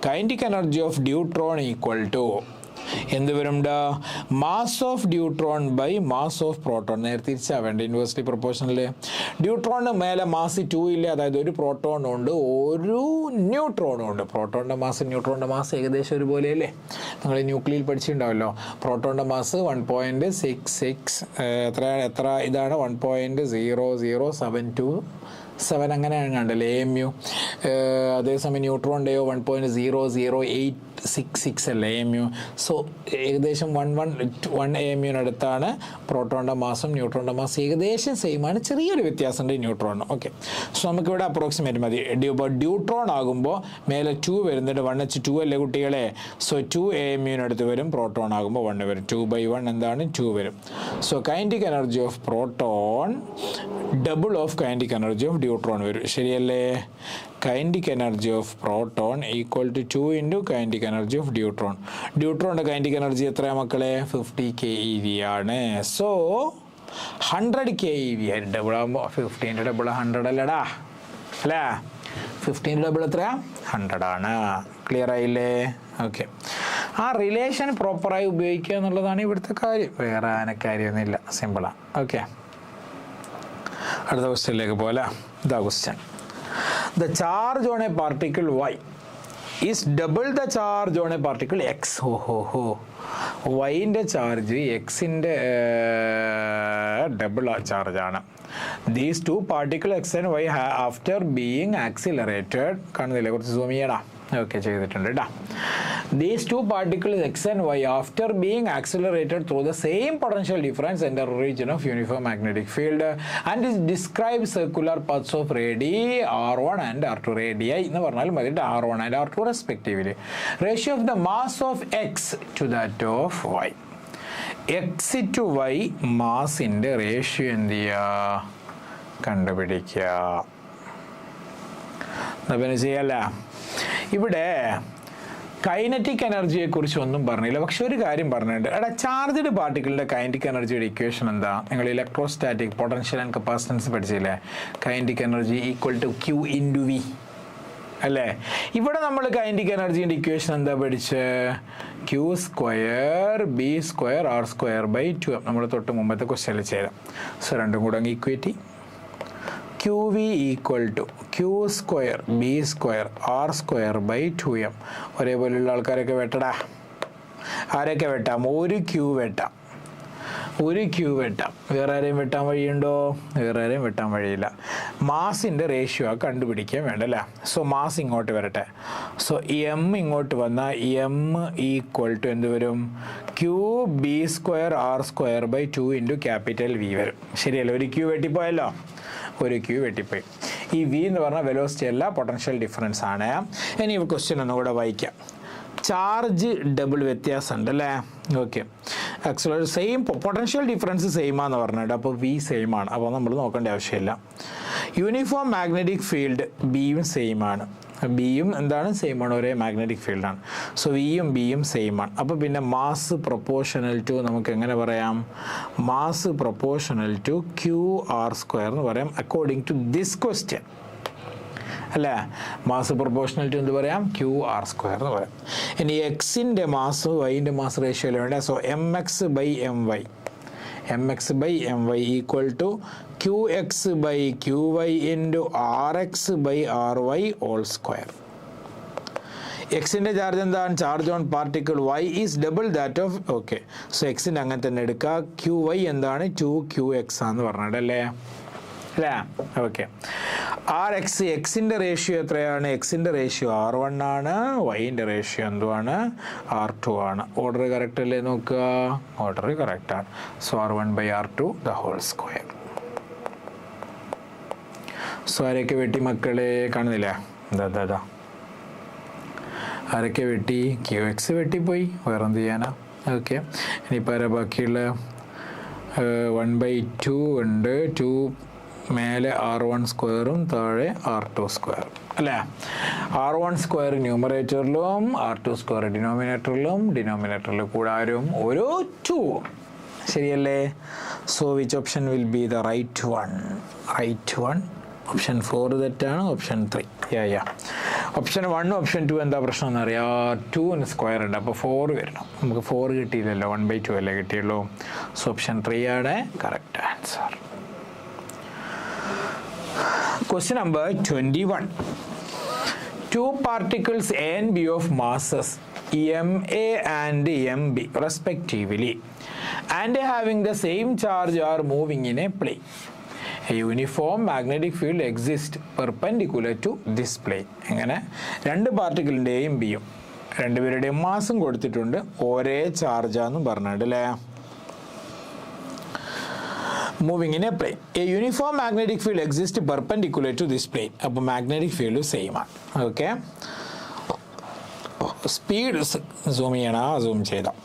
kinetic energy of deuteron equal to എന്ത് വരും, mass of deuteron by mass of proton. നേരെ തിരിച്ചാണ് വേണ്ട, ഇൻവേഴ്സ്ലി പ്രൊപ്പോർഷണൽ. ഡ്യൂട്രോണിന് മേലെ മാസ് 2 ഇല്ല, അതായത് ഒരു പ്രോട്ടോണും ഉണ്ട് ഒരു ന്യൂട്രോണും ഉണ്ട്. പ്രോട്ടോണിൻ്റെ മാസ് ന്യൂട്രോണിൻ്റെ മാസ് ഏകദേശം ഒരുപോലെ അല്ലേ, നിങ്ങൾ ന്യൂക്ലിയർ പഠിച്ചിട്ടുണ്ടാവല്ലോ. പ്രോട്ടോണിൻ്റെ മാസ് 1.66 എത്ര ഇതാണ് 1.00727 അങ്ങനെയാണ് കണ്ടല്ലേ AMU. അതേസമയം ന്യൂട്രോണിൻ്റെയോ 1.00866 അല്ലേ AMU. സോ ഏകദേശം 1 AMUവിനടുത്താണ് പ്രോട്ടോണിൻ്റെ മാസും ന്യൂട്രോണിൻ്റെ മാസം ഏകദേശം സെയിം ആണ്, ചെറിയൊരു വ്യത്യാസമുണ്ട് ന്യൂട്രോണിന്. ഓക്കെ, സോ നമുക്കിവിടെ അപ്രോക്സിമേറ്റ് മതി. ഡ്യൂട്രോൺ ആകുമ്പോൾ മേലെ 2 വരുന്നുണ്ട്, 1h2 അല്ലേ കുട്ടികളെ. സോ 2 AMUവിനടുത്ത് വരും, പ്രോട്ടോൺ ആകുമ്പോൾ 1 വരും. 2/1 എന്താണ്, 2 വരും. So kinetic energy of proton double of kinetic energy of deuteron വരും, ശരിയല്ലേ. Kinetic energy of proton equal to 2 into kinetic energy of deuteron. ഡ്യൂട്രോണിൻ്റെ കൈനറ്റിക് എനർജി എത്രയാണ് മക്കളെ, 50 keV ആണ്. സോ 100 keV ആയിട്ട് ഡബിൾ ആകുമ്പോൾ 15 ഡബിൾ 100 അല്ലടാ അല്ലേ, 15 ഡബിൾ എത്രയാ 100 ആണ്. ക്ലിയർ ആയില്ലേ. ഓക്കെ, ആ റിലേഷൻ പ്രോപ്പറായി ഉപയോഗിക്കുക എന്നുള്ളതാണ് ഇവിടുത്തെ കാര്യം, വേറെ കാര്യമൊന്നുമില്ല, സിമ്പിളാണ്. ഓക്കെ, അടുത്ത ക്വസ്റ്റ്യനിലേക്ക് പോലെ. ഇതാ question, the charge on a particle y is double the charge on a particle x. y-ൻ്റെ ചാർജ് എക്സിൻ്റെ ഡബിൾ ചാർജാണ്. These two particles x and y after being accelerated, കാണുന്നില്ലേ, കുറച്ച് സൂം ചെയ്യടാ. ഓക്കെ, ചെയ്തിട്ടുണ്ട് കേട്ടോ. These two particles x and y after being accelerated through the same potential difference enter a region of uniform magnetic field and is described circular paths of radii r1 and r2. radii എന്ന് പറഞ്ഞാൽ മതി, r1 and r2 respectively. Ratio of the mass of x to that of y. x to y മാസിൻ്റെ റേഷ്യോ എന്ത് ചെയ്യുക, കണ്ടുപിടിക്കുക. പിന്നെ ചെയ്യല്ല. ഇവിടെ കൈനറ്റിക് എനർജിയെ കുറിച്ച് ഒന്നും പറഞ്ഞില്ല, പക്ഷെ ഒരു കാര്യം പറഞ്ഞിട്ടുണ്ട്. എടാ, ചാർജ്ഡ് പാർട്ടിക്കിളിന്റെ കൈനറ്റിക് എനർജിയുടെ ഇക്വേഷൻ എന്താ, നിങ്ങൾ ഇലക്ട്രോസ്റ്റാറ്റിക് പൊട്ടൻഷ്യൽ ആൻഡ് കപ്പാസിറ്റൻസ് പഠിച്ചില്ലേ. Kinetic energy equal to Q into V അല്ലേ. ഇവിടെ നമ്മൾ കൈനറ്റിക് എനർജിയുടെ ഇക്വേഷൻ എന്താ പഠിച്ച്, Q²B²R²/2m. നമ്മൾ തൊട്ട് മുമ്പത്തെ ക്വസ്റ്റ്യനിൽ ചെയ്താൽ. സോ രണ്ടും കൂടെ അങ്ങ് ഈക്വേറ്റി. QV equal to Q²B²R²/2m. ഒരേപോലെയുള്ള ആൾക്കാരൊക്കെ വെട്ടടാ. ആരൊക്കെ വെട്ടാം, ഒരു ക്യൂ വെട്ടാം. വേറെ ആരെയും വെട്ടാൻ വഴിയുണ്ടോ, വേറെ ആരെയും വെട്ടാൻ വഴിയില്ല. മാസിൻ്റെ റേഷ്യോ കണ്ടുപിടിക്കാൻ വേണ്ടല്ലേ. സോ മാസ് ഇങ്ങോട്ട് വരട്ടെ. സോ എം ഇങ്ങോട്ട് വന്നാൽ എം ഈക്വൽ ടു എന്ത് വരും, QB²R²/2 ഇൻറ്റു ക്യാപിറ്റൽ V വരും, ശരിയല്ലേ. ഒരു ക്യൂ വെട്ടിപ്പോയല്ലോ, ഒരു ക്യൂ വെട്ടിപ്പോയി. ഈ V എന്ന് പറഞ്ഞാൽ വെലോസിറ്റി അല്ല, പൊട്ടൻഷ്യൽ ഡിഫറൻസ് ആണ്. ഇനി ക്വസ്റ്റ്യൻ ഒന്നുകൂടെ വായിക്കാം. ചാർജ് ഡബിൾ വ്യത്യാസമുണ്ട് അല്ലേ. Okay, actually same potential difference same ആണെന്ന് പറഞ്ഞിട്ട്, അപ്പോൾ V സെയിം ആണ്, അപ്പോൾ നമ്മൾ നോക്കേണ്ട ആവശ്യമില്ല. യൂണിഫോം മാഗ്നറ്റിക് ഫീൽഡ് ബിയും സെയിം ആണ്. ബിയും എന്താണ്, സെയിം ആണ്, ഒരേ മാഗ്നറ്റിക് ഫീൽഡാണ്. സോ വിയും ബിയും സെയിം ആണ്. അപ്പോൾ പിന്നെ മാസ് പ്രൊപ്പോർഷണൽ ടു നമുക്ക് എങ്ങനെ പറയാം, മാസ് പ്രൊപ്പോർഷണൽ ടു QR² എന്ന് പറയാം, അക്കോർഡിംഗ് ടു ദിസ് ക്വസ്റ്റ്യൻ അല്ലേ? മാസ് പ്രൊപ്പോർഷണൽ ടു എന്ത് പറയാം? ക്യൂ ആർ സ്ക്വയർ എന്ന് പറയാം. ഇനി എക്സിൻ്റെ മാസ് വൈൻ്റെ മാസ് റേഷ്യോയിൽ വേണ്ട. So M X by M Y equal to Q X by Q Y into R X by R Y whole square. എക്സിൻ്റെ ചാർജ് എന്താണ്? Charge on particle Y is double that of. Okay, so എക്സിൻ്റെ അങ്ങനെ തന്നെ എടുക്കുക. ക്യൂ വൈ എന്താണ്? 2qx ആണെന്ന് പറഞ്ഞിട്ടല്ലേ? അല്ലേ? ഓക്കെ. ആർ എക്സ്, എക്സിൻ്റെ റേഷ്യോ എത്രയാണ്? എക്സിൻ്റെ റേഷ്യോ R1 ആണ്, വൈൻ്റെ റേഷ്യോ എന്തുവാണ്? R2 ആണ്. ഓർഡർ കറക്റ്റ് അല്ലേ? നോക്കുക, ഓർഡർ കറക്റ്റാണ്. So R1 by R2 the whole square. So ആരൊക്കെ വെട്ടി മക്കളെ? കാണുന്നില്ല? എന്താ ആരൊക്കെ വെട്ടി? QX വെട്ടിപ്പോയി, വേറെ എന്ത് ചെയ്യാനാ? ഓക്കെ, ഇനിയിപ്പോൾ ആരാ ബാക്കിയുള്ള? 1/2 ഉണ്ട്. 2 മേലെ R1 സ്ക്വയറും താഴെ R2 സ്ക്വയറും അല്ലേ? R1 സ്ക്വയർ ന്യൂമറേറ്ററിലും R2 സ്ക്വയർ ഡിനോമിനേറ്ററിൽ കൂടാരും ഒരു 2. ശരിയല്ലേ? So which option will be the right one? Option 4 തെറ്റാണ്. ഓപ്ഷൻ 3. ഓപ്ഷൻ 1 ഓപ്ഷൻ 2 എന്താ പ്രശ്നം എന്നറിയാം? 2 സ്ക്വയർ ഉണ്ട്, അപ്പോൾ 4 വരണം. നമുക്ക് 4 കിട്ടിയില്ലല്ലോ, 1/2 അല്ലേ കിട്ടിയുള്ളൂ. സോ ഓപ്ഷൻ 3 ആണ് correct answer. Question number 21. Two particles A and B of masses MA and MB respectively and having the same charge are moving in a plane. A uniform magnetic field exists perpendicular to this plane. എങ്ങനെ? രണ്ട് പാർട്ടിക്കിളിൻ്റെയും ബിയും രണ്ടുപേരുടെയും മാസും കൊടുത്തിട്ടുണ്ട്, ഒരേ ചാർജാന്നും പറഞ്ഞിട്ട് അല്ലേ? Moving in a plane. A uniform magnetic field exists perpendicular to this plane. അപ്പോൾ മാഗ്നറ്റിക് ഫീൽഡ് സെയിം ആണ്. ഓക്കെ, സ്പീഡ് സൂം ചെയ്യണം. സൂം ചെയ്താൽ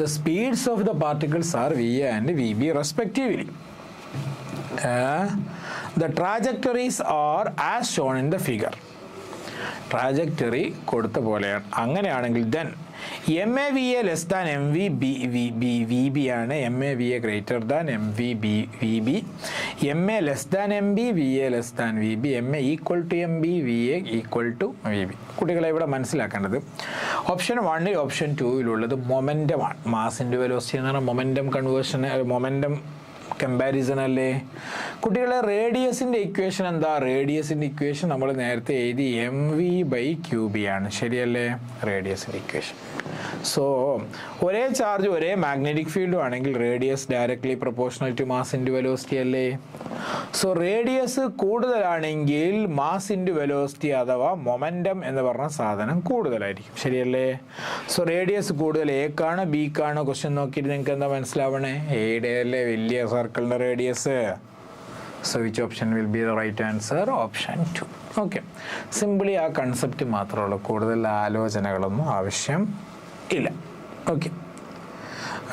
the speeds of the particles are VA and VB respectively. The trajectories are as shown in the figure. Trajectory കൊടുത്ത പോലെയാണ്. അങ്ങനെയാണെങ്കിൽ then MAVA less than MVB ആണ്. MAVA greater than MVB. MA less than MB, VA less than VB. MA equal to MB, VA equal to VB. കുട്ടികളെ ഇവിടെ മനസ്സിലാക്കേണ്ടത് ഓപ്ഷൻ 1 ഓപ്ഷൻ 2 മൊമെൻ്റമാണ്. മാസ് ഇൻറ്റു വെലോസിറ്റി എന്ന് പറഞ്ഞാൽ മൊമെൻ്റം കൺവേർഷൻ, മൊമെൻ്റം കമ്പാരിസൺ അല്ലേ? കുട്ടികളെ റേഡിയസിൻ്റെ ഇക്വേഷൻ എന്താ? റേഡിയസിൻ്റെ ഇക്വേഷൻ നമ്മൾ നേരത്തെ എഴുതി MV/QB ആണ്. ശരിയല്ലേ? റേഡിയസിൻ്റെ ഇക്വേഷൻ. സോ ഒരേ ചാർജ് ഒരേ മാഗ്നറ്റിക് ഫീൽഡും ആണെങ്കിൽ radius directly proportional to mass into velocity അല്ലേ? സോ റേഡിയസ് കൂടുതലാണെങ്കിൽ മാസ് ഇൻറ്റു വെലോസിറ്റി അഥവാ മൊമെൻ്റം എന്ന് പറഞ്ഞ സാധനം കൂടുതലായിരിക്കും. ശരിയല്ലേ? സോ റേഡിയസ് കൂടുതൽ എക്കാണോ ബിക്കാണോ? ക്വസ്റ്റ്യൻ നോക്കിയിട്ട് നിങ്ങൾക്ക് എന്താ മനസ്സിലാവണേ? എയുടെ അല്ലേ വലിയ സർക്കിളിൻ്റെ radius. So which option will be the right answer? Option 2. Okay, simply ആ കൺസെപ്റ്റ് മാത്രമേ ഉള്ളൂ, കൂടുതൽ ആലോചനകളൊന്നും ആവശ്യം ഇല്ല. ഓക്കെ,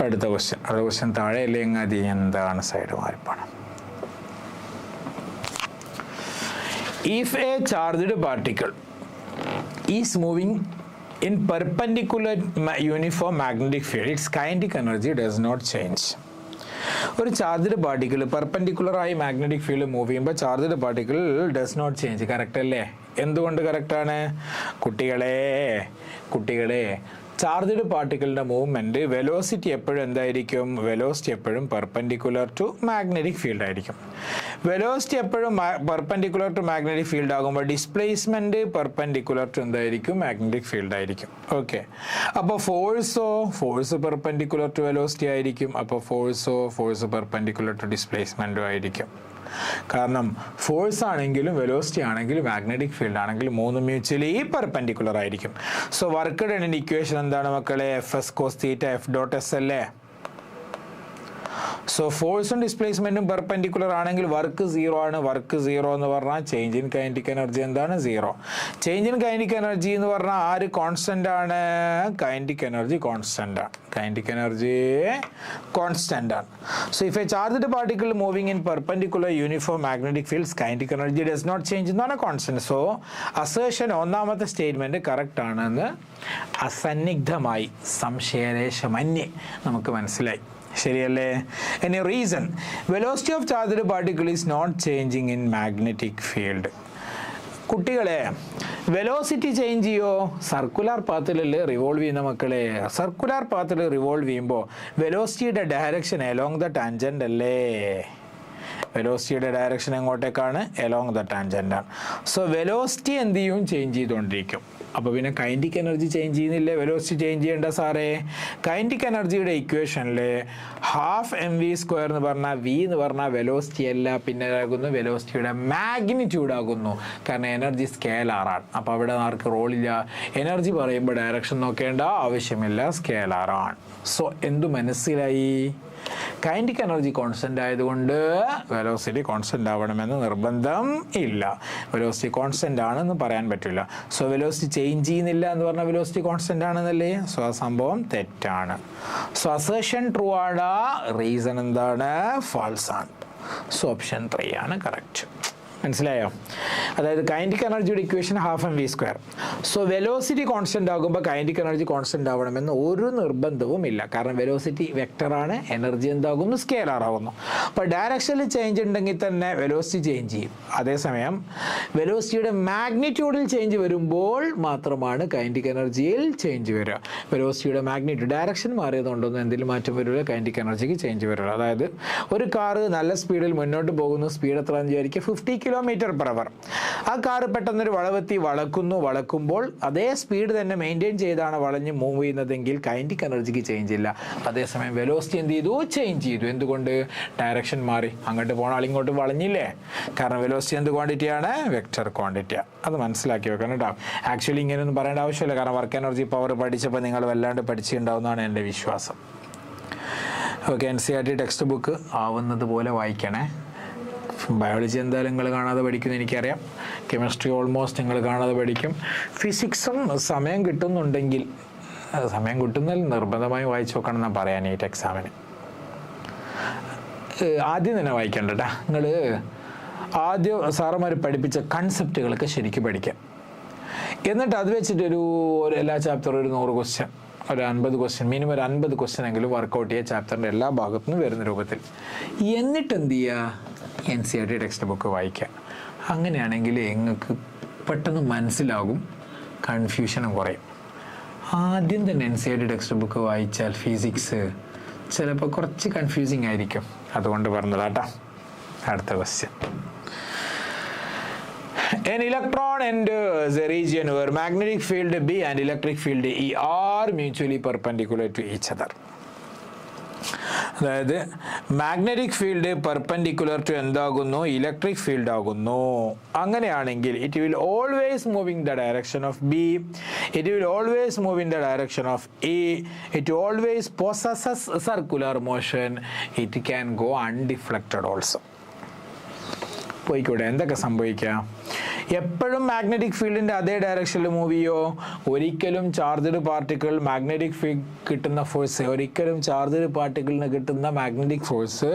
അടുത്ത ക്വസ്റ്റ്യൻ താഴെ അല്ലേ എങ്ങാതി എന്താണ് side മാറിപ്പോണം. If a charged particle is moving in perpendicular uniform magnetic field, its kinetic energy does not change. ഒരു ചാർജ്ഡ് പാർട്ടിക്കിൾ പെർപെൻഡിക്കുലറായി മാഗ്നറ്റിക് ഫീൽഡ് മൂവ് ചെയ്യുമ്പോൾ charged particle does not change. Correct അല്ലേ? എന്തുകൊണ്ട് കറക്റ്റാണ്? കുട്ടികളെ ചാർജ്ഡ് പാർട്ടിക്കിളിൻ്റെ മൂവ്മെൻറ്റ് വെലോസിറ്റി എപ്പോഴും എന്തായിരിക്കും? വെലോസിറ്റി എപ്പോഴും പെർപെൻഡിക്കുലർ ടു മാഗ്നറ്റിക് ഫീൽഡ് ആയിരിക്കും. വെലോസിറ്റി എപ്പോഴും പെർപെൻഡിക്കുലർ ടു മാഗ്നറ്റിക് ഫീൽഡ് ആകുമ്പോൾ ഡിസ്പ്ലേസ്മെൻറ്റ് പെർപെൻഡിക്കുലർ ടു എന്തായിരിക്കും? മാഗ്നറ്റിക് ഫീൽഡ് ആയിരിക്കും. ഓക്കെ, അപ്പോൾ ഫോഴ്സ് പെർപെൻഡിക്കുലർ ടു വെലോസിറ്റി ആയിരിക്കും. അപ്പോൾ ഫോഴ്സ് പെർപെൻഡിക്കുലർ ടു ഡിസ്പ്ലേസ്മെൻറ്റും ആയിരിക്കും. കാരണം ഫോഴ്സ് ആണെങ്കിലും വെലോസിറ്റി ആണെങ്കിലും മാഗ്നറ്റിക് ഫീൽഡ് ആണെങ്കിലും മൂന്നും മ്യൂച്വലി പെർപെൻഡിക്കുലർ ആയിരിക്കും. സോ വർക്ക് ഡണിൻ്റെ ഇക്വേഷൻ എന്താണ് മക്കളെ? FS cos θ F.S അല്ലേ? സോ ഫോഴ്സും ഡിസ്പ്ലേസ്മെൻറ്റും പെർപെൻഡിക്കുലർ ആണെങ്കിൽ വർക്ക് 0 ആണ്. വർക്ക് 0 എന്ന് പറഞ്ഞാൽ ചേഞ്ച് ഇൻ കൈനറ്റിക് എനർജി എന്താണ്? 0. ചേഞ്ച് ഇൻ കൈനറ്റിക് എനർജി എന്ന് പറഞ്ഞാൽ ആര് കോൺസ്റ്റൻ്റ് ആണ്? കൈനറ്റിക് എനർജി കോൺസ്റ്റൻ്റ് ആണ്. So if a charged particle moving in perpendicular uniform magnetic fields kinetic energy does not change എന്നാണ് കോൺസ്റ്റന്റ്. സോ അസേഷൻ ഒന്നാമത്തെ സ്റ്റേറ്റ്മെൻറ്റ് കറക്റ്റ് ആണെന്ന് അസന്നിഗ്ധമായി സംശയലേശമന്യേ നമുക്ക് മനസ്സിലായി. ശരിയല്ലേ? Any reason velocity of charged particle is not changing in magnetic field. കുട്ടികളെ വെലോസിറ്റി ചേഞ്ച് ചെയ്യോ? സർക്കുലർ പാത്തിലല്ലേ റിവോൾവ് ചെയ്യുന്ന മക്കളെ. സർക്കുലർ പാത്തിൽ റിവോൾവ് ചെയ്യുമ്പോൾ വെലോസിറ്റിയുടെ ഡയറക്ഷൻ എലോങ് ദ ടാൻജന്റ് അല്ലേ? വെലോസിറ്റിയുടെ ഡയറക്ഷൻ എങ്ങോട്ടേക്കാണ്? എലോങ് ദ ടാൻജന്റ് ആണ്. സോ വെലോസിറ്റി എന്ത് ചെയ്യും? ചേഞ്ച് ചെയ്തുകൊണ്ടിരിക്കും. അപ്പോൾ പിന്നെ കൈനറ്റിക് എനർജി ചേഞ്ച് ചെയ്യുന്നില്ലേ? വെലോസിറ്റി ചേഞ്ച് ചെയ്യേണ്ട സാറേ. കൈനറ്റിക് എനർജിയുടെ ഇക്വേഷനിൽ ½ mv² എന്ന് പറഞ്ഞാൽ v എന്ന് പറഞ്ഞാൽ വെലോസിറ്റി അല്ല, പിന്നെ ആകുന്നു വെലോസിറ്റിയുടെ മാഗ്നിറ്റ്യൂഡ് ആകുന്നു. കാരണം എനർജി സ്കേലാറാണ്. അപ്പോൾ അവിടെ ആർക്ക് റോളില്ല. എനർജി പറയുമ്പോൾ ഡയറക്ഷൻ നോക്കേണ്ട ആവശ്യമില്ല, സ്കേലാറാണ്. സോ എന്തു മനസ്സിലായി? കൈനറ്റിക് എനർജി കോൺസ്റ്റന്റ് ആയതുകൊണ്ട് വെലോസിറ്റി കോൺസ്റ്റന്റ് ആവണമെന്ന് നിർബന്ധം ഇല്ല. വെലോസിറ്റി കോൺസ്റ്റന്റ് ആണെന്ന് പറയാൻ പറ്റില്ല. സോ വെലോസിറ്റി ചേഞ്ച് ചെയ്യുന്നില്ല എന്ന് പറഞ്ഞാൽ വെലോസിറ്റി കോൺസ്റ്റന്റ് ആണെന്നല്ലേ? സോ ആ സംഭവം തെറ്റാണ്. സോ അസേഷൻ ട്രൂ ആണ്, റീസൺ എന്താണ്? ഫാൾസ് ആണ്. സോ ഓപ്ഷൻ 3 ആണ് കറക്റ്റ്. മനസ്സിലായോ? അതായത് കൈനറ്റിക് എനർജിയുടെ equation ½ mv². So velocity constant ആകുമ്പോൾ കൈനറ്റിക് എനർജി കോൺസ്റ്റന്റ് ആവണമെന്ന് ഒരു നിർബന്ധവും ഇല്ല. കാരണം വെലോസിറ്റി വെക്ടറാണ്, എനർജി എന്താകുന്നു? സ്കേലാർ ആകുന്നു. അപ്പോൾ ഡയറക്ഷനിൽ ചേഞ്ച് ഉണ്ടെങ്കിൽ തന്നെ വെലോസിറ്റി ചേഞ്ച് ചെയ്യും. അതേസമയം വെലോസിറ്റിയുടെ മാഗ്നിറ്റ്യൂഡിൽ ചേഞ്ച് വരുമ്പോൾ മാത്രമാണ് കൈനറ്റിക് എനർജിയിൽ ചേഞ്ച് വരിക. വെലോസിറ്റിയുടെ മാഗ്നിറ്റ്യൂഡ് ഡയറക്ഷൻ മാറിയതുകൊണ്ടൊന്നും എന്തെങ്കിലും മാറ്റം വരില്ല, കൈനറ്റിക് എനർജിക്ക് ചേഞ്ച് വരില്ല. അതായത് ഒരു കാറ് നല്ല സ്പീഡിൽ മുന്നോട്ട് പോകുന്നു, സ്പീഡ് എത്രയാണെന്ന് വിചാരിക്കുക? 50 km/h. ആ കാറ് പെട്ടെന്നൊരു വളവെത്തി വളക്കുമ്പോൾ അതേ സ്പീഡ് തന്നെ മെയിൻറ്റെയിൻ ചെയ്താണ് വളഞ്ഞ് മൂവ് ചെയ്യുന്നതെങ്കിൽ കൈനറ്റിക് എനർജിക്ക് ചേഞ്ച് ഇല്ല. അതേസമയം വെലോസിറ്റി എന്ത് ചെയ്തു? ചേഞ്ച് ചെയ്തു. എന്തുകൊണ്ട്? ഡയറക്ഷൻ മാറി. അങ്ങോട്ട് പോകണ ആൾ ഇങ്ങോട്ട് വളഞ്ഞില്ലേ? കാരണം വെലോസിറ്റി എന്ത് ക്വാണ്ടിറ്റിയാണ്? വെക്ടർ ക്വാണ്ടിറ്റിയാണ്. അത് മനസ്സിലാക്കി വെക്കണം കേട്ടോ. ആക്ച്വലി ഇങ്ങനെയൊന്നും പറയേണ്ട ആവശ്യമില്ല. കാരണം വർക്ക് എനർജി പവർ പഠിച്ചപ്പോൾ നിങ്ങൾ വല്ലാണ്ട് പഠിച്ചിട്ടുണ്ടാവുന്നതാണ് എൻ്റെ വിശ്വാസം. ഓക്കെ, NCERT ടെക്സ്റ്റ് ബുക്ക് ആവുന്നത് പോലെ വായിക്കണേ. ബയോളജി എന്തായാലും നിങ്ങൾ കാണാതെ പഠിക്കുമെന്ന് എനിക്കറിയാം. കെമിസ്ട്രി ഓൾമോസ്റ്റ് നിങ്ങൾ കാണാതെ പഠിക്കും. ഫിസിക്സും സമയം കിട്ടുന്നുണ്ടെങ്കിൽ, സമയം കിട്ടുന്നതിൽ നിർബന്ധമായി വായിച്ചു നോക്കണം എന്നാണ് പറയാൻ നീറ്റ് എക്സാമിന്. ആദ്യം തന്നെ വായിക്കണ്ട കേട്ടോ. നിങ്ങൾ ആദ്യം സാറന്മാർ പഠിപ്പിച്ച കൺസെപ്റ്റുകളൊക്കെ ശരിക്കും പഠിക്കാം. എന്നിട്ട് അത് വെച്ചിട്ടൊരു എല്ലാ ചാപ്റ്ററും ഒരു 100 ക്വസ്റ്റ്യൻ, ഒരു 50 ക്വസ്റ്റ്യൻ, മിനിമം ഒരു 50 ക്വസ്റ്റ്യൻ എങ്കിലും വർക്കൗട്ട് ചെയ്യുക ചാപ്റ്ററിൻ്റെ എല്ലാ ഭാഗത്തു നിന്നും വരുന്ന രൂപത്തിൽ. എന്നിട്ട് എന്ത് ചെയ്യുക? NCERT ടെക്സ്റ്റ് ബുക്ക് വായിക്കുക. അങ്ങനെയാണെങ്കിൽ നിങ്ങൾക്ക് പെട്ടെന്ന് മനസ്സിലാകും, കൺഫ്യൂഷനും കുറയും. ആദ്യം തന്നെ NCERT ടെക്സ്റ്റ് ബുക്ക് വായിച്ചാൽ ഫിസിക്സ് ചിലപ്പോൾ കുറച്ച് കൺഫ്യൂസിങ് ആയിരിക്കും. അതുകൊണ്ട് പറഞ്ഞതാട്ടാ. അടുത്ത question. An electron enters a region where magnetic field B and electric field E are mutually perpendicular to each other. അതായത് മാഗ്നറ്റിക് ഫീൽഡ് പെർപെൻഡിക്കുലർ ടു എന്താകുന്നു? ഇലക്ട്രിക് ഫീൽഡ് ആകുന്നു. അങ്ങനെയാണെങ്കിൽ it will always move in the direction of B, it will always move in the direction of A, it always possesses circular motion, it can go undeflected also. പോയിക്കൂടെ? എന്തൊക്കെ സംഭവിക്കാം? എപ്പോഴും മാഗ്നറ്റിക് ഫീൽഡിൻ്റെ അതേ ഡയറക്ഷനിൽ മൂവ് ചെയ്യോ? ഒരിക്കലും ചാർജ്ഡ് പാർട്ടിക്കിൾ മാഗ്നറ്റിക് ഫീൽഡ് കിട്ടുന്ന ഫോഴ്സ്, ഒരിക്കലും ചാർജ്ഡ് പാർട്ടിക്കിളിന് കിട്ടുന്ന മാഗ്നറ്റിക് ഫോഴ്സ്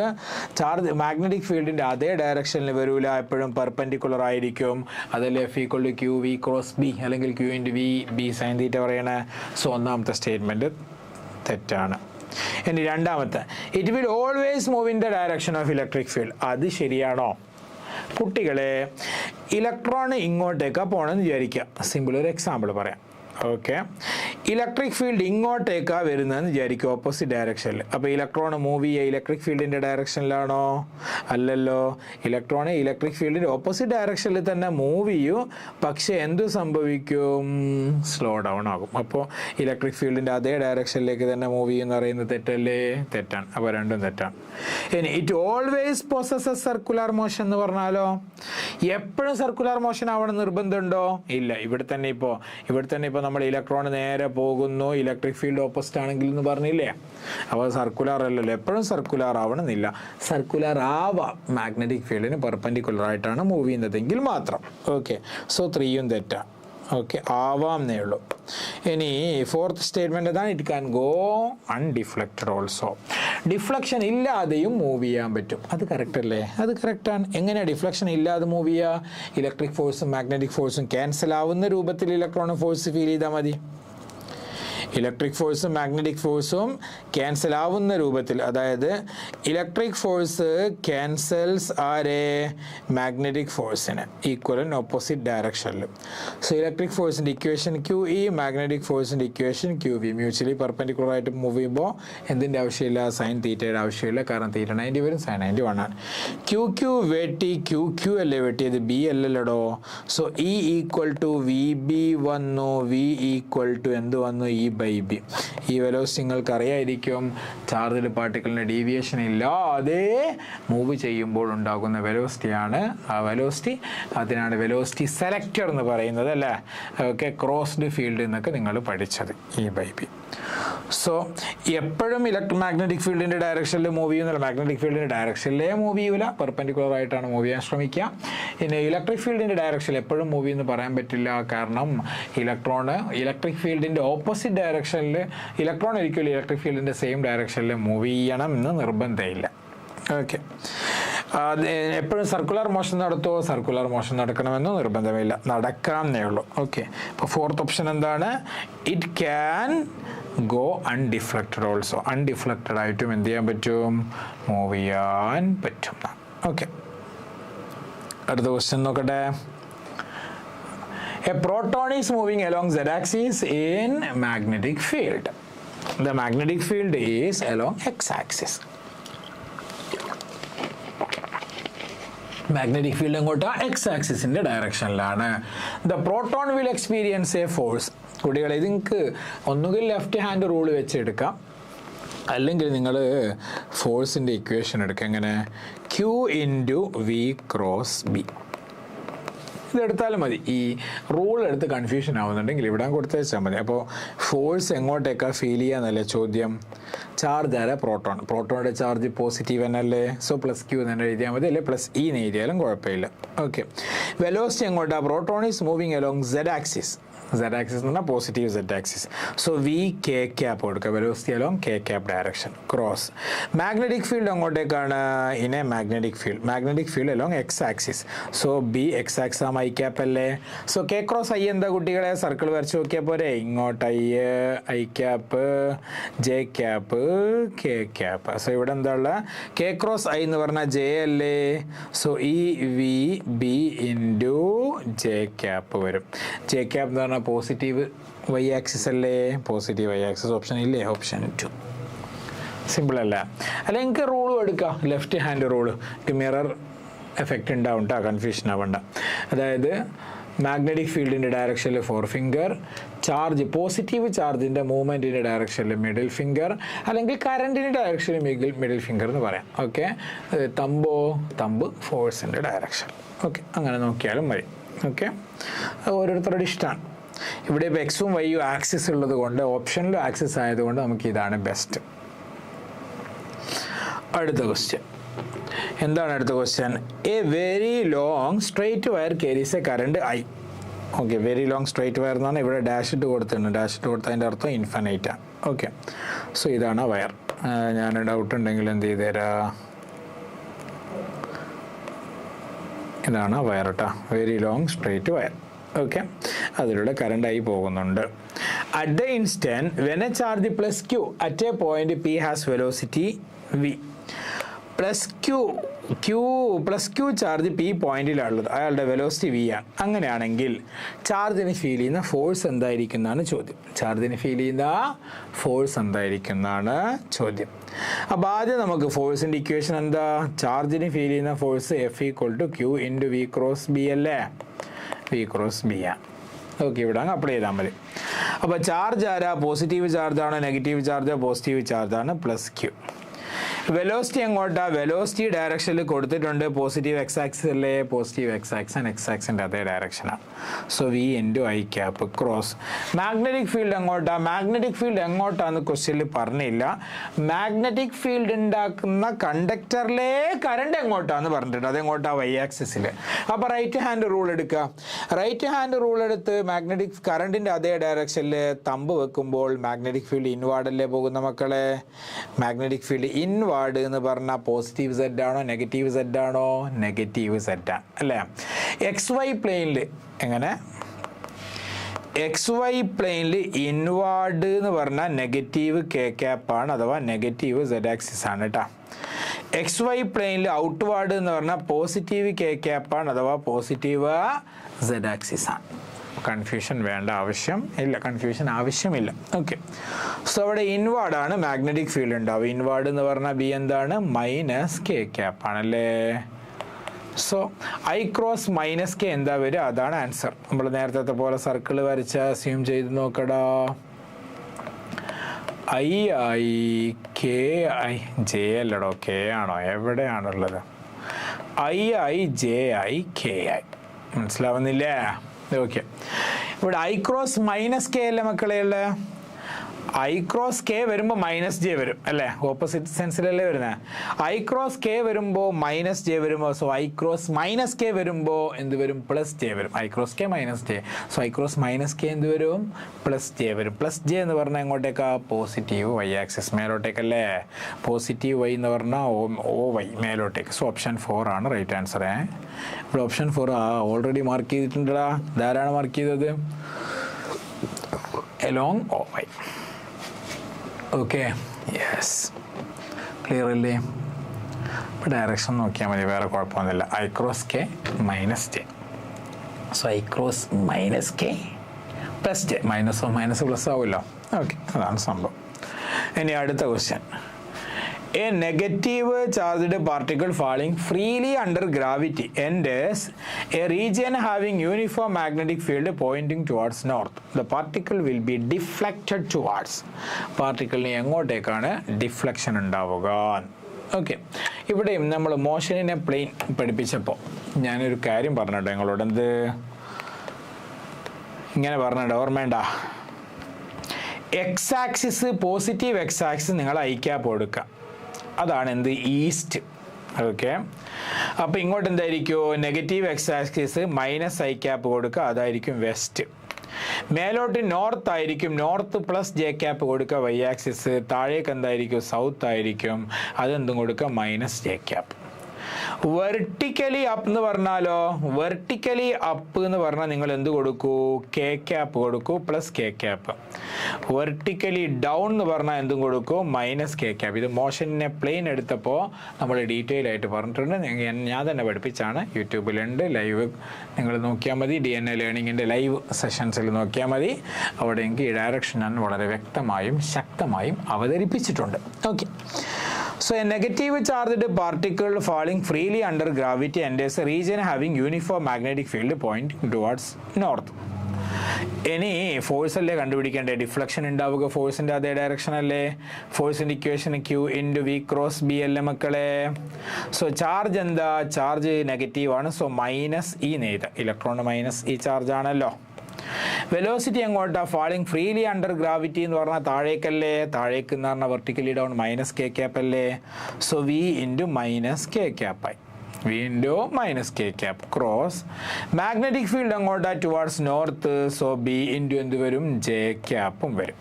മാഗ്നറ്റിക് ഫീൽഡിൻ്റെ അതേ ഡയറക്ഷനിൽ വരില്ല. എപ്പോഴും പെർപെൻഡിക്കുലർ ആയിരിക്കും. അതല്ലേ F=QV ക്രോസ് B അല്ലെങ്കിൽ Q×V B sin θ പറയണേ. സോ ഒന്നാമത്തെ സ്റ്റേറ്റ്മെൻറ്റ് തെറ്റാണ്. ഇനി രണ്ടാമത്തെ, it will always move in the direction of electric field. അത് ശരിയാണോ? കുട്ടികളെ, ഇലക്ട്രോൺ ഇങ്ങോട്ടേക്കാണ് പോകണമെന്ന് വിചാരിക്കുക. സിമ്പിൾ ഒരു എക്സാമ്പിൾ പറയാം. ഓക്കെ, ഇലക്ട്രിക് ഫീൽഡ് ഇങ്ങോട്ടേക്കാണ് വരുന്നതെന്ന് വിചാരിക്കും, ഓപ്പോസിറ്റ് ഡയറക്ഷനിൽ. അപ്പോൾ ഇലക്ട്രോൺ മൂവ് ചെയ്യുക ഇലക്ട്രിക് ഫീൽഡിൻ്റെ ഡയറക്ഷനിലാണോ? അല്ലല്ലോ. ഇലക്ട്രോൺ ഇലക്ട്രിക് ഫീൽഡിൻ്റെ ഓപ്പോസിറ്റ് ഡയറക്ഷനിൽ തന്നെ മൂവ് ചെയ്യൂ. പക്ഷേ എന്ത് സംഭവിക്കും? സ്ലോ ഡൗൺ ആകും. അപ്പോൾ ഇലക്ട്രിക് ഫീൽഡിൻ്റെ അതേ ഡയറക്ഷനിലേക്ക് തന്നെ മൂവ് ചെയ്യുമെന്ന് പറയുന്നത് തെറ്റല്ലേ? തെറ്റാണ്. അപ്പോൾ രണ്ടും തെറ്റാണ്. ഇനി it always possesses circular motion എന്ന് പറഞ്ഞാലോ? എപ്പോഴും സർക്കുലർ മോഷൻ ആവണം നിർബന്ധമുണ്ടോ? ഇല്ല. ഇവിടെ തന്നെ ഇപ്പോൾ നമ്മൾ ഇലക്ട്രോൺ നേരെ പോകുന്നു, ഇലക്ട്രിക് ഫീൽഡ് ഓപ്പോസിറ്റ് ആണെങ്കിൽ എന്ന് പറഞ്ഞില്ലേ? അപ്പോൾ സർക്കുലർ അല്ലല്ലോ, എപ്പോഴും സർക്കുലർ ആവണമെന്നില്ല. സർക്കുലർ ആവാം, മാഗ്നറ്റിക് ഫീൽഡിന് പെർപെൻഡിക്കുലർ ആയിട്ടാണ് മൂവ് ചെയ്യുന്നതെങ്കിൽ മാത്രം. ഓക്കെ, സോ 3യും തെറ്റാണ്. ഓക്കെ, ആവാമെന്നേ ഉള്ളൂ. ഇനി ഫോർത്ത് സ്റ്റേറ്റ്മെന്റ് അതാണ്, it can go undeflected also. Deflection ഇല്ലാതെയും മൂവ് ചെയ്യാൻ പറ്റും. അത് കറക്റ്റ് അല്ലേ? അത് കറക്റ്റാണ്. എങ്ങനെയാണ് ഡിഫ്ലക്ഷൻ ഇല്ലാതെ മൂവ് ചെയ്യുക? ഇലക്ട്രിക് ഫോഴ്സും മാഗ്നറ്റിക് ഫോഴ്സും ക്യാൻസൽ ആവുന്ന രൂപത്തിൽ ഇലക്ട്രോൺ ഫോഴ്സ് ഫീൽ ചെയ്താൽ മതി. ഇലക്ട്രിക് ഫോഴ്സും മാഗ്നറ്റിക് ഫോഴ്സും ക്യാൻസൽ ആവുന്ന രൂപത്തിൽ, അതായത് ഇലക്ട്രിക് ഫോഴ്സ് ക്യാൻസൽസ് ആരെ മാഗ്നറ്റിക് ഫോഴ്സിന് ഈക്വൽ ആൻഡ് ഓപ്പോസിറ്റ് ഡയറക്ഷനിൽ. സോ ഇലക്ട്രിക് ഫോഴ്സിൻ്റെ ഇക്വേഷൻ QE, മാഗ്നറ്റിക് ഫോഴ്സിൻ്റെ ഇക്വേഷൻ QV. മ്യൂച്വലി പെർപെൻഡിക്കുലർ ആയിട്ട് മൂവ് ചെയ്യുമ്പോൾ എന്തിൻ്റെ ആവശ്യമില്ല? സൈൻ തീറ്റയുടെ ആവശ്യമില്ല, കാരണം തീറ്റ 90 വരും, സൈൻ 91 ആണ്. QQ വെട്ടി, QQ അല്ലേ വെട്ടിയത്, B അല്ലല്ലോ. So E equal to VB വന്നു, V ഈക്വൽ ടു എന്ത് വന്നു? E/B. ഈ വെലോസിറ്റി നിങ്ങൾക്ക് അറിയായിരിക്കും, ചാർജ്ഡ് പാർട്ടിക്കിളിൻ്റെ ഡീവിയേഷൻ ഇല്ലാതെ മൂവ് ചെയ്യുമ്പോൾ ഉണ്ടാകുന്ന വെലോസിറ്റിയാണ് ആ വെലോസിറ്റി. അതിനാണ് വെലോസിറ്റി സെലക്ടർ എന്ന് പറയുന്നത് അല്ലേ. ഓക്കെ, ക്രോസ്ഡ് ഫീൽഡ് എന്നൊക്കെ നിങ്ങൾ പഠിച്ചത് E/B. സോ എപ്പോഴും ഇലക്ട്രോമാഗ്നറ്റിക് ഫീൽഡിൻ്റെ ഡയറക്ഷനിൽ മൂവ് ചെയ്യുന്നില്ല, മാഗ്നറ്റിക് ഫീൽഡിൻ്റെ ഡയറക്ഷനിലേ മൂവ് ചെയ്യൂല, പെർപെൻഡിക്കുലർ ആയിട്ടാണ് മൂവ് ചെയ്യാൻ ശ്രമിക്കുക. പിന്നെ ഇലക്ട്രിക് ഫീൽഡിൻ്റെ ഡയറക്ഷനിൽ എപ്പോഴും മൂവ് ചെയ്യുമെന്ന് പറയാൻ പറ്റില്ല, കാരണം ഇലക്ട്രിക് ഫീൽഡിൻ്റെ ഓപ്പോസിറ്റ് ഡയറക്ഷനിൽ ഇലക്ട്രോൺ ഒരിക്കലും ഇലക്ട്രിക് ഫീൽഡിൻ്റെ സെയിം ഡയറക്ഷനിൽ മൂവ് ചെയ്യണം എന്ന് നിർബന്ധമില്ല. ഓക്കെ, എപ്പോഴും സർക്കുലർ മോഷൻ നടത്തുമോ? സർക്കുലർ മോഷൻ നടക്കണമെന്ന് നിർബന്ധമില്ല, നടക്കാം എന്നേ ഉള്ളൂ. ഓക്കെ, അപ്പോൾ ഫോർത്ത് ഓപ്ഷൻ എന്താണ്? It can go undeflected also. Undeflected ആയിട്ടും എന്ത് ചെയ്യാൻ പറ്റും? മൂവ് ചെയ്യാൻ പറ്റും. ഓക്കെ, അടുത്ത ക്വസ്റ്റ്യൻ നോക്കട്ടെ. A proton is moving along z-axis in magnetic field. The magnetic field is along x-axis. Magnetic field എങ്ങോട്ടാ? x-axisന്റെ ഡയറക്ഷനിലാണ്. The proton will experience a force. കുട്ടികളെ, ഇത് നിങ്ങൾക്ക് ഒന്നുകിൽ ലെഫ്റ്റ് ഹാൻഡ് റൂൾ വെച്ചെടുക്കാം, അല്ലെങ്കിൽ നിങ്ങൾ ഫോഴ്സിൻ്റെ ഇക്വേഷൻ എടുക്കുക. എങ്ങനെ? Q × V × B. ഇതെടുത്താലും മതി. ഈ റൂൾ എടുത്ത് കൺഫ്യൂഷൻ ആവുന്നുണ്ടെങ്കിൽ ഇവിടെ കൊടുത്ത് വെച്ചാൽ മതി. അപ്പോൾ ഫോഴ്സ് എങ്ങോട്ടേക്കാണ് ഫീൽ ചെയ്യാന്നല്ലേ ചോദ്യം. ചാർജ് ആരാ? പ്രോട്ടോൺ. പ്രോട്ടോണിൻ്റെ ചാർജ് പോസിറ്റീവ് എന്നല്ലേ. സോ +Q തന്നെ എഴുതിയാൽ മതി, അല്ലെ +E എന്ന് എഴുതിയാലും കുഴപ്പമില്ല. ഓക്കെ, വെലോസിറ്റി എങ്ങോട്ടാണ്? പ്രോട്ടോൺ ഈസ് മൂവിങ് അലോങ് z-ആക്സിസ്. z-ആക്സിസ് എന്ന് പറഞ്ഞാൽ പോസിറ്റീവ് z-ആക്സിസ്. സോ V K കൊടുക്കുക, velocity along K direction cross. Magnetic field എങ്ങോട്ടേക്കാണ്? In a magnetic field. Magnetic field along x-ആക്സിസ്. സോ B x-ആക്സിസ് ആകുമ്പോൾ I അല്ലേ. സോ K × I എന്താ കുട്ടികളെ? സർക്കിൾ വരച്ച് നോക്കിയാൽ പോരെ. ഇങ്ങോട്ട് I cap, J cap, K cap. So ഇവിടെ എന്താ ഉള്ള? K × I എന്ന് പറഞ്ഞാൽ J അല്ലേ. സോ EVB × J ക്യാപ്പ് വരും. J ക്യാപ്പ് എന്ന് പറഞ്ഞാൽ പോസിറ്റീവ് y-ആക്സിസ് അല്ലേ. പോസിറ്റീവ് y-ആക്സിസ് ഓപ്ഷൻ ഇല്ലേ? ഓപ്ഷൻ 2. സിമ്പിൾ അല്ല. അല്ലെങ്കിൽ നിങ്ങൾക്ക് റൂളും എടുക്കാം, left hand rule. Mirror effect ഉണ്ടാവും കേട്ടോ, കൺഫ്യൂഷൻ ആവണ്ട. അതായത് മാഗ്നറ്റിക് ഫീൽഡിൻ്റെ ഡയറക്ഷനിൽ 4 ഫിംഗർ, ചാർജ് പോസിറ്റീവ് ചാർജിൻ്റെ മൂവ്മെൻറ്റിൻ്റെ ഡയറക്ഷനിൽ മിഡിൽ ഫിംഗർ, അല്ലെങ്കിൽ കറണ്ടിൻ്റെ ഡയറക്ഷനിൽ മിഡിൽ ഫിംഗർ എന്ന് പറയാം. ഓക്കെ, തമ്പ് ഫോഴ്സിൻ്റെ ഡയറക്ഷൻ. ഓക്കെ, അങ്ങനെ നോക്കിയാലും മതി. ഓക്കെ, ഓരോരുത്തരുടെ ഇഷ്ടമാണ്. ഇവിടെ ഇപ്പോൾ എക്സും വൈയും ആക്സിസ് ഉള്ളത് കൊണ്ട്, ഓപ്ഷനിലും ആക്സിസ് ആയതുകൊണ്ട് നമുക്ക് ഇതാണ് ബെസ്റ്റ്. അടുത്ത ക്വസ്റ്റ്യൻ എന്താണ്? അടുത്ത question, A very long straight wire carries A current I. Okay, very long straight wire എന്നാണ് ഇവിടെ ഡാഷ് ഇട്ട് കൊടുത്തിട്ടുണ്ട്. ഡാഷ് ഇട്ട് കൊടുത്തതിൻ്റെ അർത്ഥം ഇൻഫിനൈറ്റ് ആണ്. ഓക്കെ, സോ ഇതാണ് വയർ. ഞാൻ ഡൗട്ട് ഉണ്ടെങ്കിൽ എന്ത് ചെയ്തുതരാം, ഇതാണ് വയർ കേട്ടോ, very long straight wire. Okay, അതിലൂടെ കറണ്ട് I പോകുന്നുണ്ട്. At the instant when A charge +Q at A point P has velocity V. +Q charge P പോയിന്റിലാണുള്ളത്, അയാളുടെ വെലോസിറ്റി V ആണ്. അങ്ങനെയാണെങ്കിൽ ചാർജിന് ഫീൽ ചെയ്യുന്ന ഫോഴ്സ് എന്തായിരിക്കും എന്നാണ് ചോദ്യം. ചാർജിന് ഫീൽ ചെയ്യുന്ന ഫോഴ്സ് എന്തായിരിക്കും എന്നാണ് ചോദ്യം. അപ്പോൾ ആദ്യം നമുക്ക് ഫോഴ്സിൻ്റെ ഇക്വേഷൻ എന്താ? ചാർജിന് ഫീൽ ചെയ്യുന്ന force F = Q × V × B അല്ലേ. V × B ആണ്. ഓക്കെ, ഇവിടെ അങ്ങ് അപ്ലൈ ചെയ്താൽ മതി. അപ്പോൾ ചാർജ് ആരാ? പോസിറ്റീവ് ചാർജാണോ നെഗറ്റീവ് ചാർജോ? പോസിറ്റീവ് ചാർജാണ്, +Q. വെലോസിറ്റി എങ്ങോട്ടാ? വെലോസിറ്റി ഡയറക്ഷനിൽ കൊടുത്തിട്ടുണ്ട്, പോസിറ്റീവ് x-ആക്സിസ് അല്ലേ. പോസിറ്റീവ് x-ആക്സിസ് x-ആക്സിൻ്റെ അതേ ഡയറക്ഷനാണ്. So V × I cap cross. Magnetic field എങ്ങോട്ടാ? മാഗ്നറ്റിക് ഫീൽഡ് എങ്ങോട്ടാന്ന് ക്വസ്റ്റ്യനിൽ പറഞ്ഞില്ല. മാഗ്നറ്റിക് ഫീൽഡ് ഉണ്ടാക്കുന്ന കണ്ടക്ടറിലെ കറണ്ട് എങ്ങോട്ടാന്ന് പറഞ്ഞിട്ടുണ്ട്. അതെങ്ങോട്ടാ? y-ആക്സിസിൽ. അപ്പോൾ റൈറ്റ് ഹാൻഡ് റൂൾ എടുക്കുക. റൈറ്റ് ഹാൻഡ് റൂൾ എടുത്ത് മാഗ്നറ്റിക് കറണ്ടിൻ്റെ അതേ ഡയറക്ഷനിൽ തമ്പ് വെക്കുമ്പോൾ മാഗ്നറ്റിക് ഫീൽഡ് ഇൻവാർഡല്ലേ പോകുന്ന മക്കളെ. മാഗ്നറ്റിക് ഫീൽഡ് ഇൻവാർഡ് എന്ന് പറഞ്ഞാൽ പോസിറ്റീവ് Z ആണോ നെഗറ്റീവ് Z ആണോ? നെഗറ്റീവ് Z ആണ് അല്ലേ. XY പ്ലെയിനിൽ എങ്ങനെ? എക്സ് വൈ പ്ലെയിനിൽ ഇൻവാർഡ് എന്ന് പറഞ്ഞാൽ നെഗറ്റീവ് കെ ക്യാപ്പാണ്, അഥവാ നെഗറ്റീവ് സെഡ് ആക്സിസ് ആണ് കേട്ടോ. എക്സ് വൈ പ്ലെയിനിൽ ഔട്ട്വാർഡ് എന്ന് പറഞ്ഞാൽ പോസിറ്റീവ് കെ ക്യാപ്പാണ്, അഥവാ പോസിറ്റീവ് സെഡ് ആക്സിസ് ആണ്. കൺഫ്യൂഷൻ വേണ്ട ആവശ്യം ഇല്ല, കൺഫ്യൂഷൻ ആവശ്യമില്ല. ഓക്കെ, സോ അവിടെ ഇൻവാർഡാണ് മാഗ്നറ്റിക് ഫീൽഡ് ഉണ്ടാവും. ഇൻവാർഡ് എന്ന് പറഞ്ഞാൽ ബി എന്താണ്? മൈനസ് കെ ക്യാപ്പ് ആണല്ലേ. So I cross minus K എന്താ വരിക? അതാണ് ആൻസർ. നമ്മൾ നേരത്തെ പോലെ സർക്കിൾ വരച്ച് അസ്യൂം ചെയ്ത് നോക്കടാ. I i k i j അല്ലടോ, കെ ആണോ? എവിടെയാണുള്ളത്? I i j i k i. മനസ്സിലാവുന്നില്ലേ? ഓക്കെ, ഇവിടെ ഐ ക്രോസ് മൈനസ് കെ അല്ലേ മക്കളെ ഉള്ളത്? ഐ ക്രോസ് കെ വരുമ്പോൾ മൈനസ് ജെ വരും അല്ലേ? ഓപ്പോസിറ്റ് സെൻസിലല്ലേ വരുന്നത്? ഐ ക്രോസ് കെ വരുമ്പോൾ മൈനസ് ജെ വരുമ്പോൾ, so I cross minus k വരുമ്പോൾ എന്ത് വരും? പ്ലസ് ജെ വരും. I cross K minus J, so I cross minus k എന്ത് വരും? പ്ലസ് ജെ വരും. പ്ലസ് ജെ എന്ന് പറഞ്ഞാൽ എങ്ങോട്ടേക്കാ? പോസിറ്റീവ് വൈ ആക്സിസ്, മേലോട്ടേക്കല്ലേ? പോസിറ്റീവ് വൈ എന്ന് പറഞ്ഞാൽ ഓ വൈ, മേലോട്ടേക്ക്. സോ ഓപ്ഷൻ 4 ആണ് റൈറ്റ് ആൻസർ. ഇവിടെ ഓപ്ഷൻ 4 ഓൾറെഡി മാർക്ക് ചെയ്തിട്ടുണ്ടടാ. ഇതാരാണ് മാർക്ക് ചെയ്തത്? Along O Y. Okay, yes, clear അല്ലേ? ഇപ്പോൾ ഡയറക്ഷൻ നോക്കിയാൽ മതി, വേറെ കുഴപ്പമൊന്നുമില്ല. I cross K minus J, so I cross minus K plus J. മൈനസോ മൈനസ് പ്ലസ് ആവുമല്ലോ. ഓക്കെ, അതാണ് സംഭവം. ഇനി അടുത്ത question. A negative charged particle falling freely under gravity enters a region having uniform magnetic field pointing towards north. The particle will be deflected towards. Particle എങ്ങോട്ടേക്കാണ് ഡിഫ്ലക്ഷൻ ഉണ്ടാവുക? ഓക്കെ, ഇവിടെയും നമ്മൾ മോഷനിനെ പ്ലെയിൻ പഠിപ്പിച്ചപ്പോൾ ഞാനൊരു കാര്യം പറഞ്ഞിട്ടോ നിങ്ങളോട്. എന്ത് ഇങ്ങനെ പറഞ്ഞിട്ടോ? ഓർമ്മേണ്ട? X axis, positive X axis നിങ്ങൾ ഐ ക്യാപ്പ് കൊടുക്കുക. അതാണ് എന്ത്? ഈസ്റ്റ്. ഓക്കെ, അപ്പോൾ ഇങ്ങോട്ട് എന്തായിരിക്കും? Negative X axis minus I cap കൊടുക്കുക, അതായിരിക്കും വെസ്റ്റ്. മേലോട്ട് നോർത്ത് ആയിരിക്കും, നോർത്ത് പ്ലസ് ജെ ക്യാപ്പ് കൊടുക്കുക വൈ ആക്സിസ്. താഴേക്ക് എന്തായിരിക്കും? സൗത്ത് ആയിരിക്കും, അതെന്തും കൊടുക്കുക? Minus J cap. Vertically up എന്ന് പറഞ്ഞാലോ? വെർട്ടിക്കലി അപ്പ് എന്ന് പറഞ്ഞാൽ നിങ്ങൾ എന്ത് കൊടുക്കൂ? കെ ക്യാപ്പ് കൊടുക്കൂ plus K cap. Vertically down എന്ന് പറഞ്ഞാൽ എന്തും കൊടുക്കൂ? Minus K cap. ഇത് മോഷനെ പ്ലെയിൻ എടുത്തപ്പോൾ നമ്മൾ ഡീറ്റെയിൽ ആയിട്ട് പറഞ്ഞിട്ടുണ്ട്. ഞാൻ തന്നെ പഠിപ്പിച്ചാണ്, യൂട്യൂബിലുണ്ട്, ലൈവ് നിങ്ങൾ നോക്കിയാൽ മതി. DNA ലേണിങ്ങിൻ്റെ ലൈവ് സെഷൻസിൽ നോക്കിയാൽ മതി. അവിടെ എനിക്ക് ഈ ഡയറക്ഷൻ ഞാൻ വളരെ വ്യക്തമായും ശക്തമായും അവതരിപ്പിച്ചിട്ടുണ്ട്. Okay, so a negative charged particle falling freely under gravity enters a region having uniform magnetic field pointing towards north. ഇനി ഫോഴ്സ് അല്ലേ കണ്ടുപിടിക്കേണ്ടേ? ഡിഫ്ലക്ഷൻ ഉണ്ടാവുക ഫോഴ്സിൻ്റെ അതേ ഡയറക്ഷൻ അല്ലേ? ഫോഴ്സിൻ്റെ equation Q into V cross B അല്ലേ മക്കളെ? സോ ചാർജ് എന്താ? ചാർജ് നെഗറ്റീവ് ആണ്, സോ മൈനസ് ഇ നെയ്ത്. ഇലക്ട്രോൺ മൈനസ് ഈ ചാർജ് ആണല്ലോ. വെലോസിറ്റി എങ്ങോട്ടാ? ഫാളിങ് ഫ്രീലി അണ്ടർ ഗ്രാവിറ്റി എന്ന് പറഞ്ഞാൽ താഴേക്കല്ലേ? താഴേക്ക് എന്ന് പറഞ്ഞാൽ vertically down minus K cap അല്ലേ? So V into minus K ക്യാപ്പായി. V into minus K cap cross magnetic field എങ്ങോട്ടാ? Towards north, so B into എന്ത് വരും? ജെ ക്യാപ്പും വരും.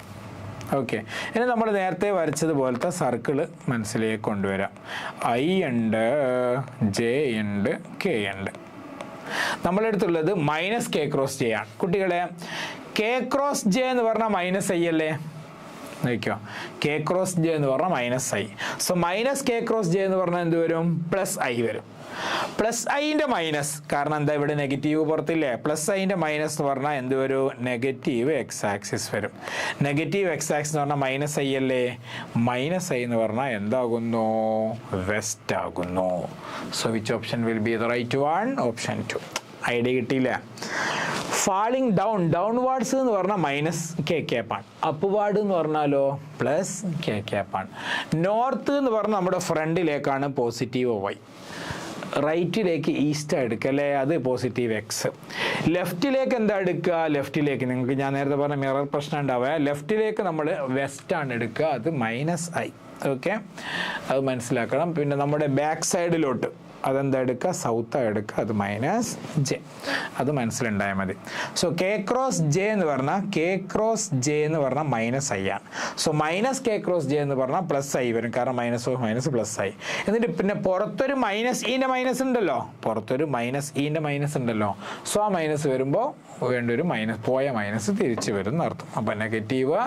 ഓക്കെ, ഇനി നമ്മൾ നേരത്തെ വരച്ചതുപോലത്തെ സർക്കിള് മനസ്സിലേക്ക് കൊണ്ടുവരാം. ഐ ഉണ്ട്, ജെ ഉണ്ട്, കെ ഉണ്ട്. നമ്മളെടുത്തുള്ളത് മൈനസ് കെ ക്രോസ് ജെ ആണ്. കുട്ടികളെ, കെ ക്രോസ് ജെ എന്ന് പറഞ്ഞാൽ മൈനസ് ഐ അല്ലേ? നോക്കിയോ, കെ ക്രോസ് ജെ എന്ന് പറഞ്ഞാൽ minus I. So minus K cross J എന്ന് പറഞ്ഞാൽ എന്ത് വരും? പ്ലസ് ഐ വരും. പ്ലസ് ഐൻ്റെ മൈനസ്, കാരണം എന്താ ഇവിടെ നെഗറ്റീവ് പുറത്തില്ലേ? പ്ലസ് ഐൻ്റെ മൈനസ് എന്ന് പറഞ്ഞാൽ എന്ത് വരും? നെഗറ്റീവ് എക്സ് ആക്സിസ് വരും. നെഗറ്റീവ് എക്സ് ആക്സിസ് എന്ന് പറഞ്ഞാൽ മൈനസ് ഐ അല്ലേ? മൈനസ് ഐ എന്ന് പറഞ്ഞാൽ എന്താകുന്നു? വെസ്റ്റ് ആകുന്നു. So which option will be the right one? Option 2. Idea കിട്ടിയില്ല? ഫാളിങ് ഡൗൺ, ഡൗൺവാർഡ്സ് എന്ന് പറഞ്ഞാൽ മൈനസ് കെ ക്യാപ്പാണ്. അപ്വാർഡ് എന്ന് പറഞ്ഞാലോ പ്ലസ് കെ ക്യാപ്പാണ്. നോർത്ത് എന്ന് പറഞ്ഞാൽ നമ്മുടെ ഫ്രണ്ടിലേക്കാണ് പോസിറ്റീവ് വൈ. റൈറ്റിലേക്ക് ഈസ്റ്റ് എടുക്കുക അല്ലേ? അത് പോസിറ്റീവ് എക്സ്. ലെഫ്റ്റിലേക്ക് എന്താ എടുക്കുക? ലെഫ്റ്റിലേക്ക് നിങ്ങൾക്ക് ഞാൻ നേരത്തെ പറഞ്ഞ മിറർ പ്രശ്നം ഉണ്ടാവുക. ലെഫ്റ്റിലേക്ക് നമ്മൾ വെസ്റ്റാണ് എടുക്കുക, അത് മൈനസ് ഐ. ഓക്കെ, അത് മനസ്സിലാക്കണം. പിന്നെ നമ്മുടെ ബാക്ക് സൈഡിലോട്ട് അതെന്താ എടുക്കുക, സൗത്ത് എടുക്കുക, അത് മൈനസ് ജെ. അത് മനസ്സിലുണ്ടായാൽ മതി. സോ കെ ക്രോസ് ജെ എന്ന് പറഞ്ഞാൽ മൈനസ് ഐ ആണ്. So minus K cross J എന്ന് പറഞ്ഞാൽ പ്ലസ് ഐ വരും, കാരണം minus of minus plus I. എന്നിട്ട് പിന്നെ പുറത്തൊരു മൈനസ് ഇന്റെ മൈനസ് ഉണ്ടല്ലോ, സോ ആ മൈനസ് വരുമ്പോൾ വേണ്ട ഒരു മൈനസ്, പോയ മൈനസ് തിരിച്ചു വരും എന്നർത്ഥം. അപ്പം നെഗറ്റീവ്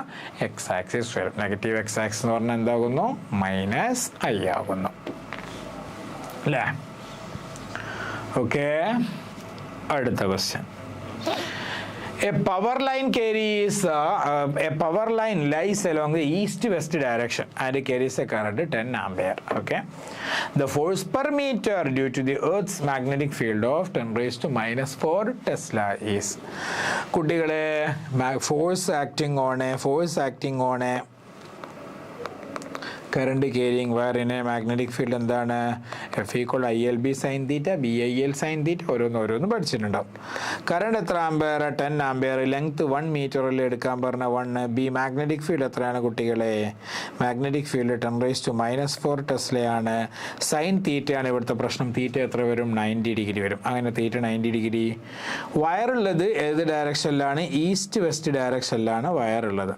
എക്സ് ആക്സിസ് വരും. നെഗറ്റീവ് എക്സ് ആക്സിസ് എന്ന് പറഞ്ഞാൽ എന്താകുന്നു, മൈനസ് ഐ ആകുന്നു അല്ലേ. ഓക്കെ, അടുത്ത question. A power line lies along the east-west direction and carries a current 10 ampere. Okay, the force per meter due to the Earth's magnetic field of 10 raised to minus 4 Tesla is. കുട്ടികളെ, force acting on a current carrying wire in a magnetic field എന്താണ്, F equal ILB sin theta, BIL sin theta, ഓരോന്ന് പഠിച്ചിട്ടുണ്ടാവും. കറണ്ട് എത്ര ആംബിയർ, 10 ആംബിയർ. ലെങ്ത് 1 മീറ്ററിൽ എടുക്കാൻ പറഞ്ഞ 1. ബി മാഗ്നറ്റിക് ഫീൽഡ് എത്രയാണ് കുട്ടികളെ, magnetic field 10 raised to minus 4 ടെസ്ലയാണ്. സൈൻ തീറ്റയാണ് ഇവിടുത്തെ പ്രശ്നം. തീറ്റ എത്ര വരും, 90 ഡിഗ്രി വരും. അങ്ങനെ തീറ്റ 90 ഡിഗ്രി. വയറുള്ളത് ഏത് ഡയറക്ഷനിലാണ്, ഈസ്റ്റ് വെസ്റ്റ് ഡയറക്ഷനിലാണ് വയറുള്ളത്.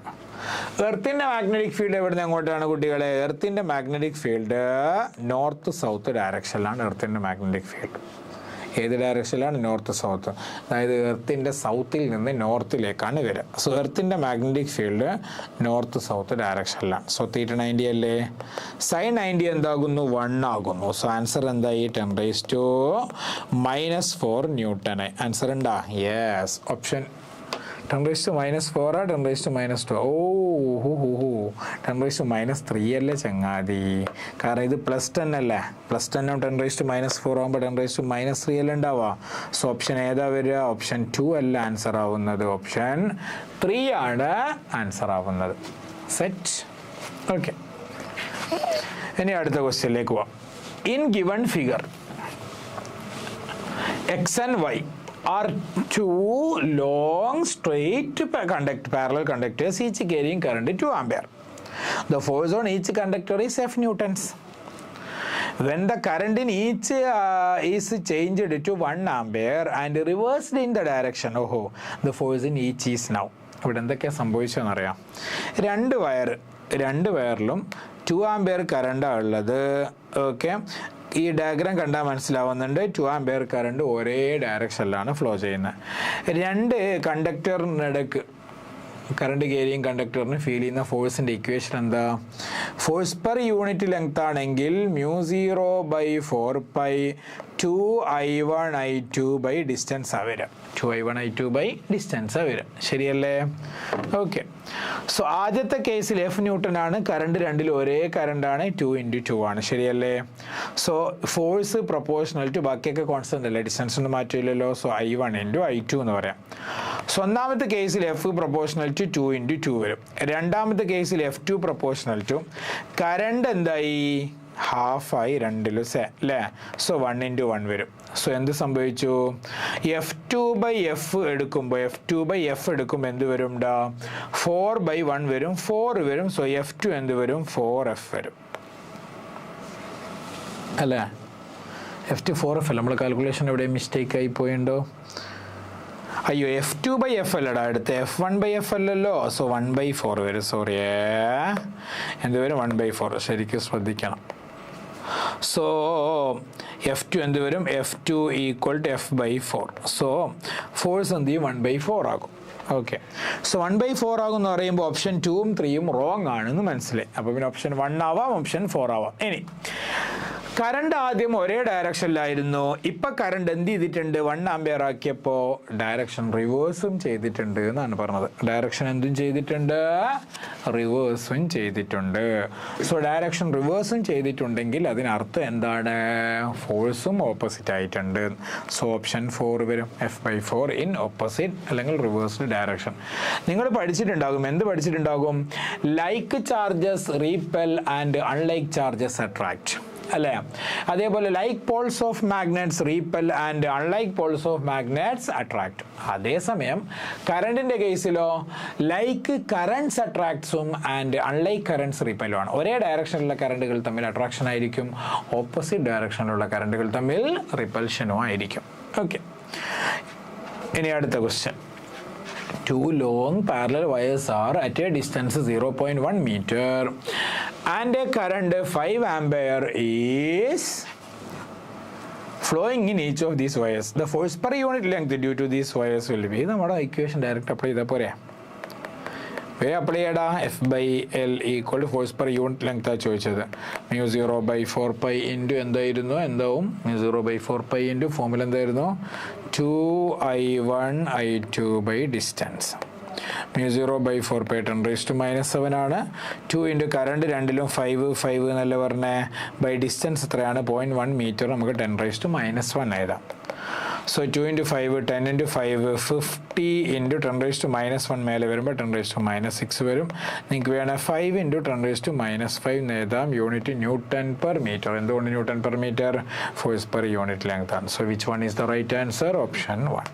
എർത്തിന്റെ മാഗ്നറ്റിക് ഫീൽഡ് എവിടുന്ന് എങ്ങോട്ടാണ് കുട്ടികളെ, എർത്തിന്റെ മാഗ്നറ്റിക് ഫീൽഡ് നോർത്ത് സൗത്ത് ഡയറക്ഷനിലാണ്. എർത്തിന്റെ മാഗ്നറ്റിക് ഫീൽഡ് ഏത് ഡയറക്ഷനിലാണ്, നോർത്ത് സൗത്ത്. അതായത് എർത്തിന്റെ സൗത്തിൽ നിന്ന് നോർത്തിലേക്കാണ് വരിക. സോ എർത്തിന്റെ മാഗ്നറ്റിക് ഫീൽഡ് നോർത്ത് സൗത്ത് ഡയറക്ഷനിലാണ്. സോ തീറ്റ 90 അല്ലേ, സൈൻ 90 എന്താകുന്നു, 1 ആകുന്നു. സോ ആൻസർ എന്തായി, 10 raised to minus 4 newton. Answer ഉണ്ടാ, yes, option 10 raised to minus 4 ആ 10 raised to minus 2. 10 raised to minus 3 അല്ലേ ചങ്ങാതി, കാരണം ഇത് പ്ലസ് 10 അല്ലേ. പ്ലസ് 10 10 raised to minus 4 ആകുമ്പോൾ 10 raised to minus 3 അല്ലേ ഉണ്ടാവുക. സോ ഓപ്ഷൻ ഏതാ വരിക, ഓപ്ഷൻ 2 അല്ല ആൻസർ ആവുന്നത്, ഓപ്ഷൻ 3 ആണ് ആൻസർ ആവുന്നത്. സെറ്റ്. ഓക്കെ, ഇനി അടുത്ത ക്വസ്റ്റ്യനിലേക്ക് പോവാം. In given figure X and Y are two long straight parallel conductors, each carrying current 2 ampere. The force on each conductor is F newtons. When the current in each is changed to 1 ampere and reversed in the direction, the force in each is now. ഇവിടെ എന്തൊക്കെയാണ് സംഭവിച്ചതെന്നറിയാം. രണ്ട് വയറിലും 2 ആംപിയർ കറണ്ടാണ് ഉള്ളത്. ഓക്കെ, ഈ ഡയഗ്രാം കണ്ടാൽ മനസ്സിലാവുന്നുണ്ട് 2 ആംപിയർ കറണ്ട് ഒരേ ഡയറക്ഷനിലാണ് ഫ്ലോ ചെയ്യുന്നത്. രണ്ട് കണ്ടക്ടറിനിടക്ക് കറണ്ട് ക്യാരിയിങ് കണ്ടക്ടറിന് ഫീൽ ചെയ്യുന്ന ഫോഴ്സിൻ്റെ ഇക്വേഷൻ എന്താ, ഫോഴ്സ് പെർ യൂണിറ്റ് ലെങ്ത് ആണെങ്കിൽ μ0/4π 2I1I2 ബൈ ഡിസ്റ്റൻസ് ആ വരിക. 2I1I2 ബൈ ഡിസ്റ്റൻസ് ആ വരിക, ശരിയല്ലേ? ഓക്കെ, സോ ആദ്യത്തെ കേസിൽ F ന്യൂട്ടൺ ആണ്, കറണ്ട് രണ്ടിലും ഒരേ കറണ്ടാണ്, 2 × 2 ആണ്, ശരിയല്ലേ? സോ ഫോഴ്സ് പ്രൊപ്പോർഷണൽ ടു, ബാക്കിയൊക്കെ കോൺസ്റ്റന്റ് അല്ലേ, ഡിസ്റ്റൻസ് ഒന്നും മാറ്റില്ലല്ലോ. സോ I1 × I2 എന്ന് പറയാം. സോ ഒന്നാമത്തെ കേസിൽ F പ്രൊപ്പോർഷണൽ ടു 2 × 2 വരും. രണ്ടാമത്തെ കേസിൽ F2 പ്രൊപ്പോർഷണൽ ടു കറണ്ട് എന്തായി, ഹാഫായി രണ്ടിലും അല്ലേ. സോ 1 × 1 വരും. സോ എന്ത് സംഭവിച്ചു, F2/F എടുക്കുമ്പോൾ എന്ത് വരും, 4/1 വരും, 4 വരും. സോ F2 എന്ത് വരും, 4F വരും അല്ലേ. F2 4F അല്ല, നമ്മുടെ കാൽക്കുലേഷൻ എവിടെ മിസ്റ്റേക്ക് ആയി പോയിണ്ടോ? അയ്യോ, F2/F അല്ലടാ, അടുത്ത് F1/F അല്ലല്ലോ. സോ 1/4 വരും. സോറി, എന്ത് വരും, 1/4. ശരിക്കും ശ്രദ്ധിക്കണം. സോ F2 എന്ത് വരും, F2 = F/4. സോ ഫോഴ്സ് എന്ത് ചെയ്യും, 1/4 ആകും. ഓക്കെ, സോ 1/4 ആകും എന്ന് പറയുമ്പോൾ ഓപ്ഷൻ 2ഉം 3ഉം റോങ് ആണെന്ന് മനസ്സിലായി. അപ്പോൾ പിന്നെ ഓപ്ഷൻ 1 ആവാം, ഓപ്ഷൻ 4 ആവാം. ഇനി കറണ്ട് ആദ്യം ഒരേ ഡയറക്ഷനിലായിരുന്നു, ഇപ്പം കറണ്ട് എന്ത് ചെയ്തിട്ടുണ്ട്, 1 ആംപിയർ ആക്കിയപ്പോൾ ഡയറക്ഷൻ റിവേഴ്സും ചെയ്തിട്ടുണ്ട് എന്നാണ് പറഞ്ഞത്. ഡയറക്ഷൻ എന്തും ചെയ്തിട്ടുണ്ട്, റിവേഴ്സും ചെയ്തിട്ടുണ്ട്. സോ ഡയറക്ഷൻ റിവേഴ്സും ചെയ്തിട്ടുണ്ടെങ്കിൽ അതിനർത്ഥം എന്താണ്, ഫോഴ്സും ഓപ്പോസിറ്റ് ആയിട്ടുണ്ട്. സോ ഓപ്ഷൻ 4 വരും, F/4 ഇൻ ഓപ്പോസിറ്റ് അല്ലെങ്കിൽ റിവേഴ്സ്ഡ് ഡയറക്ഷൻ. നിങ്ങൾ പഠിച്ചിട്ടുണ്ടാകും, എന്ത് പഠിച്ചിട്ടുണ്ടാകും, like charges repel and unlike charges attract. അല്ലേ? അതേപോലെ like poles of magnets repel and unlike poles of magnets attract. അതേസമയം കറണ്ടിന്റെ കേസിലോ ലൈക്ക് കറണ്ട്സ് അട്രാക്ട്സും ആൻഡ് അൺലൈക്ക് കറണ്ട്സ് റീപ്പലും ആണ്. ഒരേ ഡയറക്ഷനിലുള്ള കറണ്ടുകൾ തമ്മിൽ അട്രാക്ഷൻ ആയിരിക്കും, ഓപ്പോസിറ്റ് ഡയറക്ഷനിലുള്ള കറണ്ടുകൾ തമ്മിൽ റിപ്പൽഷനും ആയിരിക്കും. ഓക്കെ, ഇനി അടുത്ത question. Two long parallel wires are at a distance 0.1 meter and a current 5 ampere is flowing in each of these wires. The force per unit length due to these wires will be. നമ്മുടെ ഇക്വേഷൻ ഡയറക്റ്റ് അപ്ലൈ ചെയ്താൽ പോരെ? അപ്ലൈ ചെയ്യടാ. F/L equal force per unit length ആ ചോദിച്ചത്. μ0/4π ഇൻറ്റു എന്തായിരുന്നു, എന്താവും μ0/4π ഇൻറ്റു ഫോമുല എന്തായിരുന്നു 2I1 I2 ബൈ ഡിസ്റ്റൻസ്. μ0/4π 10⁻⁻7 ആണ്. 2 ഇൻറ്റു കറണ്ട് രണ്ടിലും 5 എന്നല്ല പറഞ്ഞേ, ബൈ ഡിസ്റ്റൻസ് എത്രയാണ് 0.1 മീറ്റർ. നമുക്ക് 10⁻⁻1 എഴുതാം. So 2 into 5 10 into 5 50 into 10⁻⁻1 മേലെ വരുമ്പോൾ 10⁻⁻6 വരും. നിങ്ങൾക്ക് വേണേൽ 5 into 10⁻⁻5 എഴുതാം. Unit newton per metre. എന്തുകൊണ്ട് newton per metre? Force per unit length ആണ്. So which one is the right answer? Option 1.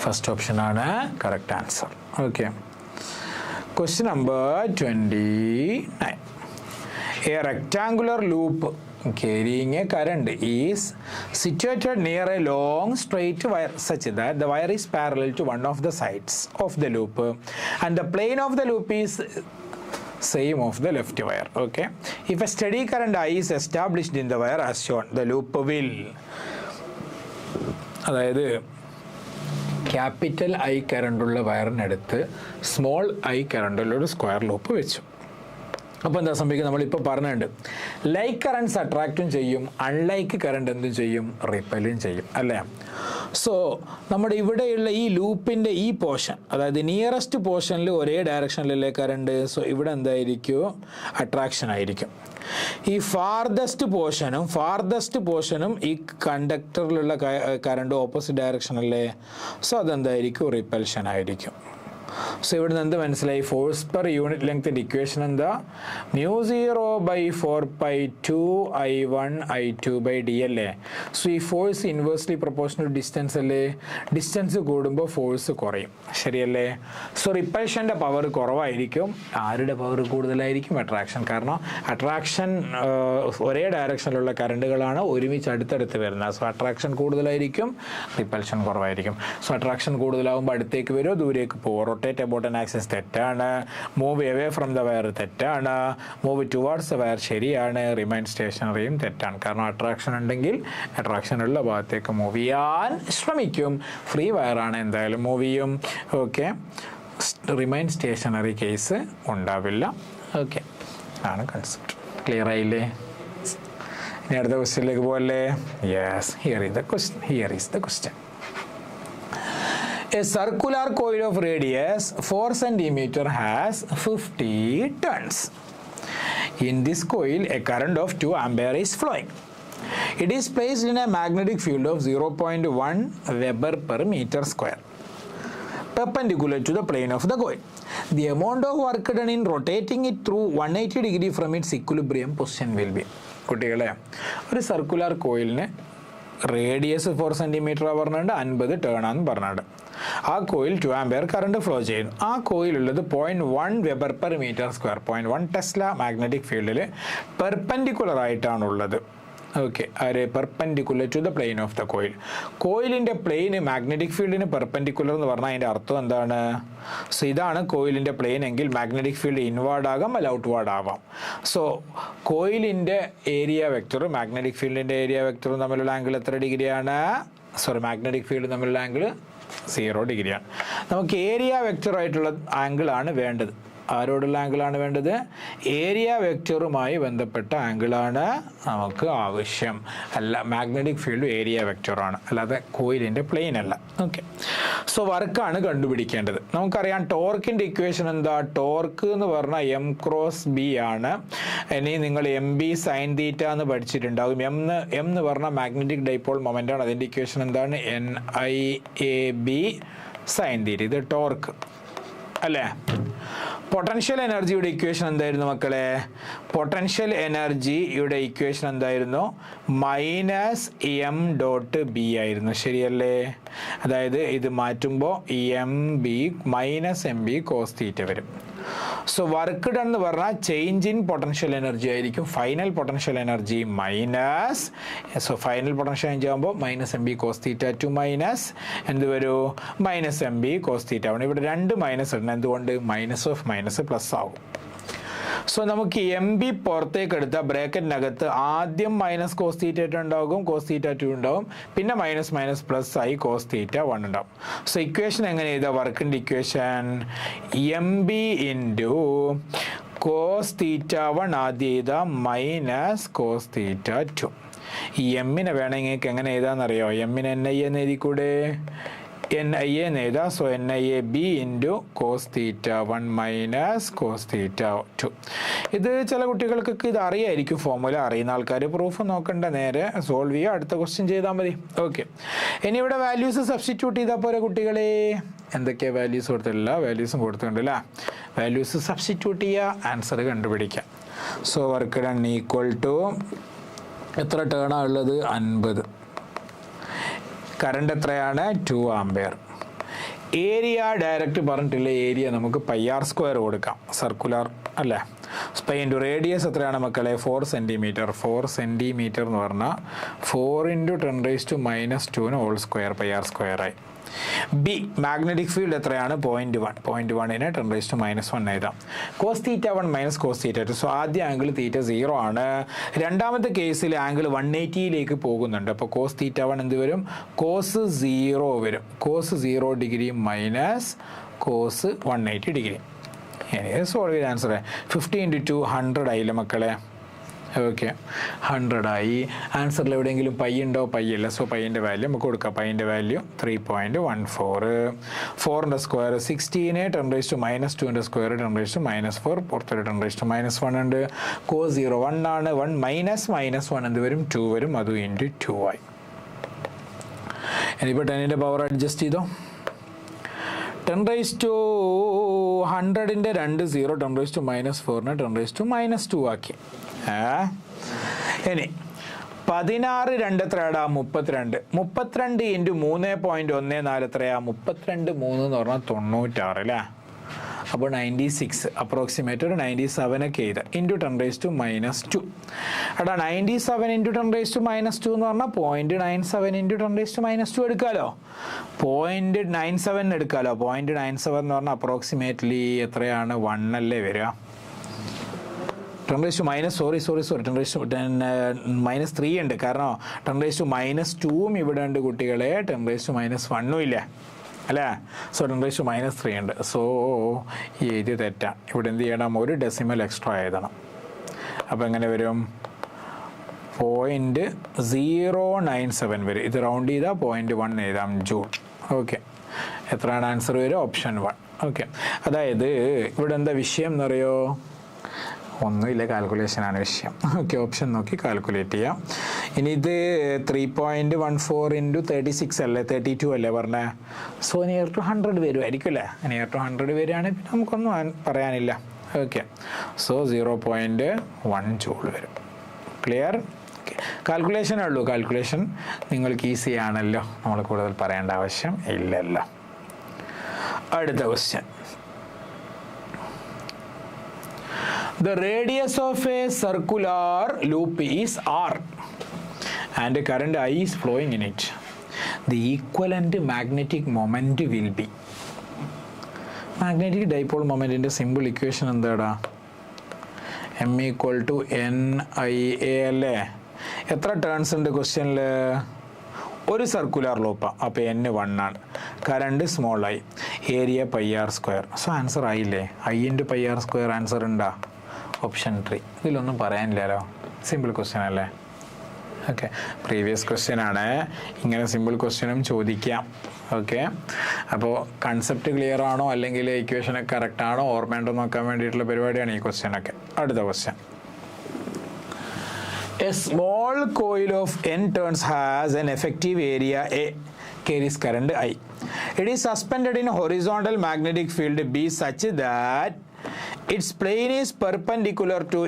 First option ആണ് correct answer. Okay, question number 29. A rectangular loop carrying a current is situated near a long straight wire such that the wire is parallel to one of the sides of the loop and the plane of the loop is same of the left wire. Okay, if a steady current I is established in the wire as shown, the loop will, അതായത് ക്യാപിറ്റൽ ഐ കറണ്ടുള്ള വയറിനടുത്ത് സ്മോൾ ഐ കറണ്ടുള്ള ഒരു സ്ക്വയർ ലൂപ്പ് വെച്ചു. അപ്പോൾ എന്താ സംഭവിക്കുക? നമ്മളിപ്പോൾ പറഞ്ഞിട്ടുണ്ട്, ലൈക്ക് കറണ്ട്സ് അട്രാക്റ്റും ചെയ്യും, അൺലൈക്ക് കറണ്ട് എന്തും ചെയ്യും, റിപ്പലും ചെയ്യും, അല്ലേ? സോ നമ്മുടെ ഇവിടെയുള്ള ഈ ലൂപ്പിൻ്റെ ഈ പോർഷൻ, അതായത് നിയറസ്റ്റ് പോർഷനിൽ ഒരേ ഡയറക്ഷനിലല്ലേ കറണ്ട്. സോ ഇവിടെ എന്തായിരിക്കും? അട്രാക്ഷൻ ആയിരിക്കും. ഈ ഫാർദസ്റ്റ് പോർഷനും ഈ കണ്ടക്ടറിലുള്ള കറണ്ട് ഓപ്പോസിറ്റ് ഡയറക്ഷനല്ലേ. സോ അതെന്തായിരിക്കും? റിപ്പൽഷൻ ആയിരിക്കും. സോ ഇവിടുന്ന് എന്ത് മനസ്സിലായി? ഫോഴ്സ് പെർ യൂണിറ്റ് ലെങ്ത്തിന്റെ ഇക്വേഷൻ എന്താ? μ0/4π 2I1 I2 ബൈ ഡി അല്ലേ. സോ ഈ ഫോഴ്സ് ഇൻവേഴ്സ്ലി പ്രൊപ്പോർഷണൽ ഡിസ്റ്റൻസ് അല്ലേ. ഡിസ്റ്റൻസ് കൂടുമ്പോൾ ഫോഴ്സ് കുറയും, ശരിയല്ലേ? സോ റിപ്പൽഷൻ്റെ പവർ കുറവായിരിക്കും. ആരുടെ പവർ കൂടുതലായിരിക്കും? അട്രാക്ഷൻ. കാരണം അട്രാക്ഷൻ ഒരേ ഡയറക്ഷനിലുള്ള കറണ്ടുകളാണ് ഒരുമിച്ച് അടുത്തടുത്ത് വരുന്നത്. സോ അട്രാക്ഷൻ കൂടുതലായിരിക്കും, റിപ്പൽഷൻ കുറവായിരിക്കും. സോ അട്രാക്ഷൻ കൂടുതലാകുമ്പോൾ അടുത്തേക്ക് വരുമോ, ദൂരേക്ക് പോകുമോ? റൊട്ടേറ്റ് അബൌട്ട് ആൻ ആക്സിസ് തെറ്റാണ്. Move away from the wire തെറ്റാണ്. മൂവ് ടുവാർഡ്സ് ദ വയർ ശരിയാണ്. റിമൈൻ സ്റ്റേഷനറിയും തെറ്റാണ്. കാരണം അട്രാക്ഷൻ ഉണ്ടെങ്കിൽ അട്രാക്ഷൻ ഉള്ള ഭാഗത്തേക്ക് മൂവ് ചെയ്യാൻ ശ്രമിക്കും. ഫ്രീ വയറാണ് എന്തായാലും മൂവ് ചെയ്യും. ഓക്കെ, റിമൈൻ സ്റ്റേഷനറി കേസ് ഉണ്ടാവില്ല. ഓക്കെ, ആണ് കൺസെപ്റ്റ്. ക്ലിയർ ആയില്ലേ? ഇനി അടുത്ത ക്വസ്റ്റ്യനിലേക്ക് പോകല്ലേ? Yes, here is the question. A circular coil of radius 4 cm has 50 turns. In this coil, a current of 2 ampere is flowing. It is placed in a magnetic field of 0.1 Weber per meter square, perpendicular to the plane of the coil. The amount of work done in rotating it through 180 degree from its equilibrium position will be. കുട്ടികളെ, ഒരു സർക്കുലർ കോയിലിന് റേഡിയസ് 4 സെൻറ്റിമീറ്റർ പറഞ്ഞിട്ട് 50 ടേൺ ആണെന്ന് പറഞ്ഞിട്ട് ആ കോയിൽ 2 ആംപിയർ കറണ്ട് ഫ്ലോ ചെയ്യുന്നു. ആ കോയിലുള്ളത് 0.1 weber per metre square, 0.1 tesla magnetic ഫീൽഡിൽ പെർപെൻഡിക്കുലർ ആയിട്ടാണുള്ളത്. ഓക്കെ, ആര്? Perpendicular to the plane of the coil. കോയിലിൻ്റെ പ്ലെയിന് മാഗ്നറ്റിക് ഫീൽഡിന് പെർപെൻഡിക്കുലർ എന്ന് പറഞ്ഞാൽ അതിൻ്റെ അർത്ഥം എന്താണ്? സോ ഇതാണ് കോയിലിൻ്റെ പ്ലെയിൻ എങ്കിൽ മാഗ്നറ്റിക് ഫീൽഡ് ഇൻവേർഡ് ആകാം, അല്ല ഔട്ട്വേർഡ് ആവാം. സോ കോയിലിൻ്റെ ഏരിയ വെക്ടറും മാഗ്നറ്റിക് ഫീൽഡിൻ്റെ ഏരിയ വെക്ടറും തമ്മിലുള്ള ആംഗിൾ എത്ര ഡിഗ്രിയാണ്? മാഗ്നറ്റിക് ഫീൽഡ് തമ്മിലുള്ള ആംഗിൾ 0 ഡിഗ്രിയാണ്. നമുക്ക് ഏരിയ വെക്ടറായിട്ടുള്ള ആംഗിളാണ് വേണ്ടത്. ആരോടുള്ള ആംഗിളാണ് വേണ്ടത്? ഏരിയ വെക്ടറുമായി ബന്ധപ്പെട്ട ആംഗിളാണ് നമുക്ക് ആവശ്യം. അല്ല, മാഗ്നറ്റിക് ഫീൽഡ് ഏരിയ വെക്ടറാണ്, അല്ലാതെ കോയിലിൻ്റെ പ്ലെയിൻ അല്ല. ഓക്കെ, സോ വർക്കാണ് കണ്ടുപിടിക്കേണ്ടത്. നമുക്കറിയാം ടോർക്കിൻ്റെ ഇക്വേഷൻ എന്താ? ടോർക്ക് എന്ന് പറഞ്ഞാൽ M ക്രോസ് B ആണ്. ഇനി നിങ്ങൾ MB സൈൻ തീറ്റ എന്ന് പഠിച്ചിട്ടുണ്ടാകും. എം എന്ന് പറഞ്ഞാൽ മാഗ്നറ്റിക് ഡൈപോൾ മൊമെൻ്റ് ആണ്. അതിൻ്റെ ഇക്വേഷൻ എന്താണ്? NIAB sine theta. ഇത് ടോർക്ക് അല്ലേ? പൊട്ടൻഷ്യൽ എനർജിയുടെ ഇക്വേഷൻ എന്തായിരുന്നു മക്കളെ? പൊട്ടൻഷ്യൽ എനർജിയുടെ ഇക്വേഷൻ എന്തായിരുന്നു? -m.b ആയിരുന്നു, ശരിയല്ലേ? അതായത് ഇത് മാറ്റുമ്പോൾ mb -mb cos θ വരും. സോ വർക്ക് ഡൺ എന്ന് പറഞ്ഞാൽ ചേഞ്ച് ഇൻ പൊട്ടൻഷ്യൽ എനർജി ആയിരിക്കും. Final potential energy minus, so final potential energy ആകുമ്പോൾ -mb cos θ ടു മൈനസ് എന്ത് വരും? -mb cos θ ആണ്. ഇവിടെ രണ്ട് മൈനസ് ഇടണം, എന്തുകൊണ്ട്? മൈനസ് ഓഫ് മൈനസ് പ്ലസ് ആകും. സോ നമുക്ക് mb പുറത്തേക്ക് എടുത്താൽ ബ്രാക്കറ്റിനകത്ത് ആദ്യം -cos θ ഉണ്ടാകും, cos θ 2 ഉണ്ടാവും, പിന്നെ മൈനസ് പ്ലസ് ആയി cos θ 1 ഉണ്ടാവും. സോ ഇക്വേഷൻ എങ്ങനെ ചെയ്താൽ? വർക്കിൻ്റെ ഇക്വേഷൻ mb ഇൻറ്റു cos θ 1 ആദ്യം ചെയ്താൽ -cos θ 2. ഈ എമ്മിനെ വേണമെങ്കിൽ എങ്ങനെ എഴുതാന്നറിയോ? എമ്മിനെ NI എന്ന് എഴുതിക്കൂടെ? NI എന്ന് എഴുതാം. So NIAB into cos θ 1 minus cos θ 2. ഇത് ചില കുട്ടികൾക്കൊക്കെ ഇത് അറിയായിരിക്കും, ഫോർമുല അറിയുന്ന ആൾക്കാർ. പ്രൂഫ് നോക്കണ്ട, നേരെ സോൾവ് ചെയ്യുക, അടുത്ത ക്വസ്റ്റ്യൻ ചെയ്താൽ മതി. ഓക്കെ, ഇനി ഇവിടെ വാല്യൂസ് സബ്സ്റ്റിറ്റ്യൂട്ട് ചെയ്താൽ പോരെ കുട്ടികളെ? എന്തൊക്കെയാണ് വാല്യൂസ് കൊടുത്തിട്ടില്ല? വാല്യൂസും കൊടുത്തിട്ടുണ്ടല്ല. വാല്യൂസ് സബ്സ്റ്റിറ്റ്യൂട്ട് ചെയ്യുക, ആൻസർ കണ്ടുപിടിക്കാം. So work done equal to എത്ര ടേണാണ് ഉള്ളത്? 50. കറണ്ട് എത്രയാണ്? 2 ആംപിയർ. ഏരിയ ഡയറക്റ്റ് പറഞ്ഞിട്ടില്ല, ഏരിയ നമുക്ക് πr² കൊടുക്കാം, സർക്കുലർ അല്ലേ? ഇൻറ്റു റേഡിയസ് എത്രയാണ് മക്കളെ? 4 സെൻറ്റിമീറ്റർ. 4 സെൻറ്റിമീറ്റർ എന്ന് പറഞ്ഞാൽ 4 × 10⁻²² πr² ആയി. ബി മാഗ്നറ്റിക് ഫീൽഡ് എത്രയാണ്? 0.1. 0.1നെ 10⁻⁻1 എഴുതാം. cos θ 1 minus cos θ 2. സോ ആദ്യ ആംഗിൾ θ 0 ആണ്. രണ്ടാമത്തെ കേസിൽ ആംഗിൾ 180ലേക്ക് പോകുന്നുണ്ട്. അപ്പോൾ cos θ 1 എന്ത് വരും? cos 0 വരും. cos 0 degree minus cos 180 degree. Solve ചെയ്ത ആൻസർ 50 × 2 100 ആയില്ല മക്കളെ? ഓക്കെ, 100 ആയി. ആൻസറിൽ എവിടെയെങ്കിലും പൈ ഉണ്ടോ? പൈ ഇല്ല. സോ പൈൻ്റെ വാല്യൂ നമുക്ക് കൊടുക്കാം. പൈൻ്റെ വാല്യൂ 3.14. 4ൻ്റെ സ്ക്വയർ 16, 10⁻²ൻ്റെ സ്ക്വയർ 10⁻⁴, പുറത്തൊരു 10⁻1 ഉണ്ട്. cos 0 1 ആണ്. 1 -1 എന്ത് വരും? 2 വരും. അതും ഇൻറ്റു 2 ആയി. ഇനിയിപ്പോൾ 10ൻ്റെ പവർ അഡ്ജസ്റ്റ് ചെയ്തോ. 10⁻100ൻ്റെ 2 0, 10⁻⁻4നെ 10⁻2 ആക്കി. ഇനി 16 2 എത്രയാടാ? 32. 32 ഇൻറ്റു 3.14 എത്രയാ? 32 3 എന്ന് പറഞ്ഞാൽ 96 അല്ലേ? അപ്പോൾ 96 അപ്രോക്സിമേറ്റ് ഒരു 97 ഒക്കെ ചെയ്ത് ഇൻറ്റു 10⁻². എടാ 97 ഇൻറ്റു 10⁻² എന്ന് പറഞ്ഞാൽ 0.97 ഇൻറ്റു 10⁻² എടുക്കാമല്ലോ. 0.97 എടുക്കാമല്ലോ. 0.97 എന്ന് പറഞ്ഞാൽ അപ്രോക്സിമേറ്റ്ലി എത്രയാണ്? 1 അല്ലേ വരിക? 10⁻⁻3 ഉണ്ട്, കാരണം 10⁻⁻2 ഇവിടെ ഉണ്ട് കുട്ടികളെ, 10⁻⁻1 ഇല്ല അല്ലേ? സോ 10⁻⁻3 ഉണ്ട്. സോ ഈ എഴുതി തെറ്റാണ്. ഇവിടെ എന്ത് ചെയ്യണം? ഒരു ഡെസിമൽ എക്സ്ട്രാ എഴുതണം. അപ്പോൾ എങ്ങനെ വരും? 0.097 വരും. ഇത് റൗണ്ട് ചെയ്താൽ 0.1 എഴുതാം, ജൂൾ. ഓക്കെ, എത്രയാണ് ആൻസർ വരും? ഓപ്ഷൻ 1. ഓക്കെ, അതായത് ഇവിടെ എന്താ വിഷയം എന്നറിയോ? ഒന്നുമില്ല, കാൽക്കുലേഷനാണ് വിഷയം. ഓക്കെ, ഓപ്ഷൻ നോക്കി കാൽക്കുലേറ്റ് ചെയ്യാം. ഇനി ഇത് 3.14 ഇൻറ്റു 36 അല്ലേ? 32 അല്ലേ പറഞ്ഞേ? സോ നിയർ ടു 100 വരുമായിരിക്കും അല്ലേ? നിയർ ടു 100 വരികയാണെങ്കിൽ പിന്നെ നമുക്കൊന്നും പറയാനില്ല. ഓക്കെ, സോ 0.1 ജൂൾ വരും. ക്ലിയർ? കാൽക്കുലേഷനേ ഉള്ളൂ. കാൽക്കുലേഷൻ നിങ്ങൾക്ക് ഈസി ആണല്ലോ, നമ്മൾ കൂടുതൽ പറയേണ്ട ആവശ്യം ഇല്ലല്ലോ. അടുത്ത question. The radius of a circular loop is R and current I is flowing in it. The equivalent magnetic moment will be. Magnetic dipole moment in the simple equation എന്താടാ? M equal to NIA അല്ലേ? എത്ര ടേൺസ് ഉണ്ട് ക്വസ്റ്റ്യനിൽ? ഒരു സർക്കുലർ ലൂപ്പാണ്. അപ്പോൾ N 1 ആണ്. കറണ്ട് സ്മോൾ ആയി. Area πr². സോ ആൻസർ ആയില്ലേ? I × πr² ആൻസർ ഉണ്ടാ? ഓപ്ഷൻ 3. ഇതിലൊന്നും പറയാനില്ലല്ലോ, സിമ്പിൾ ക്വസ്റ്റ്യൻ അല്ലേ? ഓക്കെ, പ്രീവിയസ് ക്വസ്റ്റ്യൻ ആണ്. ഇങ്ങനെ സിമ്പിൾ ക്വസ്റ്റ്യനും ചോദിക്കാം. ഓക്കെ, അപ്പോൾ കൺസെപ്റ്റ് ക്ലിയർ ആണോ അല്ലെങ്കിൽ ഇക്വേഷനൊക്കെ കറക്റ്റ് ആണോ ഓർമ്മയുണ്ടോ നോക്കാൻ വേണ്ടിയിട്ടുള്ള പരിപാടിയാണ് ഈ ക്വസ്റ്റ്യനൊക്കെ. അടുത്ത question. A small coil of n turns has an effective area A, carries current I. It is suspended in horizontal magnetic field B such that its plane is perpendicular to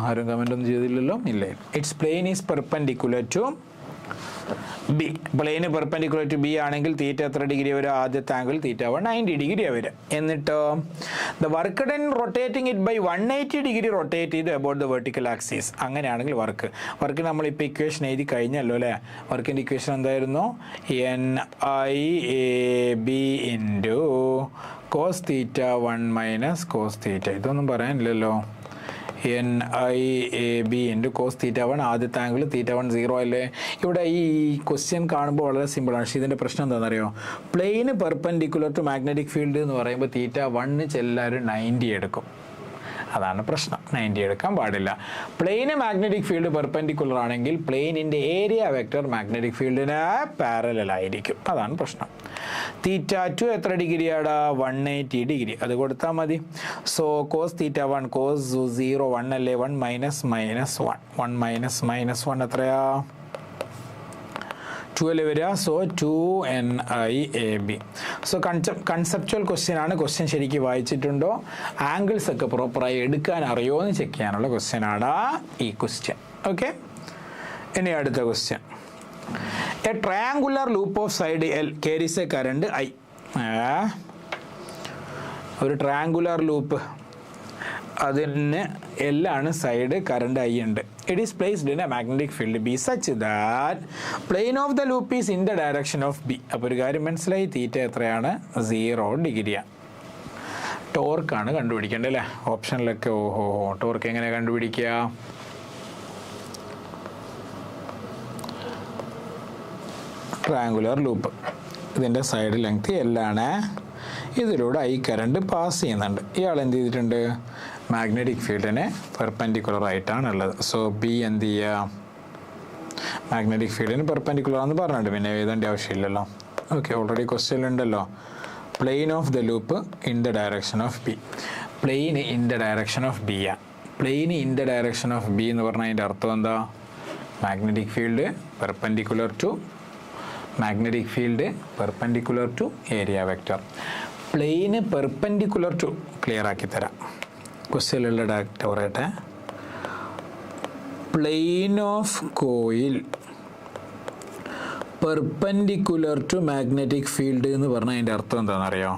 ആരും കമൻ്റ് ഒന്നും ചെയ്തില്ലല്ലോ, ഇല്ലേ? It's plane is perpendicular to B. പ്ലെയിന് പെർപെൻഡിക്കുലർ ടു ബി ആണെങ്കിൽ തീറ്റ എത്ര ഡിഗ്രി വരും? ആദ്യത്തെ ആംഗിൾ തീറ്റ 90 ഡിഗ്രി വരും. എന്നിട്ടോ the work done rotating it by 180 degree rotate ചെയ്ത് അബൌട്ട് ദ വെർട്ടിക്കൽ ആക്സിസ്. അങ്ങനെയാണെങ്കിൽ വർക്ക് നമ്മളിപ്പോൾ ഇക്വേഷൻ എഴുതി കഴിഞ്ഞല്ലോ അല്ലേ? വർക്കിൻ്റെ ഇക്വേഷൻ എന്തായിരുന്നു? NIAB into cos theta 1 minus cos theta. ഇതൊന്നും പറയാനില്ലല്ലോ. NIAB ഇൻറ്റു കോസ് തീറ്റ 1, ആദ്യത്തെ ആംഗിൾ തീറ്റ 1 0 അല്ലേ? ഇവിടെ ഈ ക്വസ്റ്റ്യൻ കാണുമ്പോൾ വളരെ സിമ്പിളാണ്. പക്ഷേ ഇതിൻ്റെ പ്രശ്നം എന്താണെന്നറിയോ? പ്ലെയിന് പെർപെൻഡിക്കുലർ ടു മാഗ്നറ്റിക് ഫീൽഡ് എന്ന് പറയുമ്പോൾ തീറ്റ 1 എല്ലാവരും 90 എടുക്കും. അതാണ് പ്രശ്നം. 90 എടുക്കാൻ പാടില്ല. പ്ലെയിന് മാഗ്നറ്റിക് ഫീൽഡ് പെർപെൻഡിക്കുലർ ആണെങ്കിൽ പ്ലെയിനിൻ്റെ ഏരിയ വെക്റ്റർ മാഗ്നറ്റിക് ഫീൽഡിന് പാരലൽ ആയിരിക്കും. അതാണ് പ്രശ്നം. തീറ്റ 2 എത്ര ഡിഗ്രിയാടാ? 180 ഡിഗ്രി. അത് കൊടുത്താൽ മതി. സോ കോസ് തീറ്റ 1 കോസ് 0 1 അല്ലേ? 1 മൈനസ് 1 എത്രയാ? 2 വരിക. So 2NIAB. So conceptual question ആണ്. ക്വസ്റ്റ്യൻ ശരിക്കും വായിച്ചിട്ടുണ്ടോ, ആംഗിൾസ് ഒക്കെ പ്രോപ്പറായി എടുക്കാൻ അറിയോ എന്ന് ചെക്ക് ചെയ്യാനുള്ള ക്വസ്റ്റ്യൻ ആണ് ഈ ക്വസ്റ്റ്യൻ. ഓക്കെ, ഇനി അടുത്ത question. A triangular loop of side L carries a current I. ഒരു ട്രയാങ്കുലർ ലൂപ്പ്, അതിന് L ആണ് സൈഡ്, കറണ്ട് I ഉണ്ട്. It is placed in a magnetic field B such that plain of the loop is in the direction of B. അപ്പോൾ ഒരു കാര്യം മനസ്സിലായി, തീറ്റ എത്രയാണ്? 0 ഡിഗ്രിയാണ്. ടോർക്കാണ് കണ്ടുപിടിക്കേണ്ടത് അല്ലേ? ഓപ്ഷനിലൊക്കെ ടോർക്ക് എങ്ങനെ കണ്ടുപിടിക്കുക? ട്രയാങ്കുലർ ലൂപ്പ്, ഇതിൻ്റെ സൈഡ് ലെങ്ത് L ആണ്, ഇതിലൂടെ I കറണ്ട് പാസ് ചെയ്യുന്നുണ്ട്. ഇയാൾ എന്ത് ചെയ്തിട്ടുണ്ട്? മാഗ്നറ്റിക് ഫീൽഡിന് പെർപെൻഡിക്കുലർ ആയിട്ടാണുള്ളത്. സോ ബി എന്ത് ചെയ്യുക? മാഗ്നറ്റിക് ഫീൽഡിന് പെർപെൻഡിക്കുലർ ആണെന്ന് പറഞ്ഞിട്ടുണ്ട്, പിന്നെ എഴുതേണ്ട ആവശ്യമില്ലല്ലോ. ഓക്കെ, ഓൾറെഡി ക്വസ്റ്റ്യൻ ഉണ്ടല്ലോ. Plane of the loop in the direction of B. പ്ലെയിന് in the direction of B ആണ്. പ്ലെയിന് in the direction of B എന്ന് പറഞ്ഞാൽ അതിൻ്റെ അർത്ഥം എന്താ? Magnetic field perpendicular to area vector. പ്ലെയിന് പെർപെൻഡിക്കുലർ ടു, ക്ലിയർ ആക്കി തരാം, ക്വസ്റ്റ്യനിലുള്ള ഡയറക്റ്റ് പറയട്ടെ. Plane of coil perpendicular to magnetic field എന്ന് പറഞ്ഞാൽ അതിൻ്റെ അർത്ഥം എന്താണെന്നറിയോ?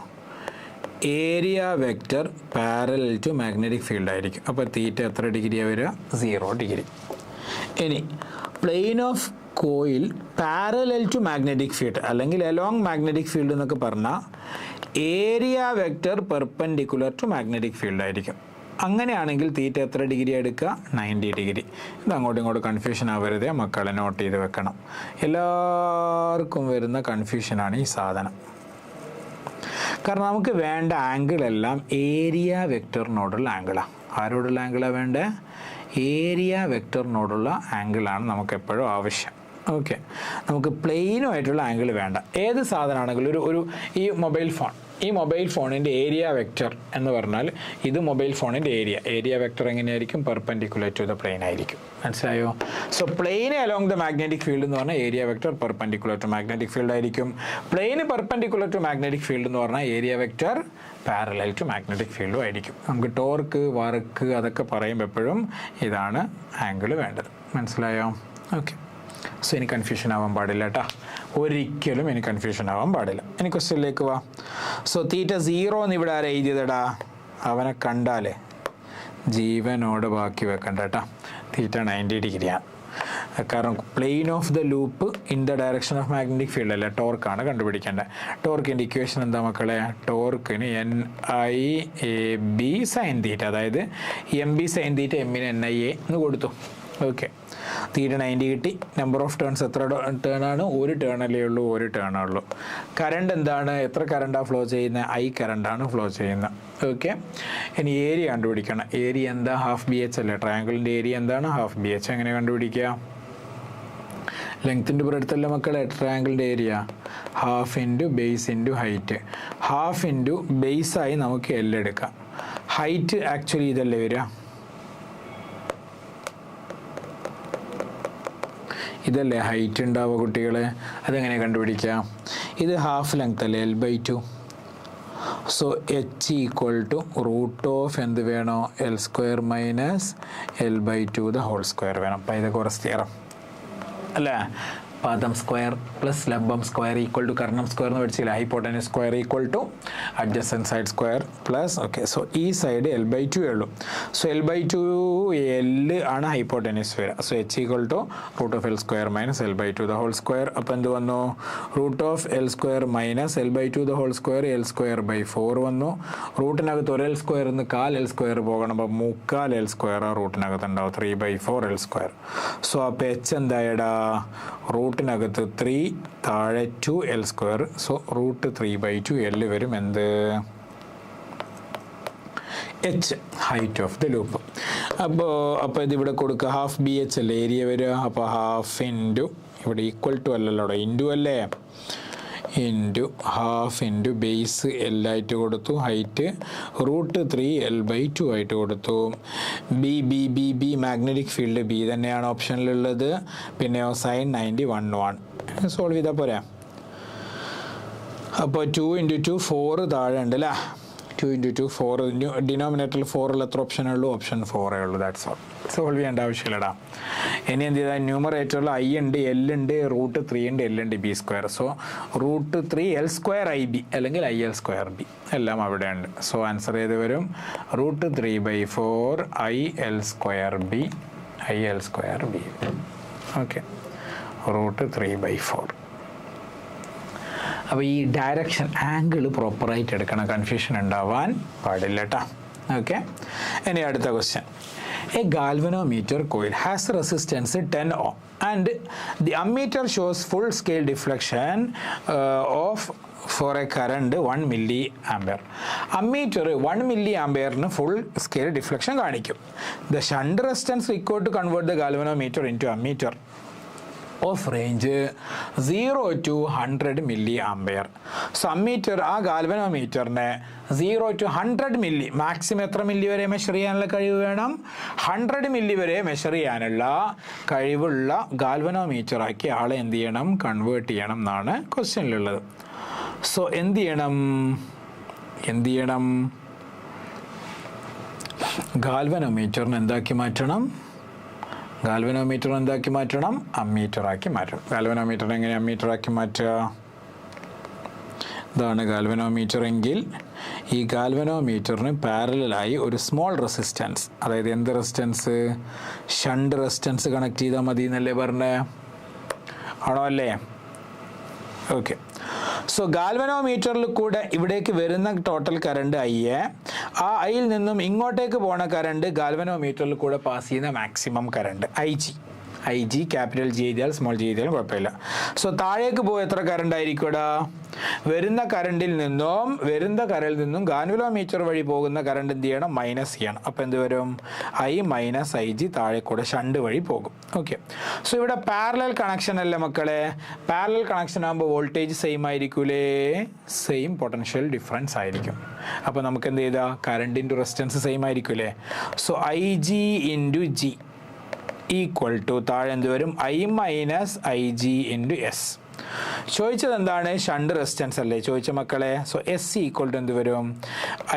Area vector parallel to magnetic field ആയിരിക്കും. അപ്പോൾ തീറ്റ എത്ര ഡിഗ്രിയാണ് വരിക? 0 ഡിഗ്രി. ഇനി plane of coil parallel to magnetic field അല്ലെങ്കിൽ അലോങ് മാഗ്നറ്റിക് ഫീൽഡ് എന്നൊക്കെ പറഞ്ഞാൽ area vector perpendicular to magnetic field ആയിരിക്കും. അങ്ങനെയാണെങ്കിൽ തീറ്റ എത്ര ഡിഗ്രി എടുക്കുക? 90 ഡിഗ്രി. ഇത് അങ്ങോട്ടും ഇങ്ങോട്ടും കൺഫ്യൂഷൻ ആവരുതേ മക്കളെ, നോട്ട് ചെയ്ത് വെക്കണം. എല്ലാവർക്കും വരുന്ന കൺഫ്യൂഷനാണ് ഈ സാധനം. കാരണം നമുക്ക് വേണ്ട ആംഗിളെല്ലാം ഏരിയ വെക്റ്ററിനോടുള്ള ആംഗിളാണ്. ആരോടുള്ള ആംഗിളാണ് വേണ്ടത്? ഏരിയ വെക്റ്ററിനോടുള്ള ആംഗിളാണ് നമുക്ക് എപ്പോഴും ആവശ്യം. ഓക്കെ, നമുക്ക് പ്ലെയിനുമായിട്ടുള്ള ആംഗിൾ വേണ്ട. ഏത് സാധനമാണെങ്കിലും ഈ മൊബൈൽ ഫോണിൻ്റെ ഏരിയ വെക്റ്റർ എന്ന് പറഞ്ഞാൽ ഇത് മൊബൈൽ ഫോണിൻ്റെ ഏരിയ വെക്റ്റർ എങ്ങനെയായിരിക്കും? പെർപെൻഡിക്കുലർ ടു ദ പ്ലെയിൻ ആയിരിക്കും. മനസ്സിലായോ? So plane along the magnetic field എന്ന് പറഞ്ഞാൽ area vector perpendicular to magnetic field ആയിരിക്കും. പ്ലെയിന് പെർപെൻഡിക്കുലർ ടു മാഗ്നറ്റിക് ഫീൽഡ് എന്ന് പറഞ്ഞാൽ area vector parallel to magnetic ഫീൽഡും ആയിരിക്കും. നമുക്ക് ടോർക്ക്, വർക്ക് അതൊക്കെ പറയുമ്പോൾ എപ്പോഴും ഇതാണ് ആംഗിൾ വേണ്ടത്. മനസ്സിലായോ? ഓക്കെ, സോ ഇനി കൺഫ്യൂഷൻ ആവാൻ പാടില്ല കേട്ടോ, ഒരിക്കലും ഇനി കൺഫ്യൂഷൻ ആവാൻ പാടില്ല. ഇനി ക്വസ്റ്റ്യനിലേക്ക് വാ. സോ തീറ്റ 0 എന്ന് ഇവിടെ ആരാ എഴുതിയതടാ? അവനെ കണ്ടാലേ ജീവനോട് ബാക്കി വെക്കണ്ട കേട്ടോ. തീറ്റ 90 ഡിഗ്രിയാണ്. കാരണം plain of the loop in the direction of magnetic field അല്ലേ? ടോർക്കാണ് കണ്ടുപിടിക്കേണ്ടത്. ടോർക്കിൻ്റെ ഇക്വേഷൻ എന്താ മക്കളെ? ടോർക്കിന് NIAB സൈൻ തീറ്റ, അതായത് MB സൈൻ തീറ്റ, എമ്മിന് NIA എന്ന് കൊടുത്തു. ഓക്കെ, തീറ്റ 90 കിട്ടി. നമ്പർ ഓഫ് ടേൺസ് എത്ര ടേണാണ്? ഒരു ടേണല്ലേ ഉള്ളൂ, ഒരു ടേണേ ഉള്ളൂ. കറണ്ട് എന്താണ്? എത്ര കറണ്ടാണ് ഫ്ലോ ചെയ്യുന്നത്? I കറണ്ടാണ് ഫ്ലോ ചെയ്യുന്നത്. ഓക്കെ, ഇനി ഏരിയ കണ്ടുപിടിക്കണം. ഏരിയ എന്താ? ½ BH അല്ലേ? ട്രയാങ്കിളിൻ്റെ ഏരിയ എന്താണ്? ½ BH. എങ്ങനെ കണ്ടുപിടിക്കുക? ലെങ്ത്തിൻ്റെ പുറത്തല്ല മക്കളെ ട്രയാങ്കിളിൻ്റെ area. ½ into base into height. ½ into ബേസായി നമുക്ക് L എടുക്കാം. ഹൈറ്റ് ആക്ച്വലി ഇതല്ലേ വരിക? ഇതല്ലേ ഹൈറ്റ് ഉണ്ടാവുക കുട്ടികളെ? അതെങ്ങനെ കണ്ടുപിടിക്കാം? ഇത് ½ ലെങ്ത് അല്ലേ? L/2. So h equal to root of എന്ത് വേണോ L square minus L by two the whole square വേണം. പൈതഗോറസ് തിയറം അല്ലേ? പാദം സ്ക്വയർ പ്ലസ് ലംബം സ്ക്വയർ ഈക്വൽ ടു കർണം സ്ക്വയർ എന്ന് പഠിച്ചില്ല. Hypotenuse square equal to adjacent side square plus okay. So ഈ സൈഡ് എൽ ബൈ ടു ഉള്ളൂ. So L by two L ആണ് ഹൈപ്പോട്ടനസ് വരിക. So H equal to root of L square minus L by two the whole square. അപ്പോൾ എന്ത് വന്നു? Root of L square minus L by two the whole square L square by 4 വന്നു. റൂട്ടിനകത്ത് ഒരു എൽ സ്ക്വയർ നിന്ന് കാൽ എൽ സ്ക്വയർ പോകണം. അപ്പോൾ 3/4 എൽ സ്ക്വയർ റൂട്ടിനകത്ത് ഉണ്ടാവും 3/4 എൽ സ്ക്വയർ. സോ അപ്പോൾ എച്ച് എന്തായടാ? റൂട്ടിനകത്ത് 3 താഴെ 2 L square. So root 3/2 L വരും. എന്ത്? H height of the loop. അപ്പോൾ ഇതിവിടെ കൊടുക്കുക. ഹാഫ് ബി എച്ച് അല്ലേ ഏരിയ വരിക. അപ്പോൾ ഹാഫ് ഇൻറ്റു ഇവിടെ ഈക്വൽ ടു അല്ലല്ലോ, ഇൻറ്റു അല്ലേ, ഇൻറ്റു ഹാഫ് ഇൻറ്റു ബേസ് എല്ലായിട്ട് കൊടുത്തു. ഹൈറ്റ് റൂട്ട് 3 L/2 ആയിട്ട് കൊടുത്തു. B B B B magnetic field B തന്നെയാണ് ഓപ്ഷനിലുള്ളത്. പിന്നെയോ സൈൻ 90 1 സോൾവ് ചെയ്താൽ പോരാ. അപ്പോൾ 2 × 2 4 താഴെ ഉണ്ട് അല്ലേ? 2 × 2 4. ഡിനോമിനേറ്ററിൽ 4 എത്ര ഓപ്ഷനേ ഉള്ളൂ? ഓപ്ഷൻ 4 ഉള്ളൂ. That's all. സോൾവ് ചെയ്യേണ്ട ആവശ്യമില്ലടാ. ഇനി എന്ത് ചെയ്താൽ ന്യൂമറേറ്ററിൽ ഐ ഉണ്ട്, എൽ ഉണ്ട്, റൂട്ട് 3 ഉണ്ട്, എൽ ഉണ്ട്, B square. So root 3 L square I B അല്ലെങ്കിൽ ഐ എൽ സ്ക്വയർ ബി എല്ലാം അവിടെ ഉണ്ട്. സോ ആൻസർ ചെയ്ത് വരും root 3/4 I L square B, I L square B. Okay, root 3/4. അപ്പോൾ ഈ ഡയറക്ഷൻ ആംഗിൾ പ്രോപ്പറായിട്ട് എടുക്കണം, കൺഫ്യൂഷൻ ഉണ്ടാവാൻ പാടില്ല കേട്ടോ. ഓക്കെ, ഇനി അടുത്ത question. A galvanometer coil has resistance 10 ohm and the ammeter shows full scale deflection of for a current 1 milliampere. Ammeter 1 milliampere full scale deflection കാണിക്കും. The shunt resistance required to convert the galvanometer into ammeter of range 0 to 100 milliampere. സോ അമ്മീറ്റർ ആ ഗാൽവനോമീറ്ററിനെ 0 to 100 മില്ലി, മാക്സിമം എത്ര മില്ലി വരെ മെഷർ ചെയ്യാനുള്ള കഴിവ് വേണം? 100 മില്ലി വരെ മെഷർ ചെയ്യാനുള്ള കഴിവുള്ള ഗാൽവനോമീറ്ററാക്കി ആളെ എന്ത് ചെയ്യണം? കൺവേർട്ട് ചെയ്യണം എന്നാണ് ക്വസ്റ്റ്യനിലുള്ളത്. സോ എന്ത് ചെയ്യണം? ഗാൽവനോമീറ്ററിനെ എന്താക്കി മാറ്റണം? ഗാൽവനോമീറ്റർ എന്താക്കി മാറ്റണം? അമ്മീറ്ററാക്കി മാറ്റണം. ഗാൽവനോമീറ്റർ എങ്ങനെ അമ്മീറ്ററാക്കി മാറ്റുക? ഇതാണ് ഗാൽവനോമീറ്റർ എങ്കിൽ ഈ ഗാൽവനോമീറ്ററിന് പാരലായി ഒരു സ്മോൾ റെസിസ്റ്റൻസ്, അതായത് എന്ത് റെസിസ്റ്റൻസ്? ഷണ്ട് റെസിസ്റ്റൻസ് കണക്ട് ചെയ്താൽ മതി എന്നല്ലേ പറഞ്ഞേ? ആണോ അല്ലേ? ഓക്കെ. സോ ഗാൽവനോമീറ്ററിൽ കൂടെ ഇവിടേക്ക് വരുന്ന ടോട്ടൽ കറണ്ട് ഐ, ആ ഐയിൽ നിന്നും ഇങ്ങോട്ടേക്ക് പോണ കറണ്ട് ഗാൽവനോമീറ്ററിൽ കൂടെ പാസ് ചെയ്യുന്ന maximum current I G capital G എഴുതിയാൽ സ്മോൾ ജി എഴുതിയാലും കുഴപ്പമില്ല. സോ താഴേക്ക് പോയി എത്ര കറണ്ട് ആയിരിക്കൂടാ? വരുന്ന കറണ്ടിൽ നിന്നും ഗാൽവനോമീറ്റർ വഴി പോകുന്ന കറണ്ട് എന്ത് ചെയ്യണം? മൈനസ് ചെയ്യണം. അപ്പോൾ എന്ത് വരും? ഐ മൈനസ് ഐ ജി താഴെ കൂടെ ഷണ്ട് വഴി പോകും. ഓക്കെ. സോ ഇവിടെ പാരലൽ കണക്ഷൻ അല്ലേ മക്കളെ? പാരലൽ കണക്ഷൻ ആകുമ്പോൾ വോൾട്ടേജ് സെയിം ആയിരിക്കൂലേ? സെയിം പൊട്ടൻഷ്യൽ ഡിഫറൻസ് ആയിരിക്കും. അപ്പോൾ നമുക്ക് എന്ത് ചെയ്താൽ കറണ്ട് ഇൻറ്റു റെസിസ്റ്റൻസ് സെയിം ആയിരിക്കൂലേ? So I G into G equal to താഴെ എന്ത് വരും? I minus I G into S. ചോദിച്ചത് എന്താണ്? ഷണ്ട് റെസിസ്റ്റൻസ് അല്ലേ ചോദിച്ച മക്കളെ? സോ എസ് ഈക്വൽ ടു എന്ത് വരും?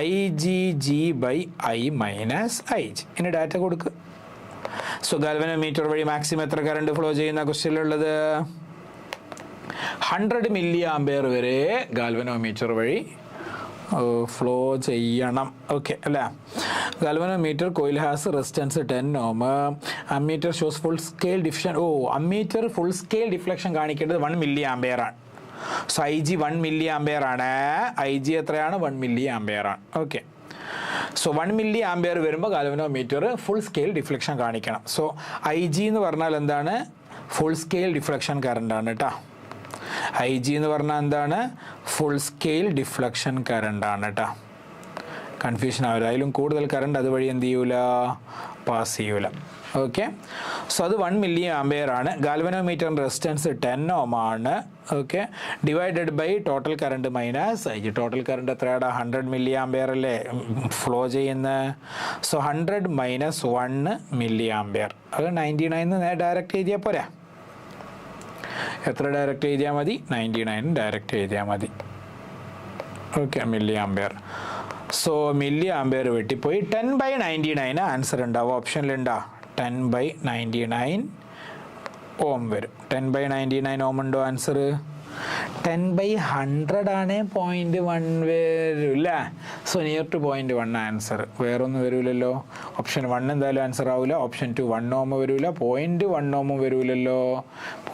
I G G by I minus I G. ഇനി ഡാറ്റ കൊടുക്കുക. സോ ഗാൽവനോമീറ്റർ വഴി മാക്സിമം എത്ര കറണ്ട് ഫ്ലോ ചെയ്യുന്ന ക്വസ്റ്റ്യനിലുള്ളത്? 100 milliampere വരെ ഗാൽവനോമീറ്റർ വഴി ഫ്ലോ ചെയ്യണം. ഓക്കെ അല്ലേ? Galvanometer coil has resistance 10 ohm. Ammeter shows full scale deflection. Ammeter full scale deflection കാണിക്കേണ്ടത് 1 milliampere ആണ്. സോ ഐ ജി 1 milliampere ആണ്. ഐ ജി എത്രയാണ്? 1 milliampere ആണ്. ഓക്കെ. സോ 1 milliampere വരുമ്പോൾ ഗാൽവനോമീറ്റർ ഫുൾ സ്കെയിൽ ഡിഫ്ലക്ഷൻ കാണിക്കണം. സോ ഐ ജി എന്ന് പറഞ്ഞാൽ എന്താണ്? ഫുൾ സ്കെയിൽ ഡിഫ്ലക്ഷൻ കറണ്ട് ആണ് കേട്ടോ. ഐ ജി എന്ന് പറഞ്ഞാൽ എന്താണ്? ഫുൾ സ്കെയിൽ ഡിഫ്ലക്ഷൻ കറണ്ട് ആണ് കേട്ടോ. കൺഫ്യൂഷൻ ആവില്ല. അതിലും കൂടുതൽ കറണ്ട് അതുവഴി എന്ത് ചെയ്യൂല? പാസ് ചെയ്യൂല. ഓക്കെ. സോ അത് 1 milliampere ആണ്. ഗാൽവനോമീറ്ററിൻ്റെ റെസിസ്റ്റൻസ് 10 ohm ആണ്. Okay. Divided by total current minus I G. Total current എത്രയാണ്? 100 milliampere അല്ലേ ഫ്ലോ ചെയ്യുന്നത്? So 100 minus 1 milliampere. അത് 99 ഡയറക്റ്റ് എഴുതിയാൽ പോരാ? എത്ര ഡയറക്റ്റ് എഴുതിയാൽ മതി? 99 ഡയറക്റ്റ് എഴുതിയാൽ മതി. Okay, milli ampere. So milli ampere വെട്ടിപ്പോയി. 10/99 ആൻസർ ഉണ്ടാവും. ഓപ്ഷനിലുണ്ടാ 10/99 ഓം വരും. 10/99 ഓം ഉണ്ടോ ആൻസർ? 10/100 ആണ് 0.1 വരും അല്ലേ? So near to 0.1 answer. വേറൊന്നും വരൂലല്ലോ. ഓപ്ഷൻ 1 എന്തായാലും ആൻസർ ആവില്ല. ഓപ്ഷൻ 2 1 ഓം വരൂല. 0.1 ഓം വരൂലല്ലോ.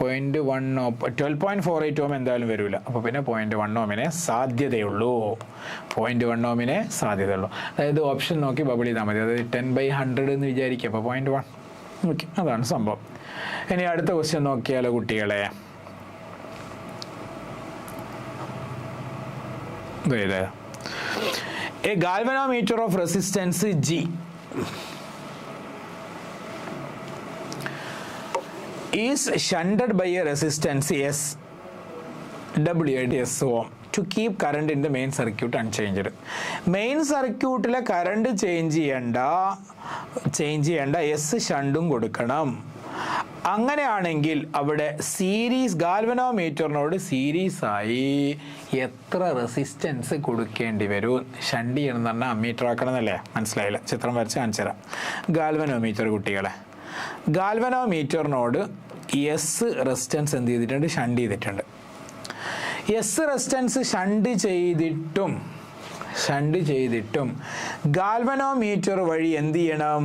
0.1 ഓം 12.48 ഓം എന്തായാലും വരൂല. അപ്പോൾ പിന്നെ 0.1 ഓമിനെ സാധ്യതയുള്ളൂ. 0.1 ഓമിനെ സാധ്യതയുള്ളൂ. അതായത് ഓപ്ഷൻ നോക്കി ബബിൾ ചെയ്താൽ മതി. അതായത് 10/100 എന്ന് വിചാരിക്കുക. അപ്പോൾ 0.1. ഓക്കെ, അതാണ് സംഭവം. ഇനി അടുത്ത ക്വസ്റ്റ്യൻ നോക്കിയാലോ കുട്ടികളെ. A galvanometer of resistance G is shunted by a resistance S S ohm to keep current in the main circuit unchanged. Main circuit le current change ചെയ്യണ്ട എസ് ഷണ്ടും കൊടുക്കണം. അങ്ങനെയാണെങ്കിൽ അവിടെ സീരീസ് ഗാൽവനോമീറ്ററിനോട് സീരീസ് ആയി എത്ര റെസിസ്റ്റൻസ് കൊടുക്കേണ്ടി വരും? ഷണ്ട് ചെയ്യണമെന്ന് പറഞ്ഞാൽ അമ്മീറ്റർ ആക്കണം എന്നല്ലേ? മനസ്സിലായില്ല, ചിത്രം വരച്ച് കാണിച്ചു തരാം. ഗാൽവനോമീറ്റർ കുട്ടികളെ, ഗാൽവനോമീറ്ററിനോട് എസ് റെസിസ്റ്റൻസ് എന്ത് ചെയ്തിട്ടുണ്ട്? ഷണ്ട് ചെയ്തിട്ടുണ്ട്. എസ് റെസിസ്റ്റൻസ് ഷണ്ട് ചെയ്തിട്ടും ഗാൽവനോമീറ്റർ വഴി എന്ത് ചെയ്യണം?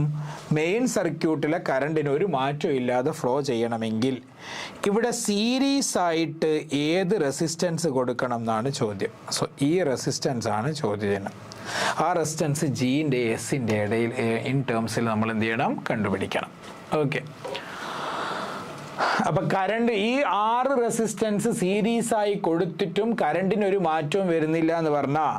മെയിൻ സർക്യൂട്ടിലെ കറണ്ടിന് ഒരു മാറ്റം ഇല്ലാതെ ഫ്ലോ ചെയ്യണമെങ്കിൽ ഇവിടെ സീരീസ് ആയിട്ട് ഏത് റെസിസ്റ്റൻസ് കൊടുക്കണം എന്നാണ് ചോദ്യം. സോ ഈ റെസിസ്റ്റൻസ് ആണ് ചോദ്യം. ആ റെസിസ്റ്റൻസ് ജിൻ്റെ എസിൻ്റെ ഇടയിൽ ഇൻ ടേംസിൽ നമ്മൾ എന്ത് ചെയ്യണം? കണ്ടുപിടിക്കണം. ഓക്കെ, അപ്പൊ കറണ്ട് ഈ 6 റെസിസ്റ്റൻസ് സീരീസ് ആയി കൊടുത്തിട്ടും കറണ്ടിന് ഒരു മാറ്റവും വരുന്നില്ല എന്ന് പറഞ്ഞാൽ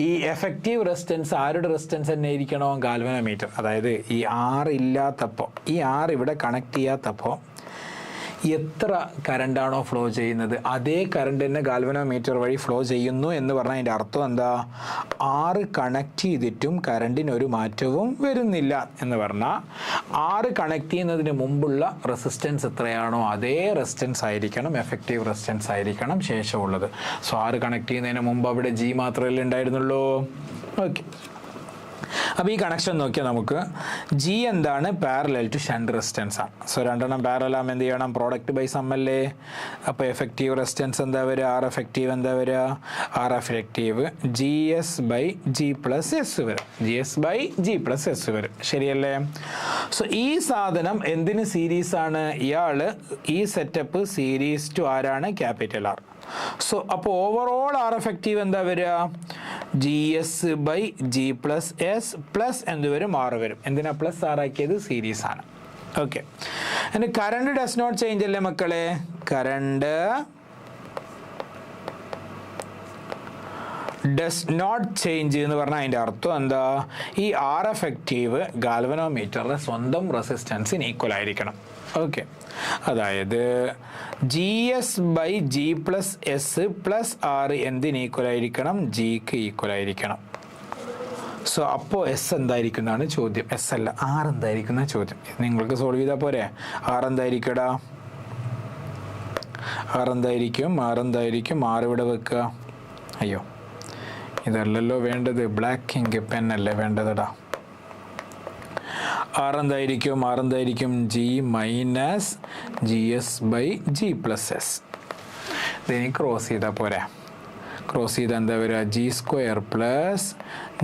ഈ എഫക്റ്റീവ് റെസിസ്റ്റൻസ് ആരുടെ റെസിസ്റ്റൻസ് തന്നെ ആയിരിക്കണോ? ഗാൽവനോമീറ്റർ. അതായത് ഈ 6 ഇല്ലാത്തപ്പോൾ, ഈ 6 ഇവിടെ കണക്ട് ചെയ്യാത്തപ്പോൾ എത്ര കറണ്ടാണോ ഫ്ലോ ചെയ്യുന്നത് അതേ കറണ്ട് തന്നെ ഗാൽവനോമീറ്റർ വഴി ഫ്ലോ ചെയ്യുന്നു എന്ന് പറഞ്ഞാൽ അതിൻ്റെ അർത്ഥം എന്താ? 6 കണക്ട് ചെയ്തിട്ടും കറണ്ടിന് ഒരു മാറ്റവും വരുന്നില്ല എന്ന് പറഞ്ഞാൽ 6 കണക്ട് ചെയ്യുന്നതിന് മുമ്പുള്ള റെസിസ്റ്റൻസ് എത്രയാണോ അതേ റെസിസ്റ്റൻസ് ആയിരിക്കണം, എഫക്റ്റീവ് റെസിസ്റ്റൻസ് ആയിരിക്കണം ശേഷമുള്ളത്. സോ 6 കണക്ട് ചെയ്യുന്നതിന് മുമ്പ് അവിടെ ജി മാത്രമല്ലേ ഉണ്ടായിരുന്നുള്ളൂ. ഓക്കെ, അപ്പോൾ ഈ കണക്ഷൻ നോക്കിയാൽ നമുക്ക് ജി എന്താണ്? പാരലൽ ടു ഷണ്ട് റെസിസ്റ്റൻസ് ആണ്. സോ രണ്ടെണ്ണം പാരലൽ ആകുമ്പോൾ എന്ത് ചെയ്യണം? പ്രോഡക്റ്റ് ബൈ സം അല്ലേ? അപ്പോൾ എഫക്റ്റീവ് റെസിസ്റ്റൻസ് എന്താ വരിക? ആർ എഫക്റ്റീവ് എന്താ വരിക? R effective G S by G plus S വരും. G S by G plus S വരും. ശരിയല്ലേ? സോ ഈ സാധനം എന്തിന് സീരീസ് ആണ്? ഈ സെറ്റപ്പ് സീരീസ് ടു ആരാണ്? Capital R. സോ അപ്പോൾ ഓവറോൾ ആർ എഫക്റ്റീവ് എന്താ വരിക? G S by G plus S plus എന്ത് വരും? ആറ് വരും. എന്തിനാ പ്ലസ് ആറാക്കിയത്? സീരീസ് ആണ്. ഓക്കെ, അതിന് കറണ്ട് ഡസ് നോട്ട് ചേഞ്ച് അല്ലേ മക്കളെ? കറണ്ട് ഡസ് നോട്ട് ചേഞ്ച് എന്ന് പറഞ്ഞാൽ അതിൻ്റെ അർത്ഥം എന്താ? ഈ ആർ എഫക്റ്റീവ് ഗാൽവനോമീറ്ററിന്റെ സ്വന്തം റെസിസ്റ്റൻസിന് ഈക്വൽ ആയിരിക്കണം. ഓക്കെ, അതായത് G S by G plus S plus R എന്തിന് ഈക്വൽ ആയിരിക്കണം? ജിക്ക് ഈക്വൽ ആയിരിക്കണം. സോ അപ്പോൾ എസ് എന്തായിരിക്കും എന്നാണ് ചോദ്യം. എസ് അല്ല, ആർ എന്തായിരിക്കും എന്നാണ് ചോദ്യം. നിങ്ങൾക്ക് സോൾവ് ചെയ്താൽ പോരെ? ആർ എന്തായിരിക്കടാ? ആർ എന്തായിരിക്കും? ആർ ഇവിടെ വെക്കുക. അയ്യോ, ഇതല്ലല്ലോ വേണ്ടത്. ബ്ലാക്ക് ഇങ്ക് പെൻ അല്ലേ വേണ്ടതടാ. ആർ എന്തായിരിക്കും? G minus G S by G plus S. ഇതിനി ക്രോസ് ചെയ്താൽ പോരെ? ക്രോസ് ചെയ്താൽ എന്താ വരിക? G square plus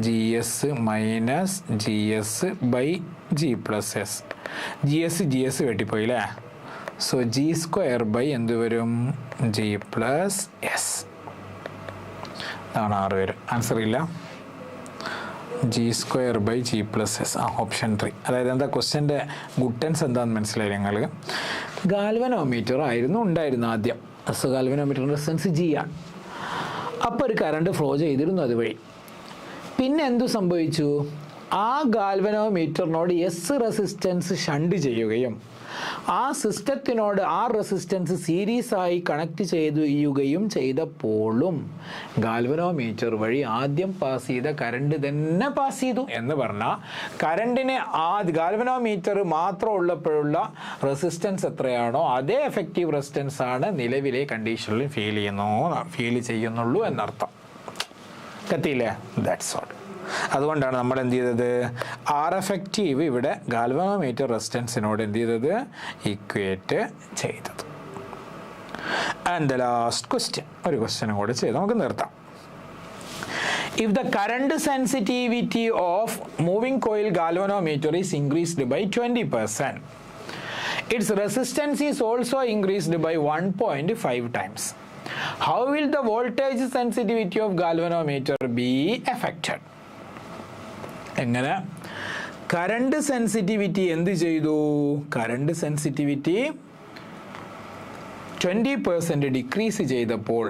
G S minus G S by G plus S. G S വെട്ടിപ്പോയി അല്ലേ? സോ ജി സ്ക്വയർ ബൈ എന്ത് വരും? G plus S. അതാണ് ആറ് വരും. ആൻസർ ഇല്ല. G square by G plus S. Option 3. അതായത് എന്താ ക്വസ്റ്റ്യൻ്റെ ഗുട്ടൻസ് എന്താണെന്ന് മനസ്സിലായി നിങ്ങൾ? ഗാൽവനോമീറ്റർ ആയിരുന്നു ഉണ്ടായിരുന്നു ആദ്യം. സോ ഗാൽവനോമീറ്ററിൻ്റെ റെസിസ്റ്റൻസ് ജി ആണ്. അപ്പോൾ ഒരു കറണ്ട് ഫ്ലോ ചെയ്തിരുന്നു അതുവഴി. പിന്നെ എന്തു സംഭവിച്ചു? ആ ഗാൽവനോമീറ്ററിനോട് എസ് റെസിസ്റ്റൻസ് ഷണ്ട് ചെയ്യുകയും ആ സിസ്റ്റത്തിനോട് ആ റെസിസ്റ്റൻസ് സീരീസ് ആയി കണക്ട് ചെയ്യുകയും ചെയ്തപ്പോഴും ഗാൽവനോമീറ്റർ വഴി ആദ്യം പാസ് ചെയ്ത കറണ്ട് തന്നെ പാസ് ചെയ്തു എന്ന് പറഞ്ഞാൽ കറണ്ടിന് ഗാൽവനോമീറ്റർ മാത്രം ഉള്ളപ്പോഴുള്ള റെസിസ്റ്റൻസ് എത്രയാണോ അതേ എഫക്റ്റീവ് റെസിസ്റ്റൻസ് ആണ് നിലവിലെ കണ്ടീഷനിൽ ഫീൽ ചെയ്യുന്നുള്ളൂ എന്നർത്ഥം. കത്തിയില്ലേ? That's all. അതുകൊണ്ടാണ് നമ്മൾ എന്ത് ചെയ്തത്, ആർ എഫക്റ്റീവ് ഇവിടെ ഗാൽവനോമീറ്റർ റെസിസ്റ്റൻസിനോട് എന്ത് ചെയ്തത്, ഇക്വേറ്റ് ചെയ്തത്. ആൻഡ് ദ ലാസ്റ്റ് ക്വസ്റ്റ്യൻ, ഒരു ക്വസ്റ്റ്യനും കൂടി ചെയ്ത് നമുക്ക് നിർത്താം. If the current sensitivity of moving coil galvanometer is increased by 20%, its resistance is also increased by 1.5 times. How will the voltage sensitivity of galvanometer be affected? എങ്ങനെ കറണ്ട് സെൻസിറ്റിവിറ്റി എന്ത് ചെയ്തു, കറണ്ട് സെൻസിറ്റിവിറ്റി 20% ഡിക്രീസ് ചെയ്തപ്പോൾ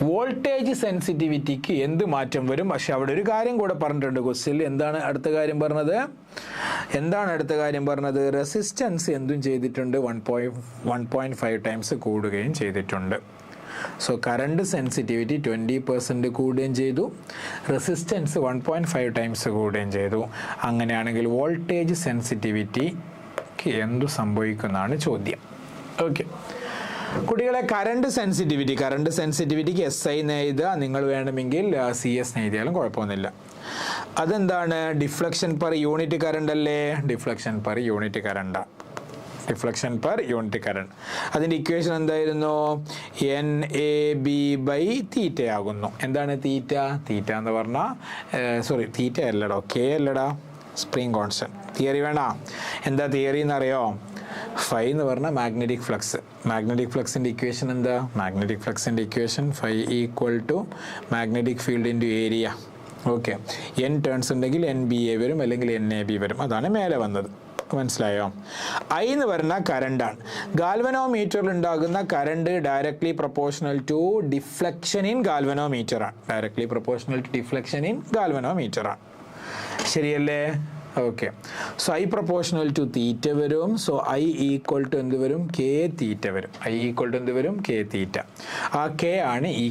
വോൾട്ടേജ് സെൻസിറ്റിവിറ്റിക്ക് എന്ത് മാറ്റം വരും? പക്ഷെ അവിടെ ഒരു കാര്യം കൂടെ പറഞ്ഞിട്ടുണ്ട് ക്വസ്റ്റ്യനിൽ. എന്താണ് അടുത്ത കാര്യം പറഞ്ഞത്? റെസിസ്റ്റൻസ് എന്തും ചെയ്തിട്ടുണ്ട്, 1.5 ടൈംസ് കൂടുകയും ചെയ്തിട്ടുണ്ട്. സോ കറണ്ട് സെൻസിറ്റിവിറ്റി 20% കൂടുകയും ചെയ്തു, റെസിസ്റ്റൻസ് 1.5 ടൈംസ് കൂടുകയും ചെയ്തു. അങ്ങനെയാണെങ്കിൽ വോൾട്ടേജ് സെൻസിറ്റിവിറ്റിക്ക് എന്തു സംഭവിക്കുന്നതാണ് ചോദ്യം. ഓക്കെ കുട്ടികളെ, കറണ്ട് സെൻസിറ്റിവിറ്റിക്ക് SI എന്ന് എഴുതുക, നിങ്ങൾ വേണമെങ്കിൽ CS എഴുതിയാലും കുഴപ്പമൊന്നുമില്ല. അതെന്താണ്? ഡിഫ്ലക്ഷൻ പെർ യൂണിറ്റ് കറണ്ട് അല്ലേ? Deflection per unit current. അതിൻ്റെ ഇക്വേഷൻ എന്തായിരുന്നു? NAB/θ ആകുന്നു. എന്താണ് തീറ്റ എന്ന് പറഞ്ഞാൽ, തീറ്റ അല്ലടോ, K അല്ലടാ, സ്പ്രിംഗ് കോൺസ്റ്റന്റ്. തിയറി വേണ്ട. എന്താ തിയറി എന്നറിയോ? ഫൈ എന്ന് പറഞ്ഞാൽ മാഗ്നറ്റിക് ഫ്ലക്സിൻ്റെ ഇക്വേഷൻ എന്താ? Phi equal to magnetic field into area. Okay, N turns ഉണ്ടെങ്കിൽ NBA വരും, അല്ലെങ്കിൽ NAB വരും. അതാണ് മേലെ വന്നത്. മനസ്സിലായോ? I എന്ന് പറഞ്ഞാൽ കറണ്ടാണ്. ഗാൽവനോമീറ്ററിൽ ഉണ്ടാകുന്ന current directly proportional to deflection in galvanometer ആണ്. ശരിയല്ലേ? Okay, so I proportional to theta വരും. സോ I ഈക്വൽ ടു എന്ത് വരും? K തീറ്റ വരും. ആ K ആണ് ഈ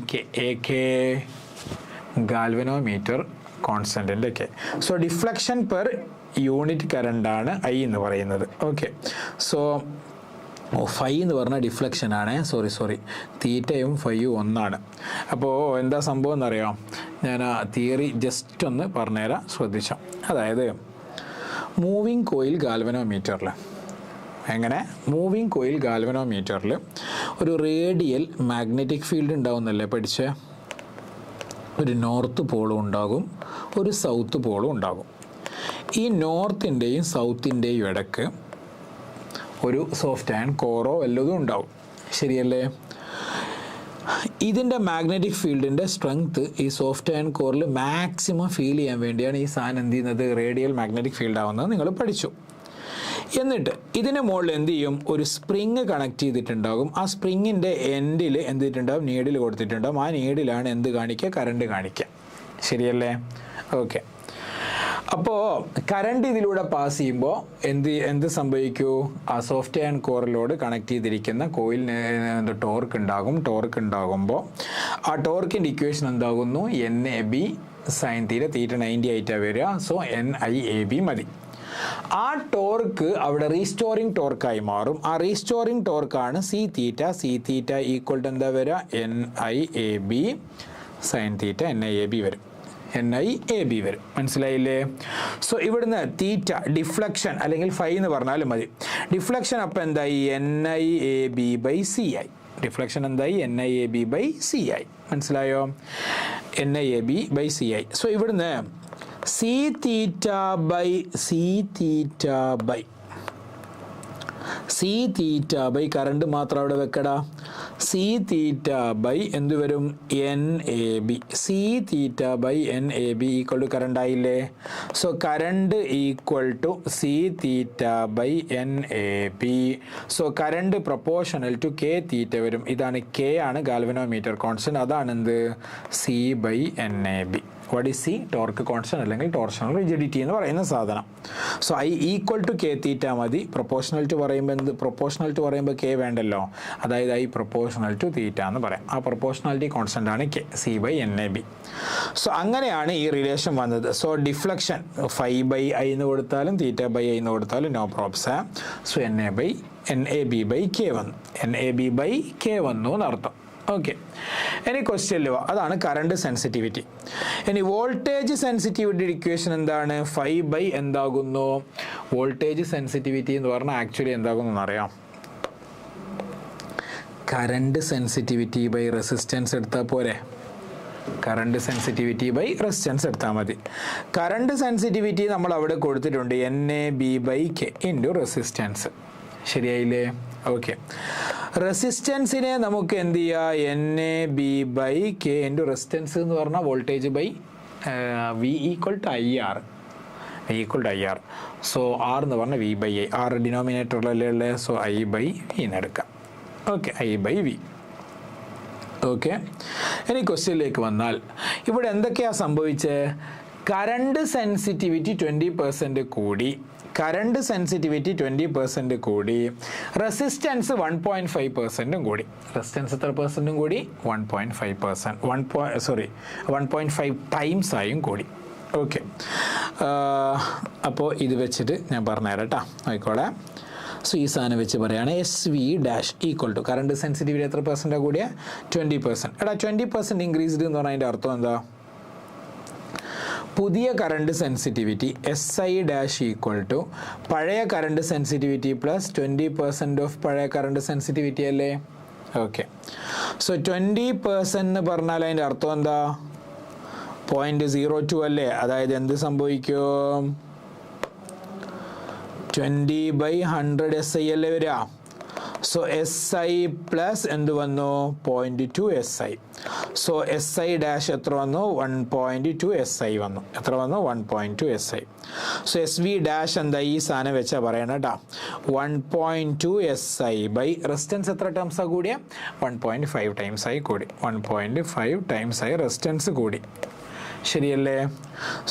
K, ഗാൽവനോമീറ്റർ കോൺസ്റ്റന്റിൻ്റെ K. So deflection per unit കറണ്ടാണ് I എന്ന് പറയുന്നത്. ഓക്കെ, സോ ഫൈ എന്ന് പറഞ്ഞാൽ ഡിഫ്ലക്ഷൻ ആണ്. സോറി തീറ്റയും ഫൈയും ഒന്നാണ്. അപ്പോൾ എന്താ സംഭവം എന്നറിയാം? ഞാൻ ആ തിയറി ജസ്റ്റ് ഒന്ന് പറഞ്ഞുതരാം, ശ്രദ്ധിച്ചോ. അതായത് മൂവിങ് കോയിൽ ഗാൽവനോമീറ്ററിൽ ഒരു റേഡിയൽ മാഗ്നറ്റിക് ഫീൽഡ് ഉണ്ടാവുന്നല്ലേ പഠിച്ചേ? ഒരു നോർത്ത് പോളും ഉണ്ടാകും, ഒരു സൗത്ത് പോളും ഉണ്ടാകും. ഈ നോർത്തിൻ്റെയും സൗത്തിൻ്റെയും ഇടയ്ക്ക് ഒരു സോഫ്റ്റ് ആൻഡ് കോറോ വല്ലതും ഉണ്ടാവും. ശരിയല്ലേ? ഇതിൻ്റെ മാഗ്നറ്റിക് ഫീൽഡിൻ്റെ സ്ട്രെങ്ത് ഈ സോഫ്റ്റ് ആൻഡ് കോറിൽ മാക്സിമം ഫീൽ ചെയ്യാൻ വേണ്ടിയാണ് ഈ സാധനം എന്ത് ചെയ്യുന്നത്, റേഡിയൽ മാഗ്നറ്റിക് ഫീൽഡ് ആവുന്നത് നിങ്ങൾ പഠിച്ചു. എന്നിട്ട് ഇതിന് മുകളിൽ എന്ത് ചെയ്യും, ഒരു സ്പ്രിങ് കണക്ട് ചെയ്തിട്ടുണ്ടാകും. ആ സ്പ്രിങ്ങിൻ്റെ എൻഡിൽ എന്ത് ചെയ്തിട്ടുണ്ടാകും, നീഡിൽ കൊടുത്തിട്ടുണ്ടാകും. ആ നീഡിലാണ് എന്ത് കാണിക്കുക, കറണ്ട് കാണിക്കുക. ശരിയല്ലേ? ഓക്കെ, അപ്പോൾ കറണ്ട് ഇതിലൂടെ പാസ് ചെയ്യുമ്പോൾ എന്ത് സംഭവിക്കൂ, ആ സോഫ്റ്റ് ആൻഡ് കോറിലോട് കണക്ട് ചെയ്തിരിക്കുന്ന കോയിലിന് ടോർക്ക് ഉണ്ടാകുമ്പോൾ ആ ടോർക്കിൻ്റെ ഇക്വേഷൻ എന്താകുന്നു, NAB sin θ 90 ആയിട്ടാണ് വരിക. സോ NIAB മതി. ആ ടോർക്ക് അവിടെ റീസ്റ്റോറിങ് ടോർക്കായി മാറും. ആ റീസ്റ്റോറിങ് ടോർക്കാണ് C θ ഈക്വൽ ടു എന്താ വരിക, NIAB sin θ NIAB വരും. മനസ്സിലായില്ലേ? സോ ഇവിടുന്ന് തീറ്റ ഡിഫ്ലക്ഷൻ അല്ലെങ്കിൽ ഫൈ എന്ന് പറഞ്ഞാലും മതി. ഡിഫ്ലക്ഷൻ അപ്പം എന്തായി, NIAB/CI. ഡിഫ്ലക്ഷൻ എന്തായി, NIAB/CI. മനസ്സിലായോ? NIAB/CI. സോ ഇവിടുന്ന് C θ കറണ്ട് മാത്രം അവിടെ വെക്കടാ. C θ എന്ത് വരും, NAB. C θ/NAB equal to current ആയില്ലേ? So current equal to C θ/NAB. So current proportional to K theta വരും. ഇതാണ് K ആണ് ഗാൽവനോമീറ്റർ കോൺസ്റ്റന്റ്. അതാണ് എന്ത്, C/NAB. What is C? Torque constant അല്ലെങ്കിൽ ടോർഷണൽ റിജിഡിറ്റി എന്ന് പറയുന്ന സാധനം. So I equal to K theta മതി. പ്രൊപ്പോർഷണൽ ടു പറയുമ്പോൾ K വേണ്ടല്ലോ. അതായത് I പ്രൊപ്പോർഷണൽ ടു തീറ്റ എന്ന് പറയാം. ആ പ്രൊപ്പോർഷണാലിറ്റി കോൺസ്റ്റന്റ് ആണ് K, C/NAB. സോ അങ്ങനെയാണ് ഈ റിലേഷൻ വന്നത്. സോ ഡിഫ്ലക്ഷൻ φ/I എന്ന് കൊടുത്താലും θ/I എന്ന് കൊടുത്താലും നോ പ്രോബ്സ്. സോ NAB/K വന്നു. NAB/K വന്നു എന്നർത്ഥം. ഓക്കെ, ഇനി ക്വസ്റ്റ്യനിൽ അതാണ് കറണ്ട് സെൻസിറ്റിവിറ്റി. ഇനി വോൾട്ടേജ് സെൻസിറ്റിവിറ്റി ഇക്വേഷൻ എന്താണ്? 5 എന്താകുന്നു? വോൾട്ടേജ് സെൻസിറ്റിവിറ്റി എന്ന് പറഞ്ഞാൽ ആക്ച്വലി എന്താകുന്നു എന്നറിയാം? കറണ്ട് സെൻസിറ്റിവിറ്റി ബൈ റെസിസ്റ്റൻസ് എടുത്താൽ പോരെ? കറണ്ട് സെൻസിറ്റിവിറ്റി ബൈ റെസിസ്റ്റൻസ് എടുത്താൽ മതി. കറണ്ട് സെൻസിറ്റിവിറ്റി നമ്മൾ അവിടെ കൊടുത്തിട്ടുണ്ട് NAB/K ഇൻറ്റു റെസിസ്റ്റൻസ്. ശരിയായില്ലേ? ഓക്കെ, റെസിസ്റ്റൻസിനെ നമുക്ക് എന്ത് ചെയ്യുക? NAB/K ഇൻറ്റു റെസിസ്റ്റൻസ് എന്ന് പറഞ്ഞാൽ voltage by V = IR. V = IR. So R എന്ന് പറഞ്ഞാൽ V/I. R ഡിനോമിനേറ്ററിലല്ലേ ഉള്ളത്? സോ I/V എന്ന് എടുക്കാം. Okay, I/V. ഓക്കെ, ഇനി ക്വസ്റ്റ്യനിലേക്ക് വന്നാൽ ഇവിടെ എന്തൊക്കെയാണ് സംഭവിച്ചത്? കറണ്ട് സെൻസിറ്റിവിറ്റി 20% കൂടി, കറണ്ട് സെൻസിറ്റിവിറ്റി 20% കൂടി, റെസിസ്റ്റൻസ് 1.5% കൂടി. റെസിസ്റ്റൻസ് എത്ര പെർസെൻറ്റും കൂടി? 1.5 ടൈംസ് ആയും കൂടി. ഓക്കെ, അപ്പോൾ ഇത് വെച്ചിട്ട് ഞാൻ പറഞ്ഞുതരാം കേട്ടോ, ആയിക്കോളെ. സോ ഈ സാധനം വെച്ച് പറയുകയാണ് SV dash equal to current sensitivity എത്ര പെർസെൻറ്റാണ് കൂടിയ? 20%. എടാ 20% ഇൻക്രീസ്ഡ് എന്ന് പറഞ്ഞാൽ അതിൻ്റെ അർത്ഥം എന്താ? പുതിയ current sensitivity SI dash equal to പഴയ കറണ്ട് സെൻസിറ്റിവിറ്റി പ്ലസ് 20% ഓഫ് പഴയ കറണ്ട് സെൻസിറ്റിവിറ്റി അല്ലേ? ഓക്കെ, സോ 20% എന്ന് പറഞ്ഞാൽ അതിൻ്റെ അർത്ഥം എന്താ? 0.02 അല്ലേ? അതായത് എന്ത് സംഭവിക്കും? 20/100 SI അല്ലേ വരിക? സോ SI പ്ലസ് എന്ത് വന്നു? 0.2 SI. സോ SI ഡാഷ് എത്ര വന്നു? 1.2 SI വന്നു. എത്ര വന്നു? 1.2 SI. സോ SV ഡാഷ് എന്താ? ഈ സാധനം വെച്ചാൽ പറയണം കേട്ടോ. 1.2 SI ബൈ റെസിസ്റ്റൻസ് എത്ര ടൈംസാണ് കൂടിയ? 1.5 ടൈംസ് ആയി കൂടി. 1.5 ടൈംസ് ആയി റെസിസ്റ്റൻസ് കൂടി. ശരിയല്ലേ?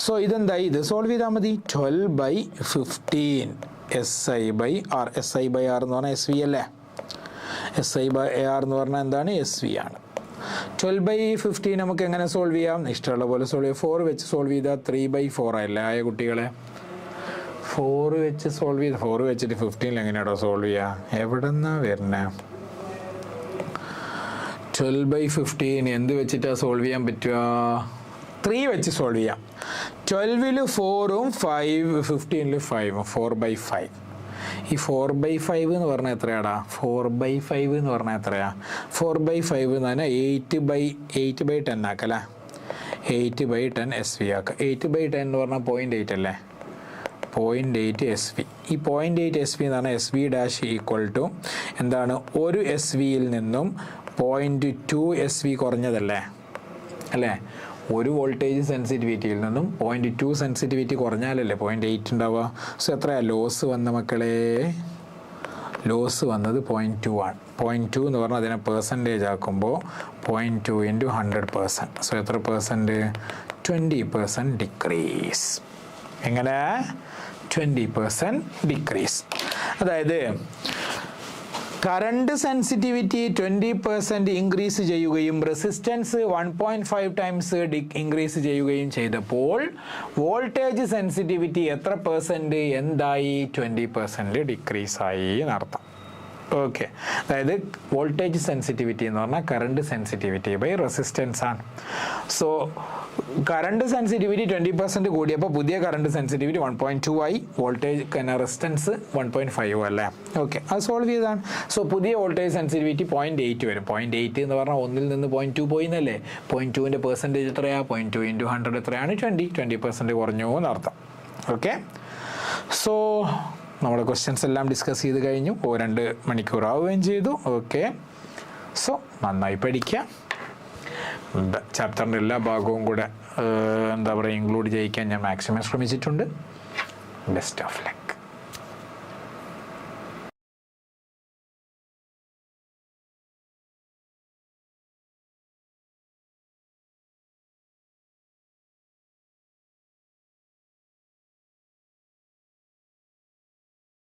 സോ ഇതെന്തായി? ഇത് സോൾവ് ചെയ്താൽ മതി. 12/15 SI/R. SI/R എന്ന് പറഞ്ഞാൽ SV അല്ലേ? SI/R എന്ന് പറഞ്ഞാൽ എന്താണ്? SV ആണ്. 12/15 നമുക്ക് എങ്ങനെ സോൾവ് ചെയ്യാം? ഇഷ്ടമുള്ള പോലെ സോൾവ് ചെയ്യാം. 4 വെച്ച് സോൾവ് ചെയ്താൽ 3/4 ആയില്ലേ ആയ കുട്ടികളെ? 4 വെച്ച് സോൾവ് ചെയ്ത് 4 വെച്ചിട്ട് 15 എങ്ങനെയാണോ സോൾവ് ചെയ്യുക? എവിടെ നിന്നാണ് വരുന്നത്? 12/15 എന്ത് വെച്ചിട്ടാണ് സോൾവ് ചെയ്യാൻ പറ്റുക? 3 വെച്ച് സോൾവ് ചെയ്യാം. 12ൽ 4ഉം 15ൽ 5ഉം 4/5. ഈ 4/5 എന്ന് പറഞ്ഞാൽ എത്രയാടാ? 4/5 എന്ന് പറഞ്ഞാൽ എത്രയാ? 4/5 എന്ന് പറഞ്ഞാൽ 8/10 ആക്കല്ലേ? 8/10 SV ആക്കുക. 8/10 എന്ന് പറഞ്ഞാൽ 0.8 അല്ലേ? 0.8 SV. ഈ 0.8 SV എന്ന് പറഞ്ഞാൽ SV ഡാഷ് ഈക്വൽ ടു എന്താണ്? ഒരു SVയിൽ നിന്നും 0.2 SV കുറഞ്ഞതല്ലേ അല്ലേ? ഒരു വോൾട്ടേജ് സെൻസിറ്റിവിറ്റിയിൽ നിന്നും 0.2 സെൻസിറ്റിവിറ്റി കുറഞ്ഞാലല്ലേ 0.8 ഉണ്ടാവുക. സോ എത്രയാണ് ലോസ് വന്ന മക്കളെ? ലോസ് വന്നത് 0.2 ആണ്. 0.2 എന്ന് പറഞ്ഞാൽ അതിനെ പെർസെൻറ്റേജ് ആക്കുമ്പോൾ 0.2 × 100%. സോ എത്ര പെർസെൻറ്റ്? 20% ഡിക്രീസ്. എങ്ങനെ? 20% ഡിക്രീസ്. അതായത് കറണ്ട് സെൻസിറ്റിവിറ്റി 20% ഇൻക്രീസ് ചെയ്യുകയും റെസിസ്റ്റൻസ് 1.5 ടൈംസ് ഇൻക്രീസ് ചെയ്യുകയും ചെയ്തപ്പോൾ വോൾട്ടേജ് സെൻസിറ്റിവിറ്റി എത്ര പെർസെൻറ്റ് എന്തായി? 20% ഡിക്രീസ് ആയി എന്നർത്ഥം. ഓക്കെ, അതായത് വോൾട്ടേജ് സെൻസിറ്റിവിറ്റി എന്ന് പറഞ്ഞാൽ കറണ്ട് സെൻസിറ്റിവിറ്റി ബൈ റെസിസ്റ്റൻസ് ആണ്. സോ കറണ്ട് സെൻസിറ്റിവിറ്റി 20% കൂടിയപ്പോൾ പുതിയ കറണ്ട് സെൻസിറ്റിവിറ്റി 1.2 ആയി. വോൾട്ടേജ് റെസിസ്റ്റൻസ് 1.5 അല്ലേ? ഓക്കെ, അത് സോൾവ് ചെയ്താണ്. സോ പുതിയ വോൾട്ടേജ് സെൻസിറ്റിവിറ്റി 0.8 വരും. 0.8 എന്ന് പറഞ്ഞാൽ 1ൽ നിന്ന് 0.2 പോയിന്നല്ലേ? 0.2ൻ്റെ പെർസെൻറ്റേജ് എത്രയാണ്? 0.2 × 100 എത്രയാണ്? 20% കുറഞ്ഞു എന്നർത്ഥം. ഓക്കെ, സോ നമ്മുടെ ക്വസ്റ്റ്യൻസ് എല്ലാം ഡിസ്കസ് ചെയ്ത് കഴിഞ്ഞു. 2 മണിക്കൂർ ആവുകയും ചെയ്തു. ഓക്കെ, സോ നന്നായി പഠിക്കുക. ചാപ്റ്ററിൻ്റെ എല്ലാ ഭാഗവും കൂടെ എന്താ പറയുക ഇൻക്ലൂഡ് ചെയ്യിക്കാൻ ഞാൻ മാക്സിമം ശ്രമിച്ചിട്ടുണ്ട്. Best of luck.